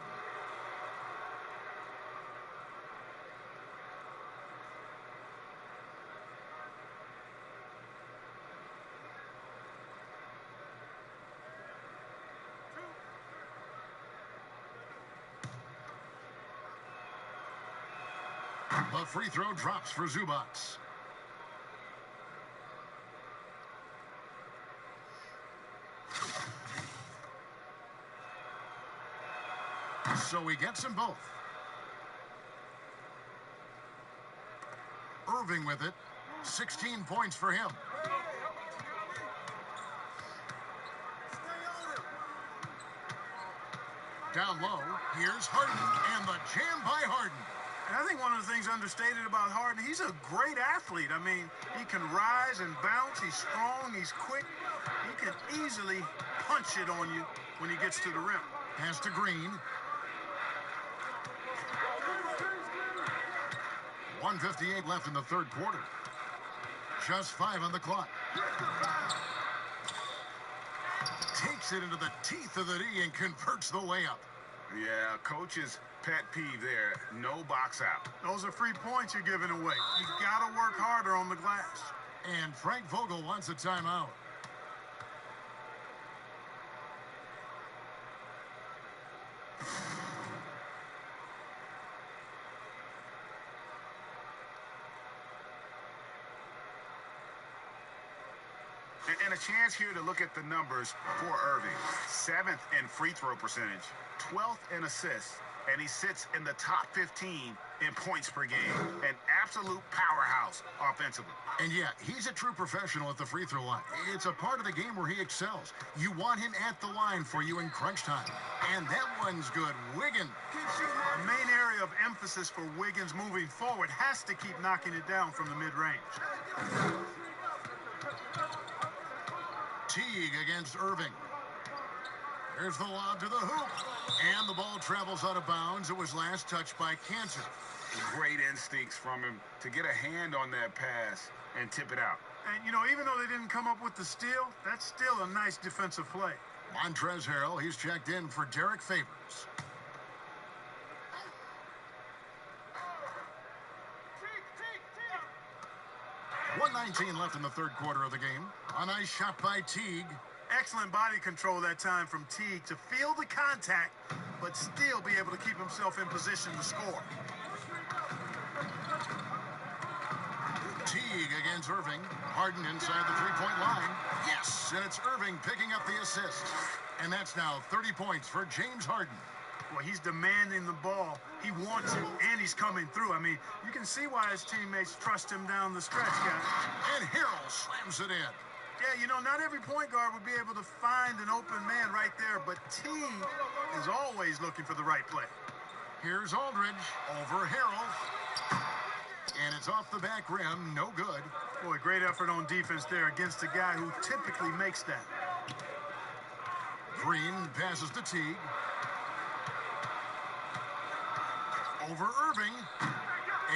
[SPEAKER 2] The free throw drops for Zubats. So he gets them both. Irving with it. 16 points for him. Down low, here's Harden, and the jam by Harden.
[SPEAKER 9] And I think one of the things understated about Harden, he's a great athlete. I mean, he can rise and bounce. He's strong. He's quick. He can easily punch it on you when he gets to the rim.
[SPEAKER 2] Pass to Green. 1:58 left in the third quarter. Just 5 on the clock. Takes it into the teeth of the D and converts the layup.
[SPEAKER 7] Yeah, coach's pet peeve there. No box out.
[SPEAKER 9] Those are free points you're giving away. You got to work harder on the glass.
[SPEAKER 2] And Frank Vogel wants a timeout.
[SPEAKER 7] And a chance here to look at the numbers for Irving. 7th in free throw percentage, 12th in assists, and he sits in the top 15 in points per game. An absolute powerhouse offensively.
[SPEAKER 2] And yeah, he's a true professional at the free throw line. It's a part of the game where he excels. You want him at the line for you in crunch time. And that one's good. Wiggins.
[SPEAKER 9] The main area of emphasis for Wiggins moving forward has to keep knocking it down from the mid-range.
[SPEAKER 2] Teague against Irving. There's the lob to the hoop. And the ball travels out of bounds. It was last touched by Cantor.
[SPEAKER 7] Great instincts from him to get a hand on that pass and tip it out.
[SPEAKER 9] And, you know, even though they didn't come up with the steal, that's still a nice defensive play.
[SPEAKER 2] Montrezl Harrell, he's checked in for Derek Favors. .119 left in the third quarter of the game. A nice shot by Teague.
[SPEAKER 9] Excellent body control that time from Teague to feel the contact, but still be able to keep himself in position to score.
[SPEAKER 2] Teague against Irving. Harden inside the three-point line. Yes, and it's Irving picking up the assist. And that's now 30 points for James Harden.
[SPEAKER 9] Well, he's demanding the ball. He wants it, and he's coming through. I mean, you can see why his teammates trust him down the stretch, guys.
[SPEAKER 2] And Harrell slams it in.
[SPEAKER 9] Yeah, you know, not every point guard would be able to find an open man right there, but Teague is always looking for the right play.
[SPEAKER 2] Here's Aldridge over Harrell. And it's off the back rim, no good.
[SPEAKER 9] Boy, great effort on defense there against a guy who typically makes that.
[SPEAKER 2] Green passes to Teague. Over Irving.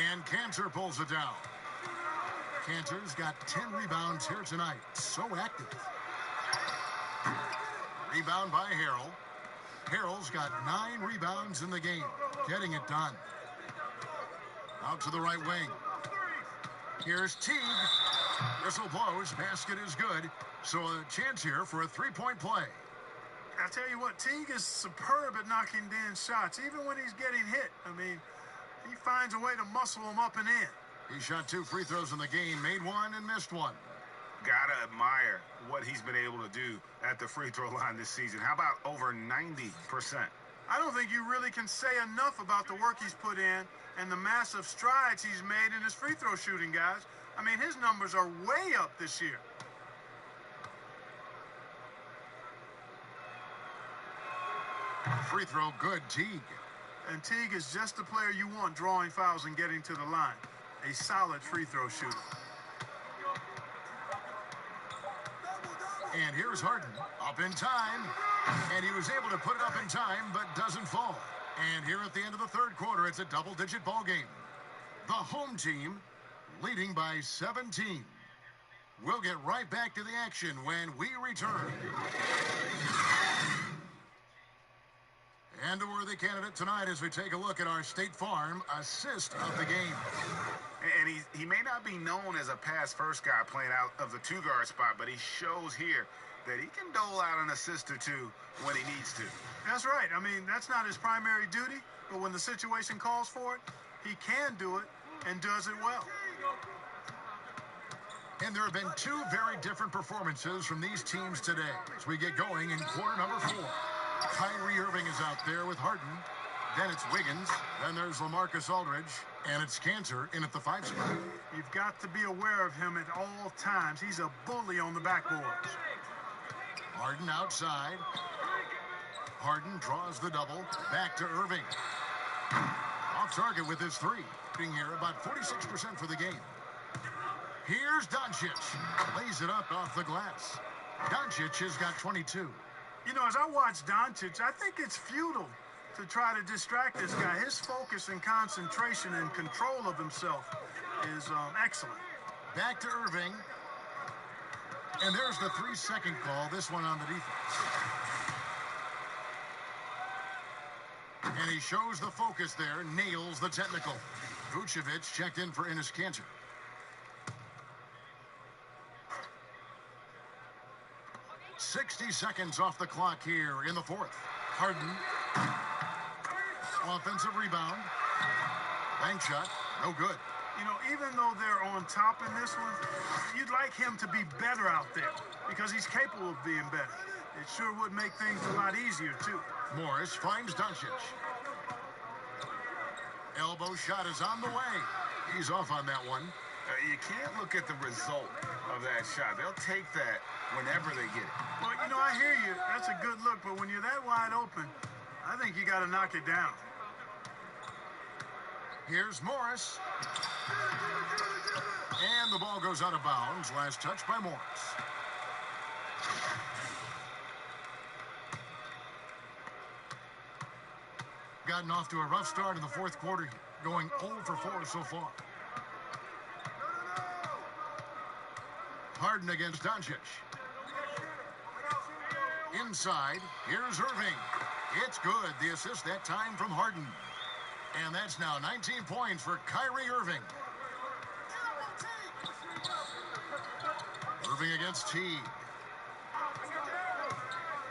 [SPEAKER 2] And Cantor pulls it down. Cantor's got 10 rebounds here tonight. So active. Rebound by Harrell. Harrell's got 9 rebounds in the game. Getting it done. Out to the right wing. Here's Teague. Whistle blows. Basket is good. So a chance here for a three-point play.
[SPEAKER 9] I'll tell you what, Teague is superb at knocking down shots, even when he's getting hit. I mean, he finds a way to muscle him up and in.
[SPEAKER 2] He shot 2 free throws in the game, made 1 and missed 1.
[SPEAKER 7] Gotta admire what he's been able to do at the free throw line this season. How about over 90%?
[SPEAKER 9] I don't think you really can say enough about the work he's put in and the massive strides he's made in his free throw shooting, guys. I mean, his numbers are way up this year.
[SPEAKER 2] Free throw good, Teague.
[SPEAKER 9] And Teague is just the player you want drawing fouls and getting to the line. A solid free throw shooter.
[SPEAKER 2] And here's Harden, up in time. And he was able to put it up in time, but doesn't fall. And here at the end of the third quarter, it's a double-digit ball game. The home team leading by 17. We'll get right back to the action when we return. And a worthy candidate tonight as we take a look at our State Farm assist of the game.
[SPEAKER 7] And he may not be known as a pass-first guy playing out of the two-guard spot, but he shows here that he can dole out an assist or two when he needs to.
[SPEAKER 9] That's right. I mean, that's not his primary duty, but when the situation calls for it, he can do it and does it well.
[SPEAKER 2] And there have been two very different performances from these teams today as we get going in quarter number 4. Kyrie Irving is out there with Harden. Then it's Wiggins. Then there's LaMarcus Aldridge. And it's Cantor in at the 5 spot.
[SPEAKER 9] You've got to be aware of him at all times. He's a bully on the backboards.
[SPEAKER 2] Harden outside. Harden draws the double. Back to Irving. Off target with his 3. Here about 46% for the game. Here's Doncic. Lays it up off the glass. Doncic has got 22.
[SPEAKER 9] You know, as I watch Doncic, I think it's futile to try to distract this guy. His focus and concentration and control of himself is excellent.
[SPEAKER 2] Back to Irving. And there's the 3-second call, this one on the defense. And he shows the focus there, nails the technical. Vucevic checked in for Enes Kanter. "60 seconds off the clock here in the fourth. Harden. Offensive rebound. Bank shot. No good.
[SPEAKER 9] You know, even though they're on top in this one, you'd like him to be better out there because he's capable of being better. It sure would make things a lot easier, too.
[SPEAKER 2] Morris finds Doncic. Elbow shot is on the way. He's off on that one.
[SPEAKER 7] You can't look at the result of that shot. They'll take that whenever they get it.
[SPEAKER 9] Well, you know, I hear you. That's a good look, but when you're that wide open, I think you got to knock it down.
[SPEAKER 2] Here's Morris. And the ball goes out of bounds. Last touch by Morris. Gotten off to a rough start in the fourth quarter, going 0 for 4 so far. Harden against Doncic. Inside, here's Irving. It's good. The assist that time from Harden. And that's now 19 points for Kyrie Irving. Irving against Teague.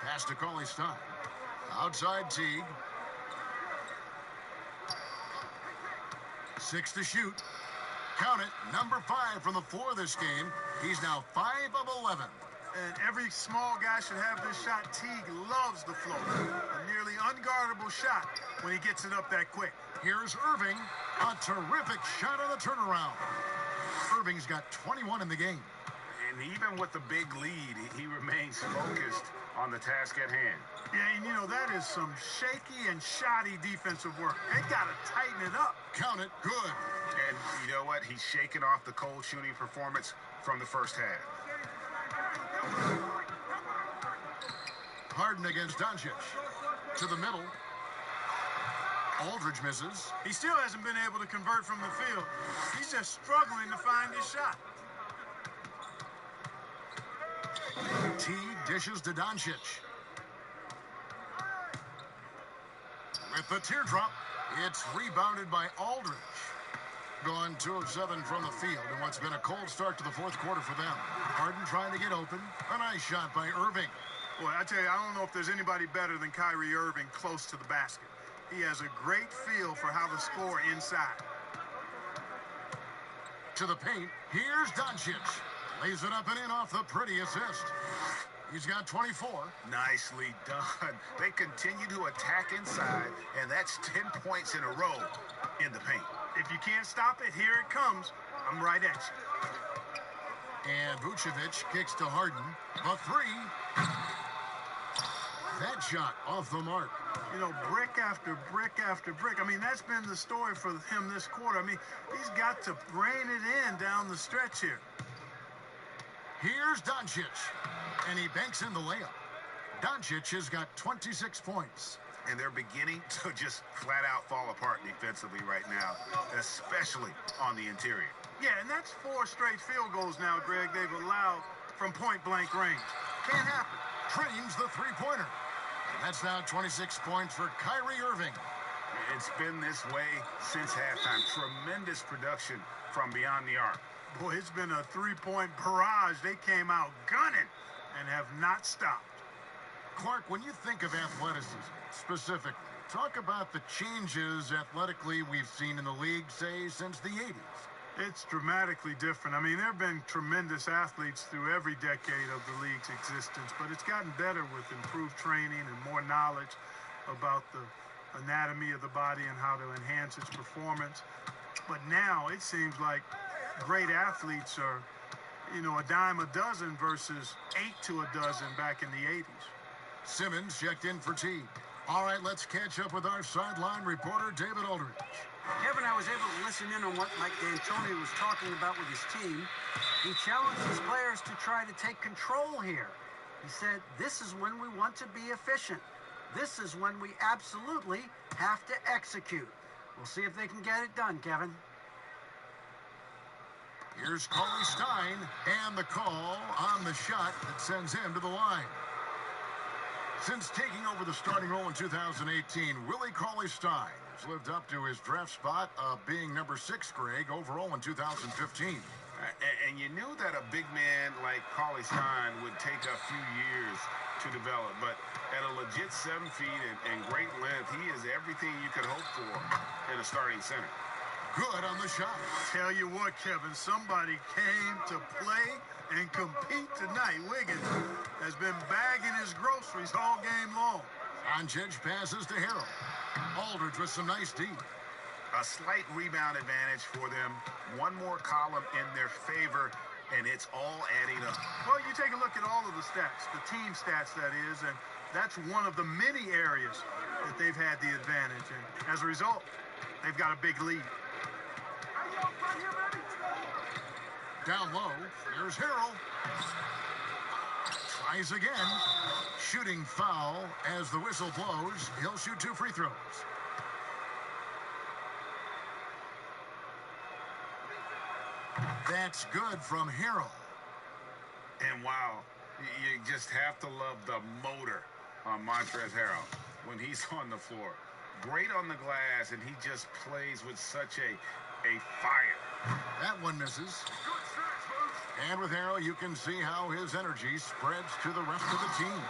[SPEAKER 2] Pass to Cauley Stein. Outside Teague. 6 to shoot. Count it, number 5 from the floor this game. He's now 5 of 11.
[SPEAKER 9] And every small guy should have this shot. Teague loves the floor. A nearly unguardable shot when he gets it up that quick.
[SPEAKER 2] Here's Irving. A terrific shot on the turnaround. Irving's got 21 in the game.
[SPEAKER 7] And even with the big lead, he remains focused on the task at hand.
[SPEAKER 9] Yeah, and you know, that is some shaky and shoddy defensive work. They got to tighten it up.
[SPEAKER 2] Count it, good.
[SPEAKER 7] And you know what? He's shaking off the cold shooting performance from the first half.
[SPEAKER 2] Harden against Doncic. To the middle. Aldridge misses.
[SPEAKER 9] He still hasn't been able to convert from the field. He's just struggling to find his shot.
[SPEAKER 2] Teague dishes to Doncic. With the teardrop, it's rebounded by Aldridge. Gone 2 of 7 from the field in what's been a cold start to the fourth quarter for them. Harden trying to get open. A nice shot by Irving.
[SPEAKER 9] Boy, I tell you, I don't know if there's anybody better than Kyrie Irving close to the basket. He has a great feel for how to score inside.
[SPEAKER 2] To the paint, here's Doncic. Lays it up and in off the pretty assist. He's got 24.
[SPEAKER 7] Nicely done. They continue to attack inside, and that's 10 points in a row in the paint.
[SPEAKER 9] If you can't stop it, here it comes. I'm right at you.
[SPEAKER 2] And Vucevic kicks to Harden. A 3. That shot off the mark.
[SPEAKER 9] You know, brick after brick after brick. I mean, that's been the story for him this quarter. I mean, he's got to rein it in down the stretch here.
[SPEAKER 2] Here's Doncic, and he banks in the layup. Doncic has got 26 points.
[SPEAKER 7] And they're beginning to just flat out fall apart defensively right now, especially on the interior.
[SPEAKER 9] Yeah, and that's 4 straight field goals now, Greg, they've allowed from point-blank range. Can't happen.
[SPEAKER 2] Drains the three-pointer. And that's now 26 points for Kyrie Irving.
[SPEAKER 7] It's been this way since halftime. Tremendous production from beyond the arc.
[SPEAKER 9] Boy, it's been a three-point barrage. They came out gunning and have not stopped.
[SPEAKER 2] Clark, when you think of athleticism specifically, talk about the changes athletically we've seen in the league, say, since the 80s.
[SPEAKER 9] It's dramatically different. I mean, there have been tremendous athletes through every decade of the league's existence, but it's gotten better with improved training and more knowledge about the anatomy of the body and how to enhance its performance. But now it seems like great athletes are, a dime a dozen versus 8 to a dozen back in the 80s.
[SPEAKER 2] Simmons checked in for tea. All right, let's catch up with our sideline reporter, David Aldridge.
[SPEAKER 3] Kevin, I was able to listen in on what Mike D'Antoni was talking about with his team. He challenged his players to try to take control here. He said, this is when we want to be efficient. This is when we absolutely have to execute. We'll see if they can get it done, Kevin.
[SPEAKER 2] Here's Cauley Stein and the call on the shot that sends him to the line. Since taking over the starting role in 2018, Willie Cauley-Stein has lived up to his draft spot of being number 6, Greg, overall in 2015.
[SPEAKER 7] And you knew that a big man like Cauley-Stein would take a few years to develop, but at a legit 7 feet and great length, he is everything you could hope for in a starting center.
[SPEAKER 2] Good on the shot.
[SPEAKER 9] Tell you what, Kevin, somebody came to play and compete tonight. Wiggins has been bagging his groceries all game long.
[SPEAKER 2] Doncic passes to Harrell. Aldridge with some nice D.
[SPEAKER 7] A slight rebound advantage for them. One more column in their favor, and it's all adding up.
[SPEAKER 9] Well, you take a look at all of the stats, the team stats, that is, and that's one of the many areas that they've had the advantage. And as a result, they've got a big lead.
[SPEAKER 2] Down low, here's Harrell. Tries again. Shooting foul as the whistle blows. He'll shoot 2 free throws. That's good from Harrell.
[SPEAKER 7] And wow, you just have to love the motor on Montrezl Harrell when he's on the floor. Great on the glass, and he just plays with such a fire.
[SPEAKER 2] That one misses. And with Harrell, you can see how his energy spreads to the rest of the team.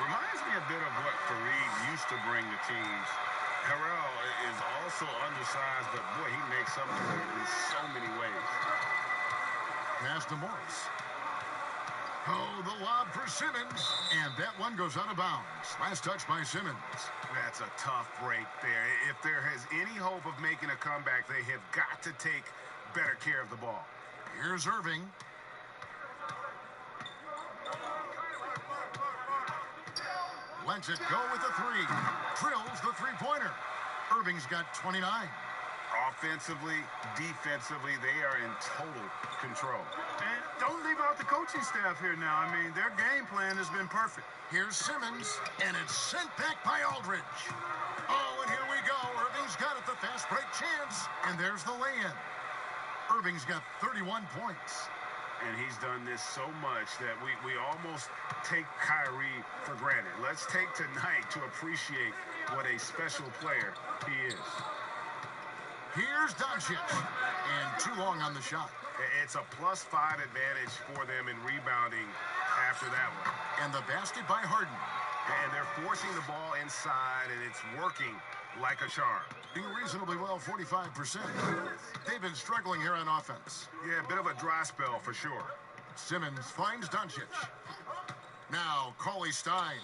[SPEAKER 7] Reminds me a bit of what Fareed used to bring to teams. Harrell is also undersized, but boy, he makes up for it in so many ways.
[SPEAKER 2] Pass to Morris. Oh, the lob for Simmons. And that one goes out of bounds. Last touch by Simmons.
[SPEAKER 7] That's a tough break there. If there has any hope of making a comeback, they have got to take better care of the ball.
[SPEAKER 2] Here's Irving. Lets it go with the 3. Drills the three-pointer. Irving's got 29.
[SPEAKER 7] Offensively, defensively, they are in total control.
[SPEAKER 9] And don't leave out the coaching staff here now. I mean, their game plan has been perfect.
[SPEAKER 2] Here's Simmons, and it's sent back by Aldridge. Oh, and here we go. Irving's got it, the fast break chance. And there's the lay-in. Irving's got 31 points.
[SPEAKER 7] And he's done this so much that we almost take Kyrie for granted. Let's take tonight to appreciate what a special player he is.
[SPEAKER 2] Here's Doncic, and too long on the shot.
[SPEAKER 7] It's a +5 advantage for them in rebounding after that one.
[SPEAKER 2] And the basket by Harden.
[SPEAKER 7] And they're forcing the ball inside, and it's working like a charm.
[SPEAKER 2] Doing reasonably well, 45%. They've been struggling here on offense.
[SPEAKER 7] Yeah, a bit of a dry spell for sure.
[SPEAKER 2] Simmons finds Doncic. Now, Cauley-Stein.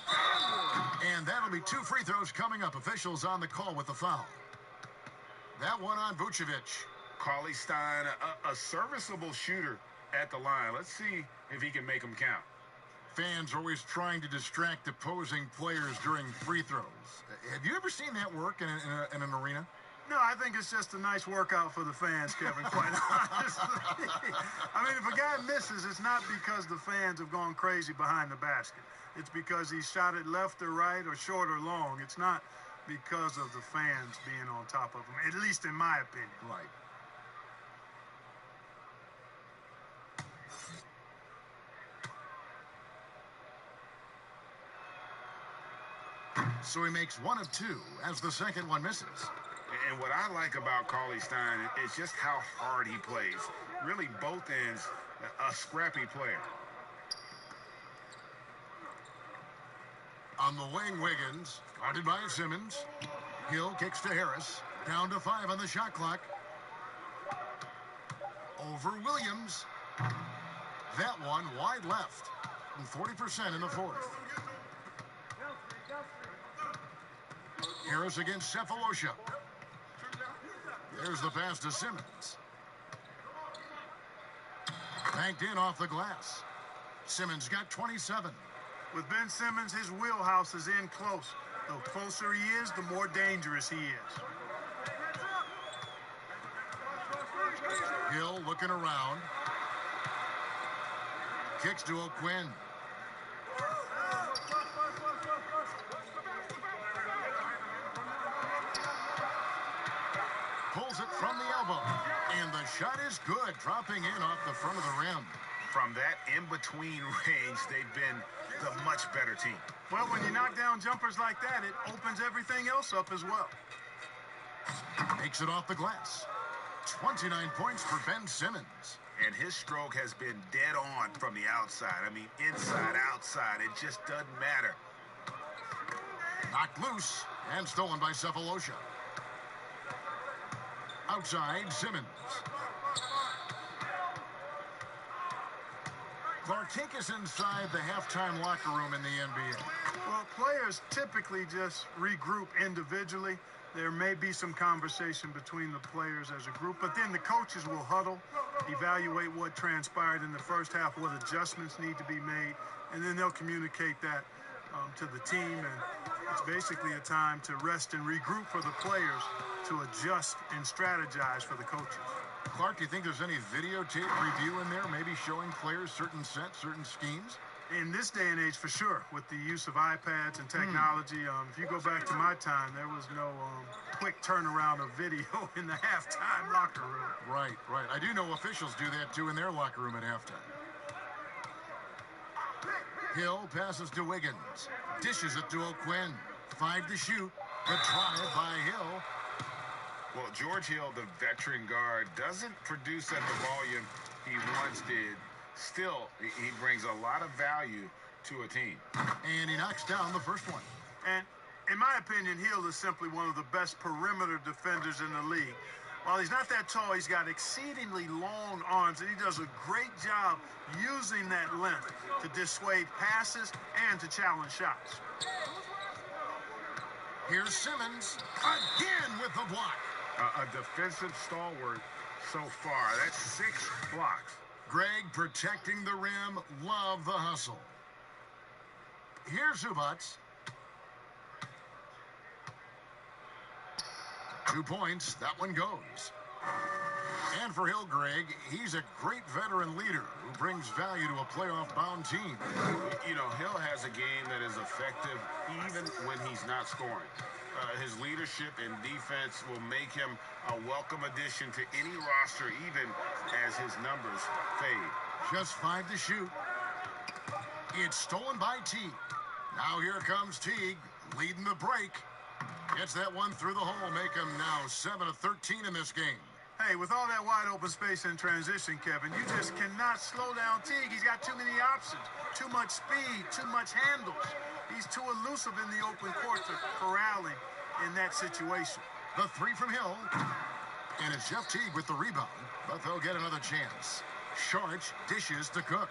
[SPEAKER 2] And that'll be 2 free throws coming up. Officials on the call with the foul. That one on Vucevic.
[SPEAKER 7] Cauley-Stein, a serviceable shooter at the line. Let's see if he can make them count.
[SPEAKER 2] Fans are always trying to distract opposing players during free throws. Have you ever seen that work in an arena?
[SPEAKER 9] No, I think it's just a nice workout for the fans, Kevin, quite honestly. I mean, if a guy misses, it's not because the fans have gone crazy behind the basket. It's because he shot it left or right or short or long. It's not because of the fans being on top of him, at least in my opinion.
[SPEAKER 2] Right. So he makes one of two as the second one misses.
[SPEAKER 7] And what I like about Cauley Stein is just how hard he plays. Really, both ends, a scrappy player.
[SPEAKER 2] On the wing, Wiggins, guarded by Simmons. Hill kicks to Harris. Down to 5 on the shot clock. Over Williams. That one wide left. And 40% in the fourth. Harris against Cephalosha. There's the pass to Simmons. Banked in off the glass. Simmons got 27.
[SPEAKER 9] With Ben Simmons, his wheelhouse is in close. The closer he is, the more dangerous he is.
[SPEAKER 2] Hill looking around. Kicks to O'Quinn. Pulls it from the elbow. And the shot is good, dropping in off the front of the rim.
[SPEAKER 7] From that in-between range, they've been the much better team.
[SPEAKER 9] Well, when you knock down jumpers like that, it opens everything else up as well.
[SPEAKER 2] Makes it off the glass. 29 points for Ben Simmons.
[SPEAKER 7] And his stroke has been dead on from the outside. I mean, inside, outside, it just doesn't matter.
[SPEAKER 2] Knocked loose and stolen by Cephalosha. Outside, Simmons. Clark, take us inside the halftime locker room in the NBA.
[SPEAKER 9] Well, players typically just regroup individually. There may be some conversation between the players as a group, but then the coaches will huddle, evaluate what transpired in the first half, what adjustments need to be made, and then they'll communicate that to the team. And it's basically a time to rest and regroup for the players to adjust and strategize for the coaches.
[SPEAKER 2] Clark, do you think there's any videotape review in there, maybe showing players certain sets, certain schemes?
[SPEAKER 9] In this day and age, for sure, with the use of iPads and technology, if you go back to my time, there was no quick turnaround of video in the halftime locker room.
[SPEAKER 2] Right, right. I do know officials do that, too, in their locker room at halftime. Hill passes to Wiggins. Dishes it to O'Quinn. 5 to shoot. The drive by Hill.
[SPEAKER 7] Well, George Hill, the veteran guard, doesn't produce at the volume he once did. Still, he brings a lot of value to a team.
[SPEAKER 2] And he knocks down the first one.
[SPEAKER 9] And in my opinion, Hill is simply one of the best perimeter defenders in the league. While he's not that tall, he's got exceedingly long arms, and he does a great job using that length to dissuade passes and to challenge shots.
[SPEAKER 2] Here's Simmons again with the block.
[SPEAKER 7] A defensive stalwart so far. That's 6 blocks.
[SPEAKER 2] Greg protecting the rim. Love the hustle. Here's Zubats. 2 points. That one goes. And for Hill, Greg, he's a great veteran leader who brings value to a playoff-bound team.
[SPEAKER 7] You know, Hill has a game that is effective even when he's not scoring. His leadership and defense will make him a welcome addition to any roster, even as his numbers fade.
[SPEAKER 2] Just 5 to shoot. It's stolen by Teague. Now here comes Teague, leading the break. Gets that one through the hole, make him now 7 of 13 in this game.
[SPEAKER 9] Hey, with all that wide open space in transition, Kevin, you just cannot slow down Teague. He's got too many options, too much speed, too much handles. He's too elusive in the open court to corral him in that situation.
[SPEAKER 2] The 3 from Hill. And it's Jeff Teague with the rebound, but they'll get another chance. Sharch dishes to Cook.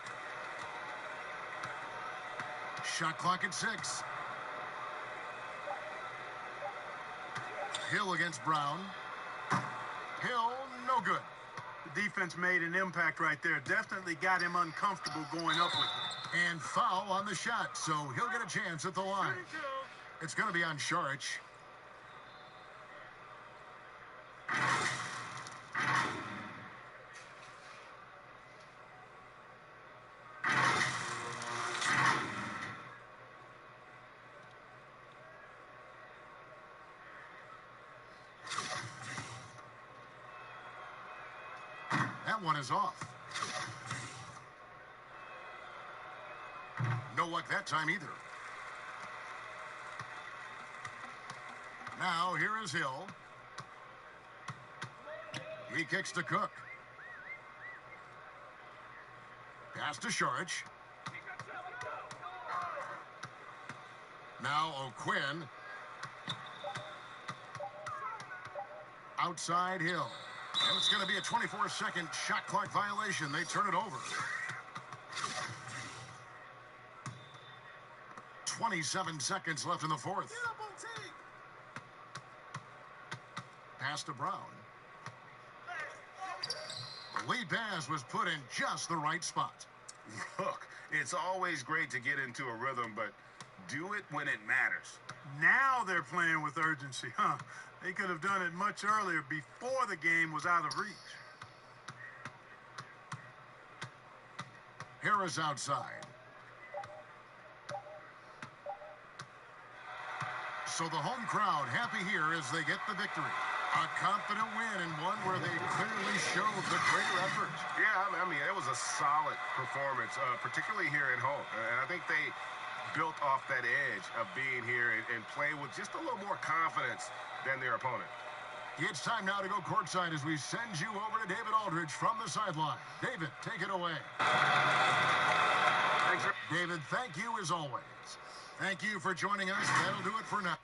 [SPEAKER 2] Shot clock at 6. Hill against Brown. Hill, no good.
[SPEAKER 9] The defense made an impact right there. Definitely got him uncomfortable going up with it.
[SPEAKER 2] And foul on the shot, so he'll get a chance at the line. It's going to be on Sharch. that one is off. No luck that time either. Now here is Hill. He kicks to Cook. Pass to Sharch. Now O'Quinn. Outside Hill. And it's going to be a 24-second shot clock violation. They turn it over. 27 seconds left in the fourth. Pass to Brown. The lead pass was put in just the right spot.
[SPEAKER 7] Look, it's always great to get into a rhythm, but do it when it matters.
[SPEAKER 9] Now they're playing with urgency, huh? They could have done it much earlier before the game was out of reach.
[SPEAKER 2] Harris outside. So the home crowd happy here as they get the victory. A confident win and one where they clearly showed the greater effort.
[SPEAKER 7] Yeah, I mean, it was a solid performance, particularly here at home. And I think they built off that edge of being here and play with just a little more confidence than their opponent.
[SPEAKER 2] It's time now to go courtside as we send you over to David Aldridge from the sideline. David, take it away.
[SPEAKER 8] Thanks,
[SPEAKER 2] David, thank you as always. Thank you for joining us. That'll do it for now.